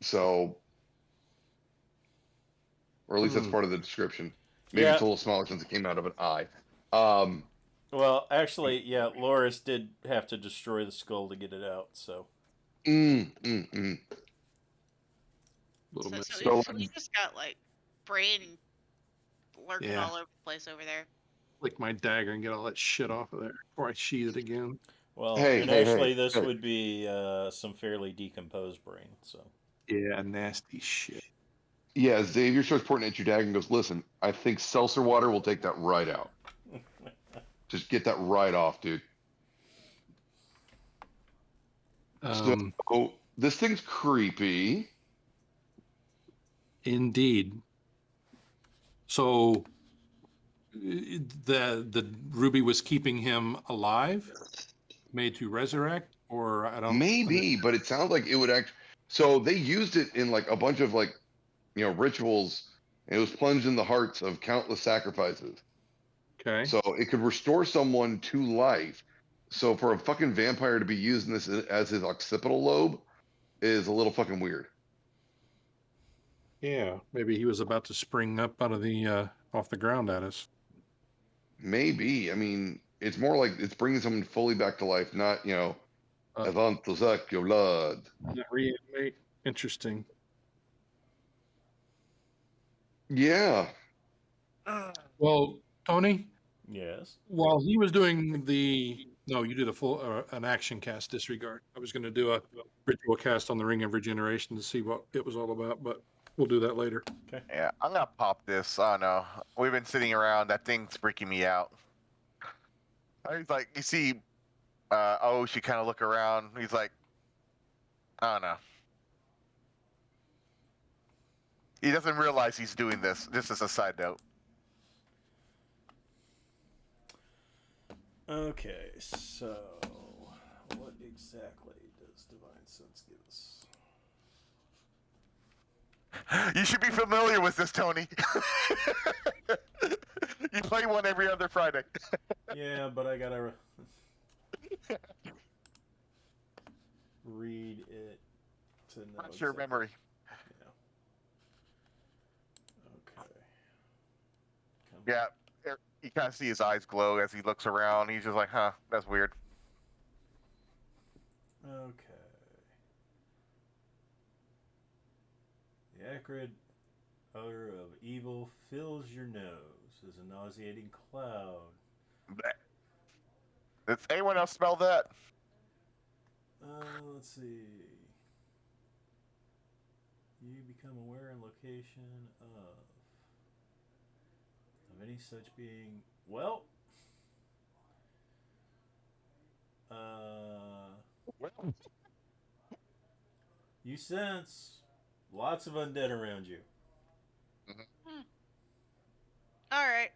So, or at least that's part of the description. Maybe it's a little smaller since it came out of an eye. Well, actually, yeah, Lhoris did have to destroy the skull to get it out, so. Little So bit. we just got like brain lurking Yeah. all over the place over there. Flick my dagger and get all that shit off of there before I sheath it again. Well, Hey, and hey, actually, hey, this hey. would be some fairly decomposed brain, so. Yeah, nasty shit. Yeah, Xavier starts pointing at your dagger and goes, "Listen, I think seltzer water will take that right out. Just get that right off, dude." So this thing's creepy. Indeed. So the ruby was keeping him alive, made to resurrect, or I don't. Maybe, but it sounds like it would act. So they used it in like a bunch of like, rituals. And it was plunged in the hearts of countless sacrifices. Okay. So it could restore someone to life. So for a fucking vampire to be using this as his occipital lobe is a little fucking weird. Yeah, maybe he was about to spring up out of the off the ground at us. Maybe. I mean, it's more like it's bringing someone fully back to life, not, avant to suck your blood. Not reanimate. Interesting. Yeah. Well, Tony, Yes. while he was doing no, you did a full an action cast disregard. I was going to do a ritual cast on the Ring of Regeneration to see what it was all about, but we'll do that later. Okay. Yeah, I'm gonna pop this. I don't know. We've been sitting around. That thing's freaking me out. He's like, you see, Aoshi kind of look around. He's like, I don't know. He doesn't realize he's doing this. Just as a side note. Okay, so what exactly does Divine Sense give us? You should be familiar with this, Tony. You play one every other Friday. Yeah, but I gotta read it to know. Not your exactly. memory. Yeah. Okay. Yeah, you kind of see his eyes glow as he looks around. He's just like, huh, that's weird. Okay. The acrid odor of evil fills your nose as a nauseating cloud. Blech. Does anyone else smell that? Let's see. You become aware in location of any such being. Well, you sense lots of undead around you. All right.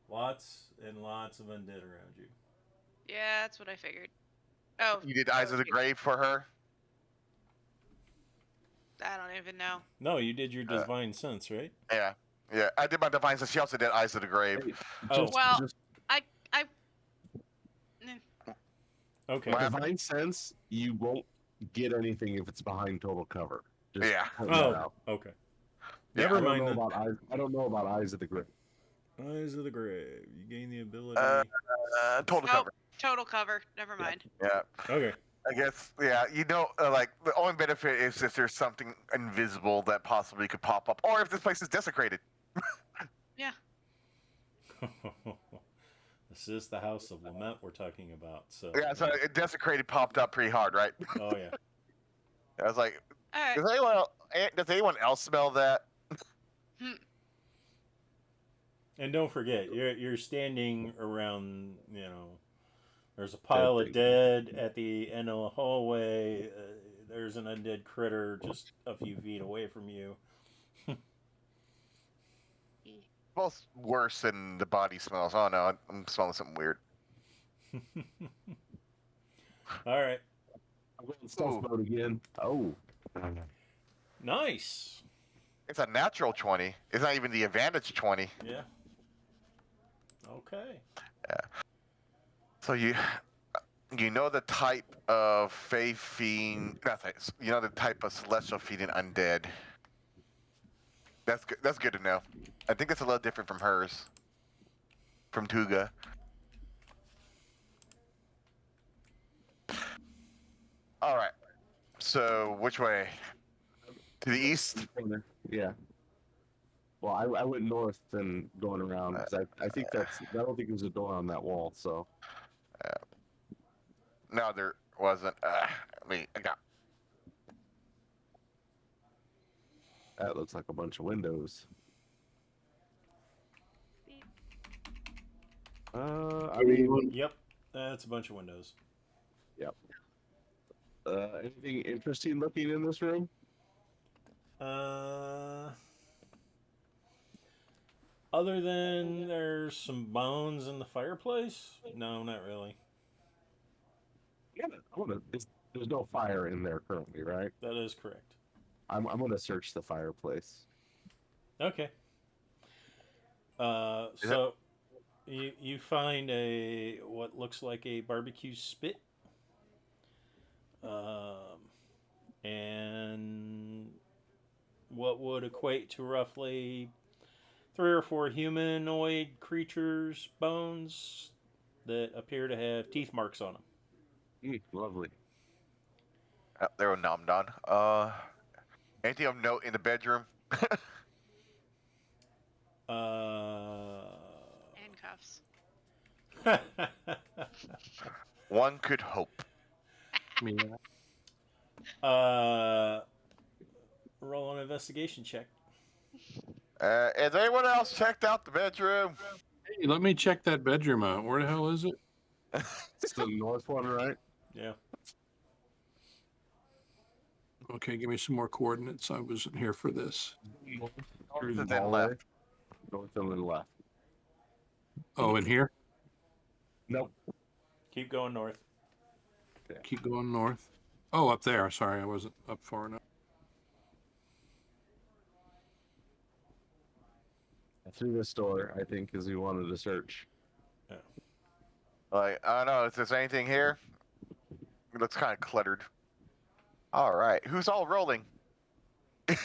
Lots and lots of undead around you. Yeah, that's what I figured. Oh. You did Eyes of the Grave for her? I don't even know. No, you did your divine sense, right? Yeah. Yeah, I did my divine sense. She also did Eyes of the Grave. Well, I. Okay. Divine sense, you won't get anything if it's behind total cover. Just Yeah. point that out. Okay. Yeah, Never I don't mind know then. about eyes. I don't know about Eyes of the Grave. Eyes of the Grave. You gain the ability. Total cover. Total cover. Never mind. Yeah. Okay. I guess, yeah, like, the only benefit is if there's something invisible that possibly could pop up, or if this place is desecrated. The This is the House of Lament we're talking about. So Yeah, so Desecrated popped up pretty hard, right? Oh yeah. I was like, All right. does anyone else smell that? And don't forget, you're standing around. There's a pile of dead at the end of the hallway. There's an undead critter just a few feet away from you. Both worse than the body smells. Oh no, I'm smelling something weird. All right. I'm going stealth mode again. Oh. Nice. It's a natural 20. It's not even the advantage 20. Yeah. Okay. Yeah. So you know the type of Fey Fiend, you know the type of Celestial Feeding Undead. That's good. That's good to know. I think it's a little different from hers. From Tuga. All right. So which way? To the east? Yeah. Well, I went north and going around because I think I don't think there's a door on that wall. So. No, there wasn't. I got. That looks like a bunch of windows. I mean, Yep. That's a bunch of windows. Yep. Anything interesting looking in this room? Other than there's some bones in the fireplace? No, not really. Yeah, there's no fire in there currently, right? That is correct. I'm gonna search the fireplace. Okay. So you find what looks like a barbecue spit, and what would equate to roughly 3 or 4 humanoid creatures' bones that appear to have teeth marks on them. Lovely. They were nommed on. Anything of note in the bedroom? Handcuffs. One could hope. Roll an investigation check. Has anyone else checked out the bedroom? Hey, let me check that bedroom out. Where the hell is it? It's the north one, right? Yeah. Okay, give me some more coordinates. I wasn't here for this. Through the and then hallway. left. North and then left. Oh, in here? Nope. Keep going north. Keep going north. Oh, up there. Sorry, I wasn't up far enough. Through this door, I think, because we wanted to search. Like, I don't know. Is there anything here? It looks kind of cluttered. All right. Who's all rolling? I'm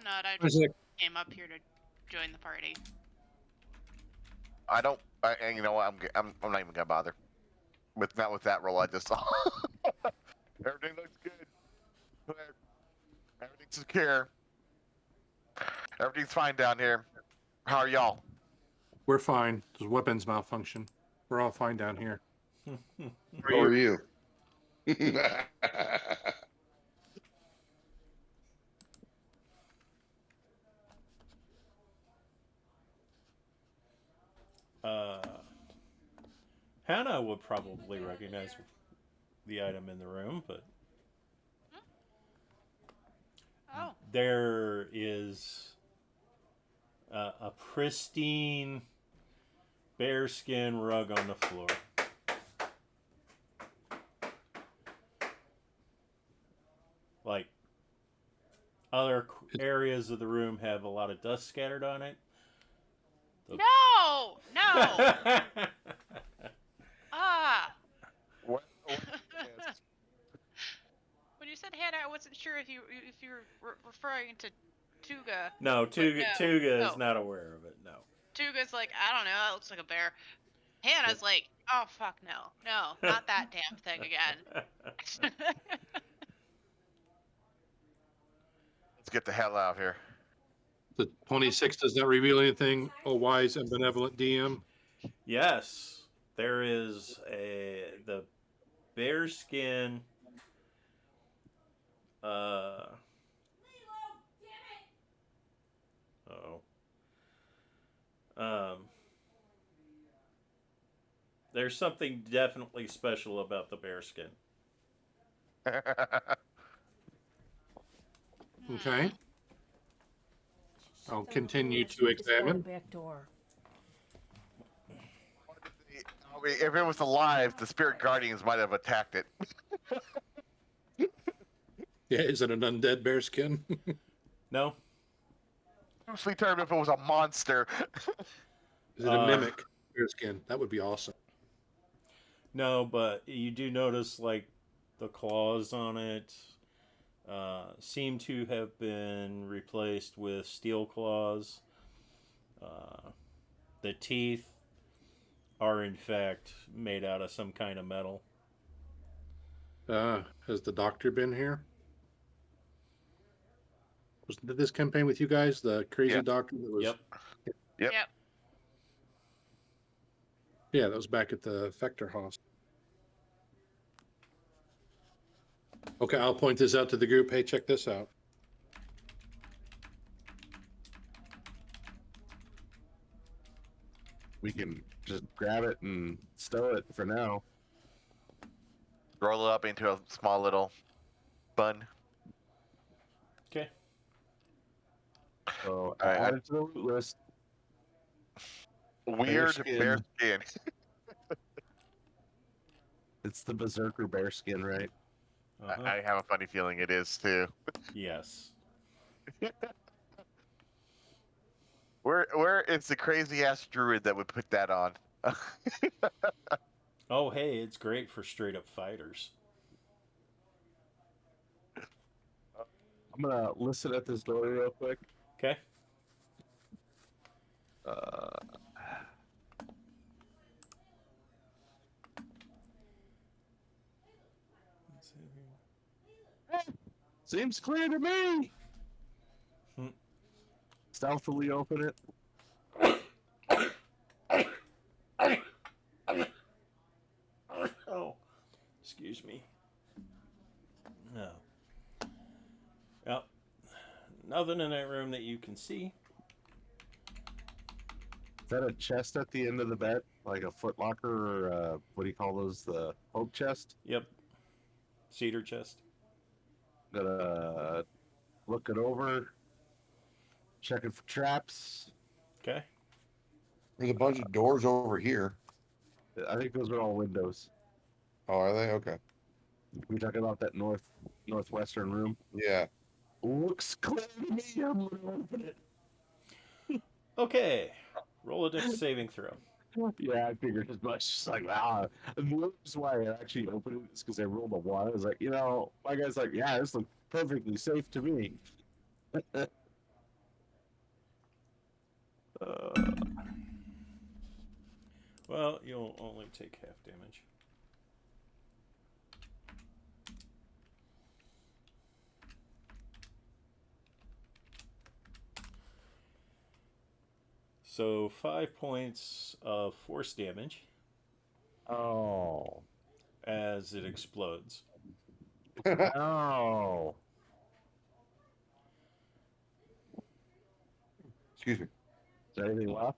not. I Is just it- came up here to join the party. I don't. And you know what? I'm not even gonna bother. Not with that roll I just saw. Everything looks good. Everything's secure. Everything's fine down here. How are y'all? We're fine. There's weapons malfunction. We're all fine down here. How are you? Hannah would probably recognize the item in the room, but Oh. there is a pristine bearskin rug on the floor. Like, other areas of the room have a lot of dust scattered on it. No! No! Ah! What? When you said Hannah, I wasn't sure if you were referring to Tuga. No, Tuga is no. not aware of it. No. Tuga's like, I don't know, it looks like a bear. Hannah's like, oh fuck no, not that damn thing again. Let's get the hell out of here. The 26 does not reveal anything. Oh, wise and benevolent DM. Yes, there is the bearskin. Oh. There's something definitely special about the bearskin. Okay. I'll continue to Just go examine. back door. I mean, if it was alive, the spirit guardians might have attacked it. Yeah, is it an undead bearskin? No? Loosely termed, if it was a monster. Is it a mimic bearskin? That would be awesome. No, but you do notice, like, the claws on it seem to have been replaced with steel claws. The teeth are, in fact, made out of some kind of metal. Has the doctor been here? Did this campaign with you guys? The crazy doctor that was. Yep. Yep. Yeah, that was back at the Fector Hospital. Okay, I'll point this out to the group. Hey, check this out. We can just grab it and stow it for now. Roll it up into a small little bun. Okay. So Alright, add it to the loot list. Weird Bearskin. bear skin. It's the Berserker bearskin, right? Uh-huh. I have a funny feeling it is too. Yes. Where is the crazy ass druid that would put that on? Oh, hey, it's great for straight up fighters. I'm gonna listen at this door real quick. Okay. Seems clear to me. Stealthily open it. Oh, excuse me. No. Yep. Nothing in that room that you can see. Is that a chest at the end of the bed? Like a foot locker or what do you call those? The oak chest? Yep. Cedar chest. Gonna look it over. Checking for traps. Okay. There's a bunch of doors over here. I think those are all windows. Oh, are they? Okay. We talking about that northwestern room? Yeah. Looks clear to me. I'm gonna open it. Okay. Roll a dex saving throw. Yeah, I figured as much. Just like, wow. And the reason why I actually opened it is because I rolled a 1. I was like, my guy's like, yeah, this looks perfectly safe to me. Well, you'll only take half damage. So 5 points of force damage Oh. as it explodes. Oh. Excuse me. Is there anything left?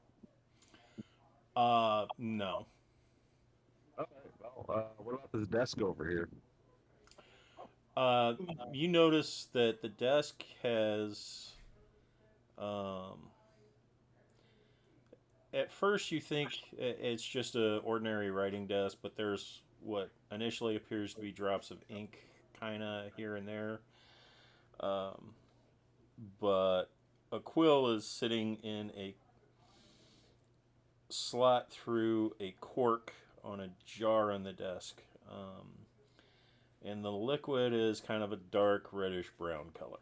No. Okay, well, what about this desk over here? You notice that the desk has, at first you think it's just an ordinary writing desk, but there's what initially appears to be drops of ink kind of here and there. But a quill is sitting in a slot through a cork on a jar on the desk. And the liquid is kind of a dark reddish brown color.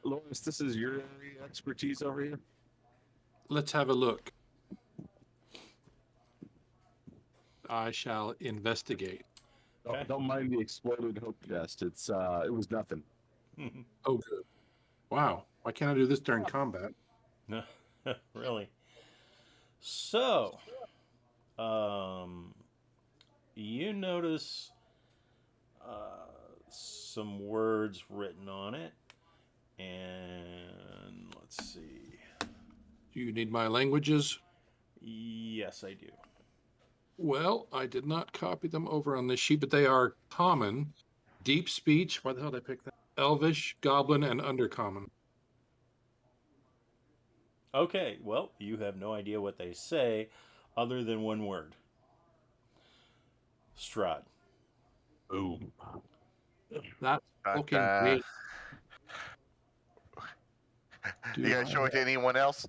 Lhoris, this is your area of expertise over here? Let's have a look. I shall investigate. Okay. Don't mind the exploded hope chest. It was nothing. Oh, good. Wow. Why can't I do this during combat? No, really. So, you notice some words written on it, and let's see. Do you need my languages? Yes, I do. Well, I did not copy them over on this sheet, but they are common, deep speech. Why the hell did I pick that? Elvish, Goblin, and Undercommon. Okay, well, you have no idea what they say other than one word. Strahd. Boom. That's fucking Uh, great. you guys show it to anyone else?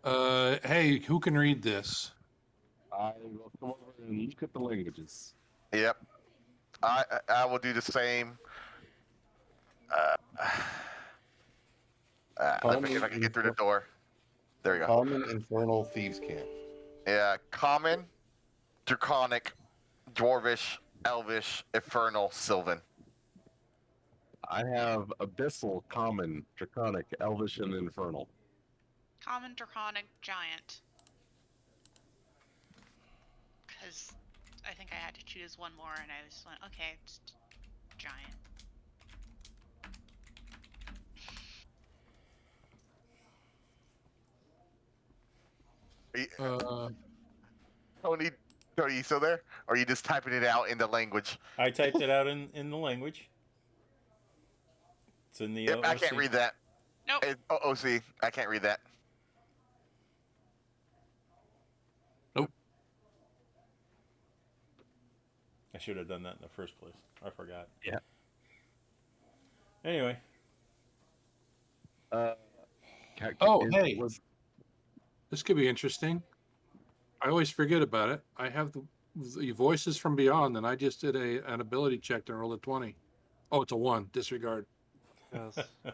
Hey, who can read this? I will come over and look at the languages. Yep. I will do the same. Let me see if I can get through the door. There you go. Common Infernal Thieves Camp. Yeah, Common, Draconic, Dwarvish, Elvish, Infernal, Sylvan. I have Abyssal, Common, Draconic, Elvish, and Infernal. Common, draconic, giant. Because I think I had to choose one more, and I just went, okay, just giant. Tony, you still there? Or are you just typing it out in the language? I typed it out in the language. It's in the Yep, I can't OOC. read that. Nope. It's OOC. I can't read that. I should have done that in the first place. I forgot. Yeah. Anyway. Hey. This could be interesting. I always forget about it. I have the Voices from Beyond, and I just did an ability check to roll a 20. Oh, it's a 1. Disregard. Yes. All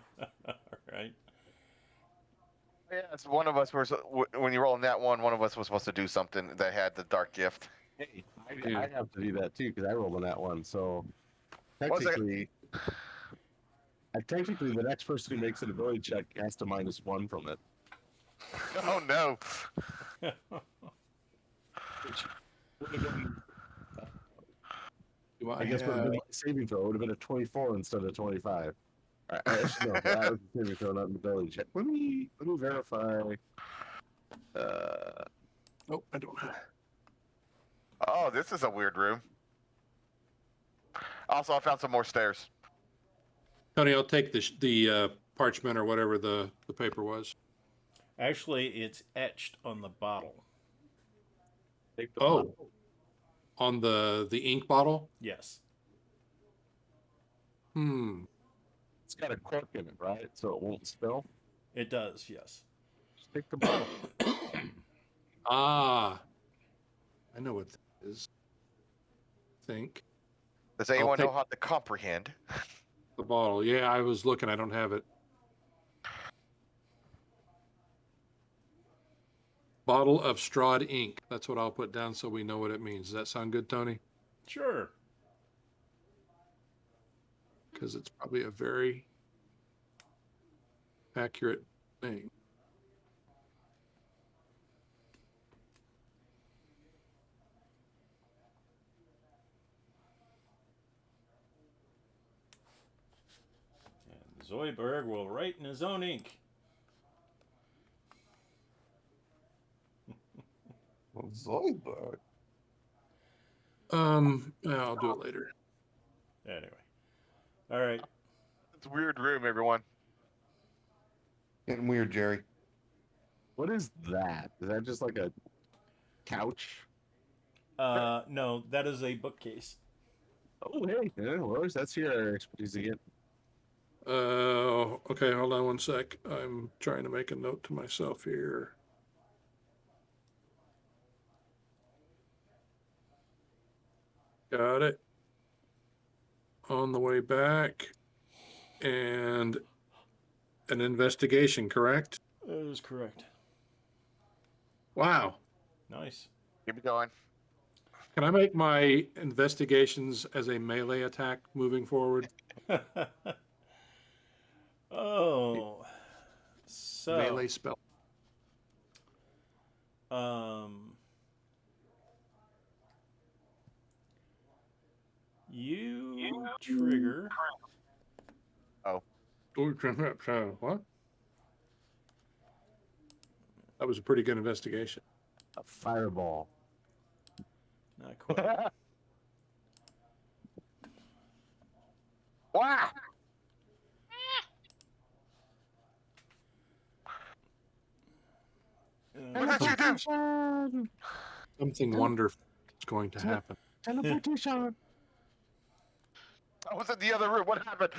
right. Yeah, it's one of us was when you roll in that one of us was supposed to do something that had the dark gift. Hey, I have to do that too because I rolled on that one. So Was it? technically, the next person who makes an ability check has to -1 from it. Oh no. Which would have been, Do I guess would have been my saving throw. It would have been a 24 instead of 25. Actually, no, that was a saving throw, not an ability check. Let me verify. Nope, I don't have. Oh, this is a weird room. Also, I found some more stairs. Tony, I'll take the parchment or whatever the paper was. Actually, it's etched on the bottle. Take the Oh. bottle. On the ink bottle? Yes. It's got a cork in it, right? So it won't spill. It does, yes. Just take the bottle. Ah. I know what that is. Think. Does anyone know how to comprehend? The bottle. Yeah, I was looking. I don't have it. Bottle of Strahd ink. That's what I'll put down so we know what it means. Does that sound good, Tony? Sure. Because it's probably a very accurate thing. And Zoidberg will write in his own ink. Well, Zoidberg. I'll do it later. Anyway. All right. It's a weird room, everyone. Getting weird, Jerry. What is that? Is that just like a couch? No, that is a bookcase. Oh, hey, Lhoris, that's your expertise again. Okay, hold on one sec. I'm trying to make a note to myself here. Got it. On the way back. And an investigation, correct? That is correct. Wow. Nice. Keep it going. Can I make my investigations as a melee attack moving forward? So, melee spell. You trigger. What? That was a pretty good investigation. A fireball. Not quite. Wow. What did you do? Something wonderful is going to happen. Teleportation. I was in the other room. What happened?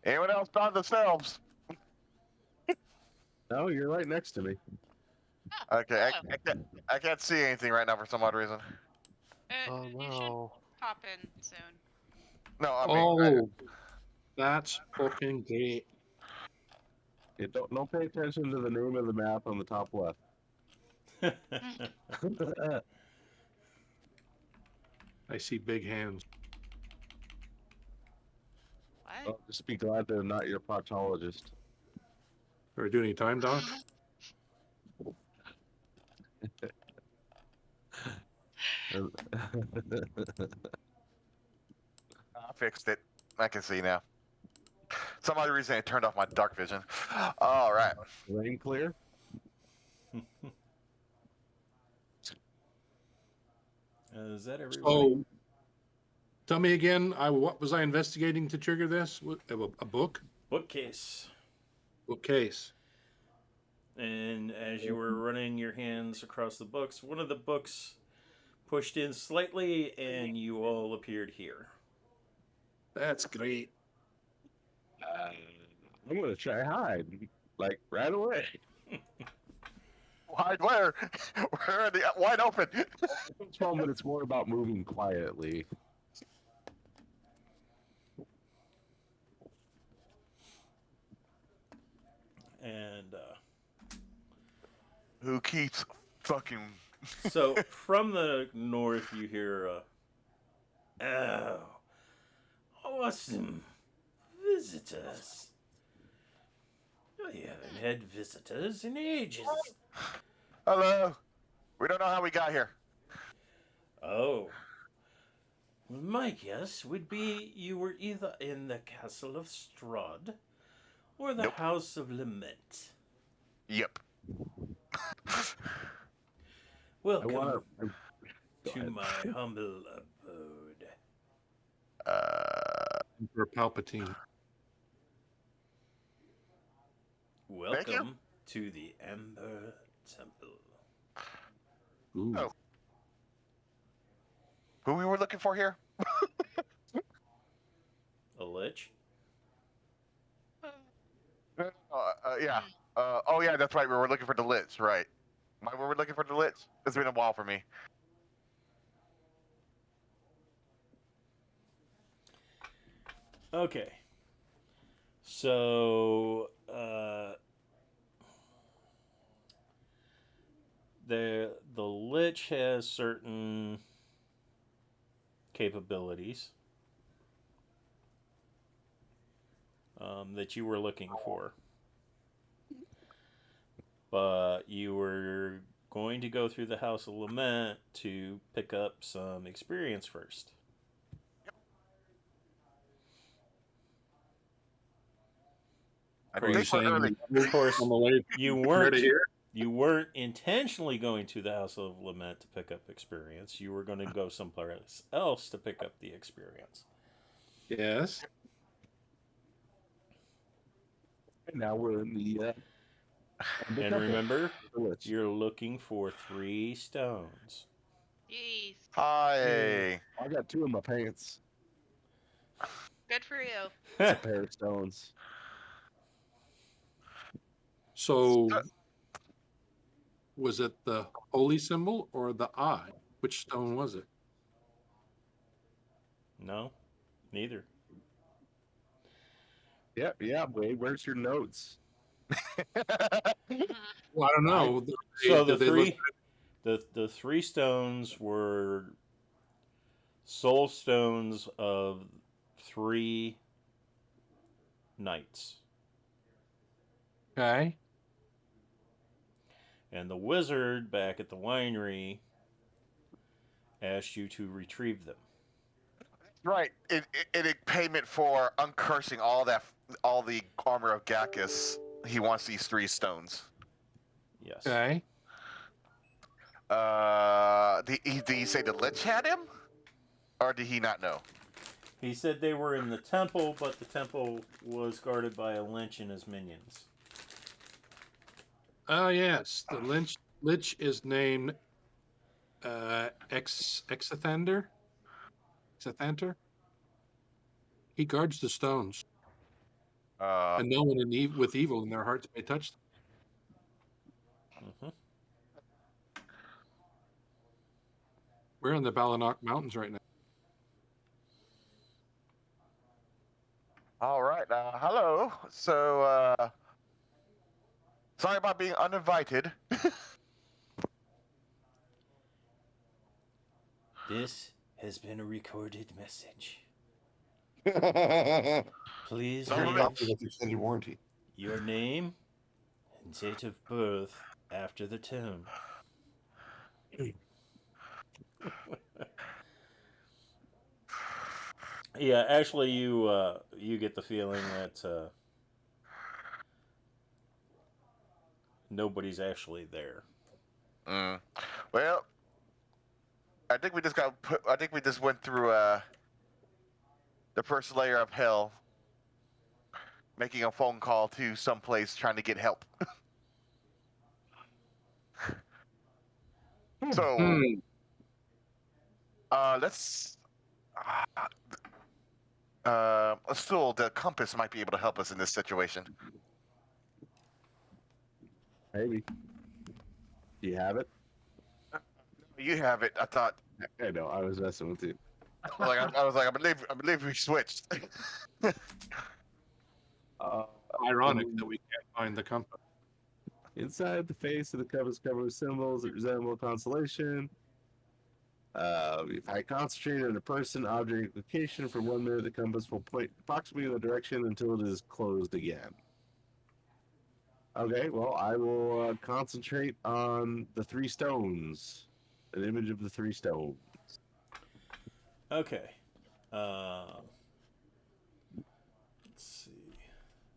Anyone else found themselves? No, you're right next to me. Okay, I can't see anything right now for some odd reason. Oh You should no. pop in soon. No, I mean, That's fucking great. Yeah, don't pay attention to the name of the map on the top left. I see big hands. What? Oh, just be glad they're not your proctologist. Are we doing any time, Doc? I fixed it. I can see now. Some other reason I turned off my dark vision. All right. Rain clear? Is that everybody? So, tell me again. What was I investigating to trigger this? A book? Bookcase. Bookcase. And as you were running your hands across the books, one of the books pushed in slightly, and you all appeared here. That's great. I'm gonna try hide, like right away. Wide where? Where are the wide open? This moment, it's more about moving quietly. And Who keeps fucking? so from the north, you hear, "Oh, awesome visitors! I haven't had visitors in ages." Hello. We don't know how we got here. Oh. Well, my guess would be you were either in the Castle of Strahd or the Nope. House of Lament. Yep. Welcome Go to ahead. my humble abode. Emperor Palpatine. Welcome to the Ember Temple. Ooh. Oh. Who we were looking for here? A lich? Yeah. Oh yeah, that's right. We were looking for the Lich, right? Why were we looking for the Lich? It's been a while for me. Okay. So, the Lich has certain capabilities that you were looking for. But you were going to go through the House of Lament to pick up some experience first. I Are you think we're early. Of course, On the way you compared weren't to here? you weren't intentionally going to the House of Lament to pick up experience. You were going to go someplace else to pick up the experience. Yes. And now we're in the. And remember, Lich. you're looking for 3 stones. Jeez. Hi. I got 2 in my pants. Good for you. It's a pair of stones. So, was it the holy symbol or the eye? Which stone was it? No? Neither. Yeah, Wade, where's your notes? Well, I don't know. So Did they look? the three stones were soul stones of 3 knights, Okay. and the wizard back at the winery asked you to retrieve them. Right. In payment for uncursing all the armor of Gacchus, he wants these 3 stones. Yes. Okay. Did he say the Lich had him? Or did he not know? He said they were in the temple, but the temple was guarded by a lynch and his minions. Oh yes, the lich is named Exathander. Exathander. He guards the stones, and no one with evil in their hearts may touch them. Mm-hmm. We're in the Balanok Mountains right now. All right. Hello. So, sorry about being uninvited. This has been a recorded message. Very Please Don't leave let- with extended warranty. your name and date of birth after the tone. Yeah, actually, you get the feeling that nobody's actually there. Well, I think we just I think we just went through the first layer of hell, making a phone call to someplace trying to get help. So, let's. Asul, the compass might be able to help us in this situation. Maybe. Do you have it? You have it. I thought. I know. I was messing with you. I believe we switched. Ironic that we can't find the compass. Inside the face of the compass covered with symbols that resemble a constellation. If I concentrate on a person, object, location for 1 minute, the compass will point approximately in the direction until it is closed again. Okay, well, I will concentrate on the 3 stones. An image of the 3 stones. Okay. Let's see.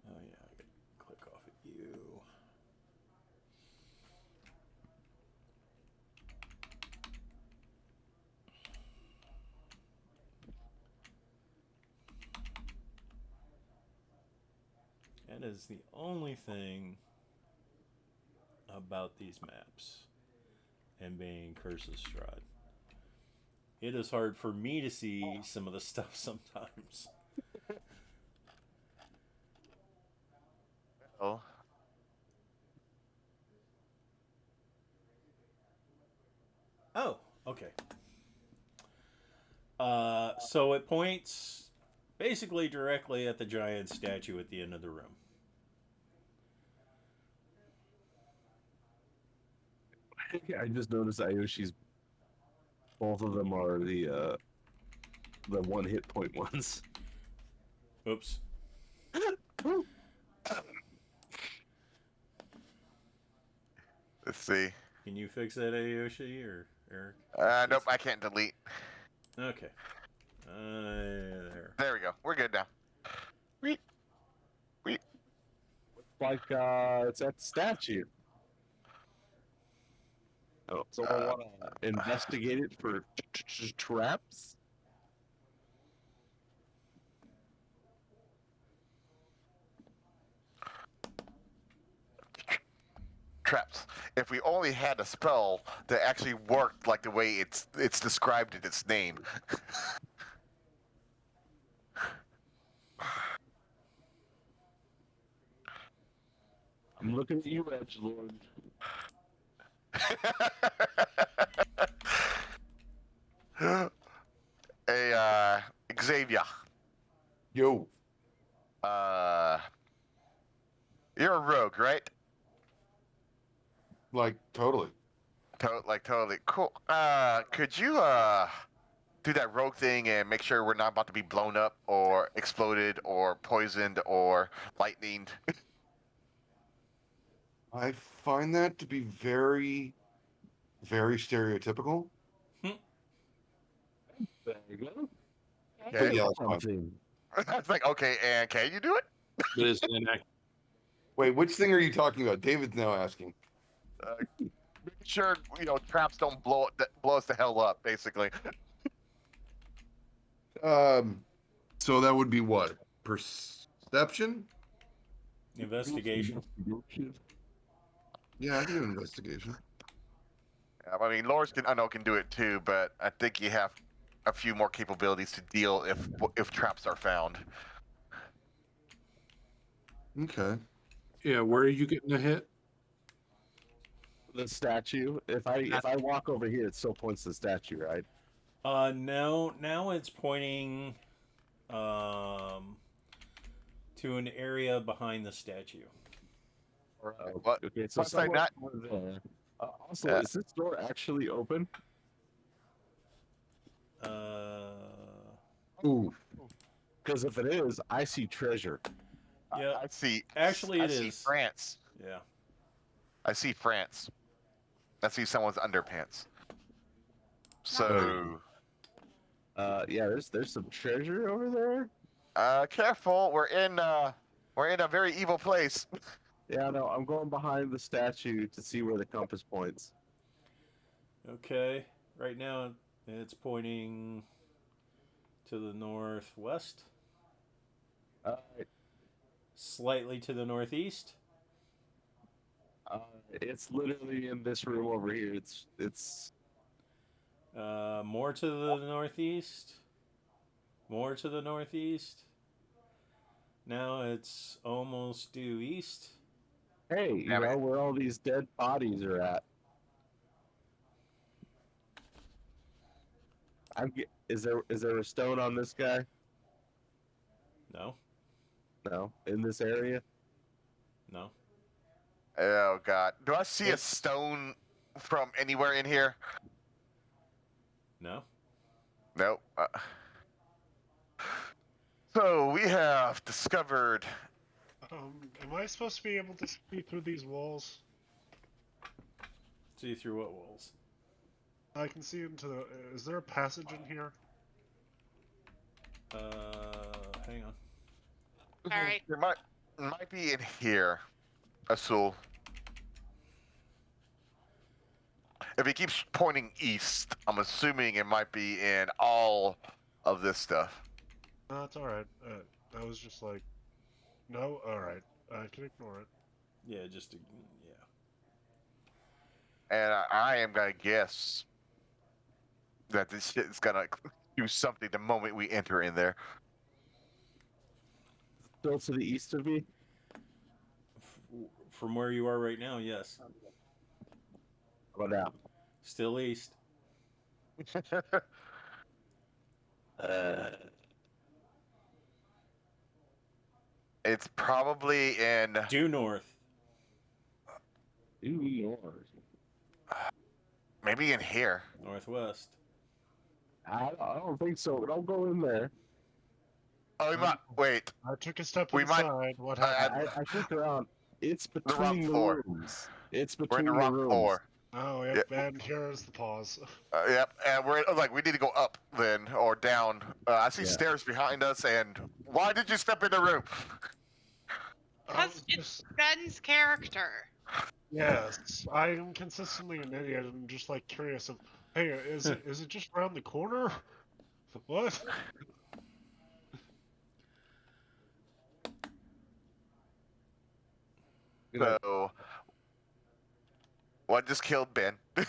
Oh yeah, I can click off at you. That is the only thing about these maps and being Curse's Stride. It is hard for me to see some of the stuff sometimes. Oh. Oh, okay. So it points basically directly at the giant statue at the end of the room. I just noticed Ayoshi's. Both of them are the 1 hit point ones. Oops. Let's see. Can you fix that, Aoshi or Eric? Nope, I can't delete. Okay. There. There we go. We're good now. Like it's at the statue. Oh, so I want to investigate it for traps. Traps. If we only had a spell that actually worked like the way it's described in its name. I'm looking at you, Edgelord. Xavier. Yo. You're a rogue, right? Like, totally. Totally cool. Could you do that rogue thing and make sure we're not about to be blown up or exploded or poisoned or lightninged? I find that to be very, very stereotypical. There you go. Okay. Yeah, that's fine. Something. It's like, okay, and can you do it? But it's inaccurate. Wait, which thing are you talking about? David's now asking. Make sure traps don't blow us the hell up, basically. So that would be what? Perception? Investigation. Yeah, I can do investigation. Yeah, I mean, Lhoris can do it too, but I think you have a few more capabilities to deal if traps are found. Okay. Yeah, where are you getting a hit? The statue. If I walk over here, it still points to the statue, right? No. Now it's pointing to an area behind the statue. What? Okay, so Once I somewhere not- over there. Also, Yeah. is this door actually open? Ooh. Because if it is, I see treasure. Yeah. I see. Actually, I it see is. France. Yeah. I see France. I see someone's underpants. So, Yeah, there's some treasure over there. careful. We're in a very evil place. Yeah, no, I'm going behind the statue to see where the compass points. Okay. Right now, it's pointing to the northwest, slightly to the northeast. It's literally in this room over here. It's More to the northeast. More to the northeast. Now it's almost due east. hey, you Damn it. know where all these dead bodies are at. Is there a stone on this guy? No. No, in this area. No. Oh God! Do I see a stone from anywhere in here? No. Nope. So we have discovered. Am I supposed to be able to see through these walls? See through what walls? I can see into the. Is there a passage in here? Hang on. Alright. There might be in here, Asul. If he keeps pointing east, I'm assuming it might be in all of this stuff. No, that's alright. I was just like, no, alright. I can ignore it. Yeah, yeah. And I am gonna guess that this shit is gonna do something the moment we enter in there. Still to the east of me. From where you are right now, yes. How about now? Still east. It's probably in. Due north. Due north. Maybe in here. Northwest. I don't think so, but I'll go in there. Oh, we might. Wait. I took a step We might- inside. What I- happened? I look around. It's wrong between the floor. rooms. It's We're in between the the wrong rooms. floor. Oh, yep. And here's the pause. Yep. And we're like, we need to go up then or down. I see Yeah. stairs behind us. And why did you step in the room? Because it's Ben's character. Yes, I am consistently an idiot. I'm just like curious of, hey, is it just around the corner? What? So, what just killed Ben? Hang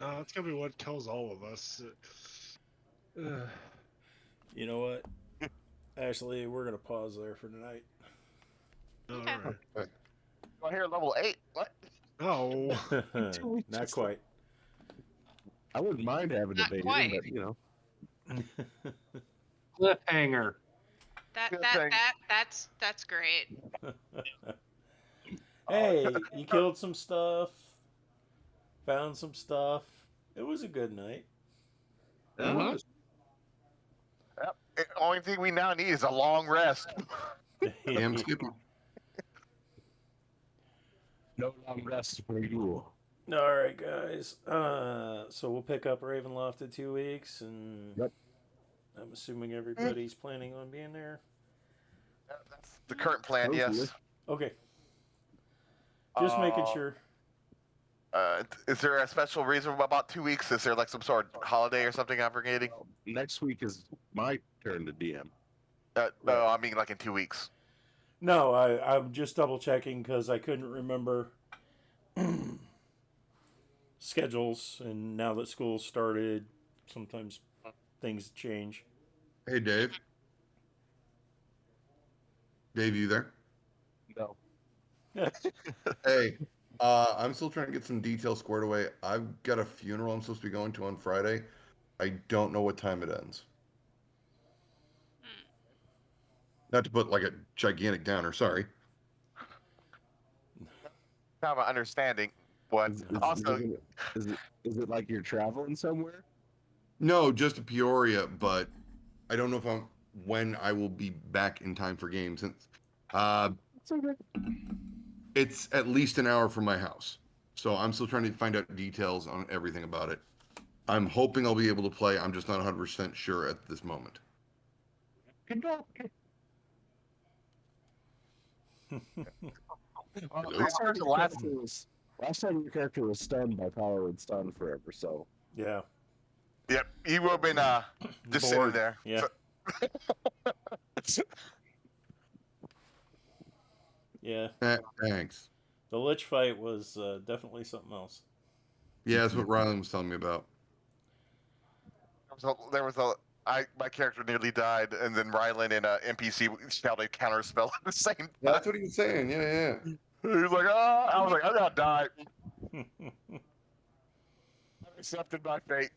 on. That's gonna be what kills all of us. You know what? Actually, we're gonna pause there for tonight. Okay. Alright. I hear level 8. What? No. Not quite. I wouldn't mind having a Not baby, quite. but you know. cliffhanger. Good thing. That's great. Hey, you killed some stuff, found some stuff. It was a good night. It was. Yep. The only thing we now need is a long rest. Damn Skippy. No long rest for you. All right, guys. So we'll pick up Ravenloft in 2 weeks, and Yep. I'm assuming everybody's planning on being there. That's the current plan, yes. Hopefully. Okay. Just making sure. Is there a special reason about 2 weeks? Is there like some sort of holiday or something I'm forgetting? Next week is my turn to DM. No, I mean like in 2 weeks. No, I'm just double checking because I couldn't remember schedules, and now that school started, sometimes things change. Hey, Dave. Dave, you there? No. Hey, I'm still trying to get some details squared away. I've got a funeral I'm supposed to be going to on Friday. I don't know what time it ends. Not to put like a gigantic downer, sorry. Kind of an understanding, but also Is it like you're traveling somewhere? No, just to Peoria, but I don't know if when I will be back in time for games. Since It's okay. it's at least an hour from my house, so I'm still trying to find out details on everything about it. I'm hoping I'll be able to play. I'm just not 100% sure at this moment. Good luck. Last time your character was stunned by power and stunned forever, so Yeah. yep, you would have been just sitting Bored. there. Yeah. Yeah. Thanks. The Lich fight was definitely something else. Yeah, that's what Rylan was telling me about. My character nearly died, and then Rylan and NPC shouted counter spell at the same time. That's what he was saying. Yeah. He was like, "Oh," I was like, "I'm gonna die." I've accepted my fate.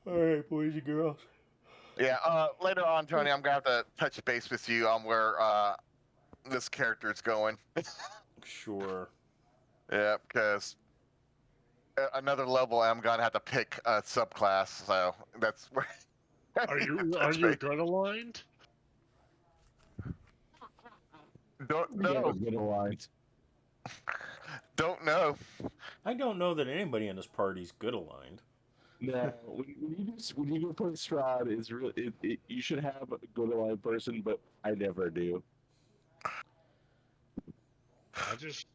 All right, boys and girls. Yeah. Later on, Tony, I'm gonna have to touch base with you on where this character is going. Sure. Yeah, because another level, I'm gonna have to pick a subclass. So that's where. Are you good aligned? Don't yeah, know. good aligned. Don't know. I don't know that anybody in this party's good aligned. No, when you go play Strahd, it's really you should have a good aligned person, but I never do. I just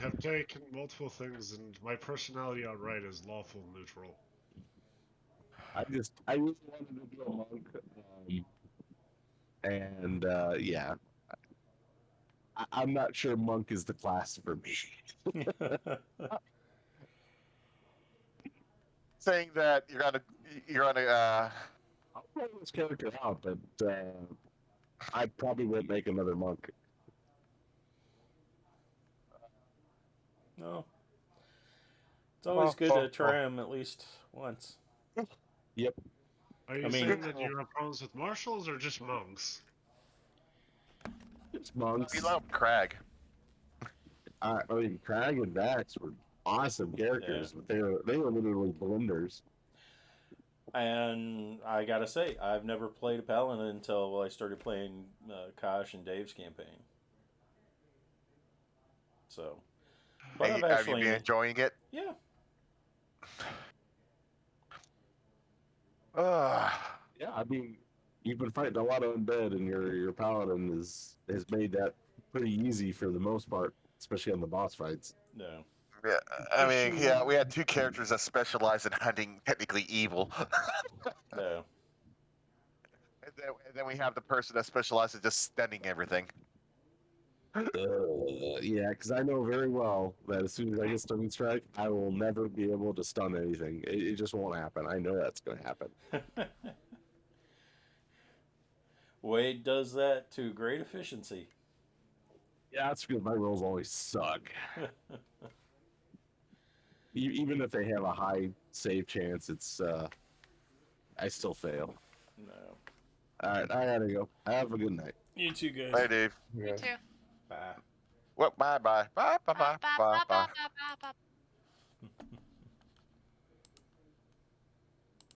have taken multiple things, and my personality outright is lawful neutral. I really wanted to do a monk, and yeah, I'm not sure monk is the class for me. Saying that you're gonna. I'll play this character out, but I probably won't make another monk. No. It's always good to try them at least once. Yep. Are you saying that you have problems with marshals or just monks? It's monks. We love Crag. I mean, Crag and Vax were awesome characters, but they were literally blenders. And I gotta say, I've never played a paladin until I started playing Kosh and Dave's campaign. So, but I've Have actually, you been enjoying it? Yeah. Yeah, I mean, you've been fighting a lot of undead, and your paladin has made that pretty easy for the most part, especially on the boss fights. No. Yeah, I mean, yeah, we had two characters that specialize in hunting technically evil. No. And then we have the person that specializes in just stunning everything. Yeah, because I know very well that as soon as I get stunning strike, I will never be able to stun anything. It just won't happen. I know that's going to happen. Wade does that to great efficiency. Yeah, that's because my rolls always suck. Even if they have a high save chance, it's I still fail. No. All right, I gotta go. Have a good night. You too, guys. Hey, Dave. You too. Bye. Well, bye. Bye. Bye. Bye. Bye. Bye. Bye.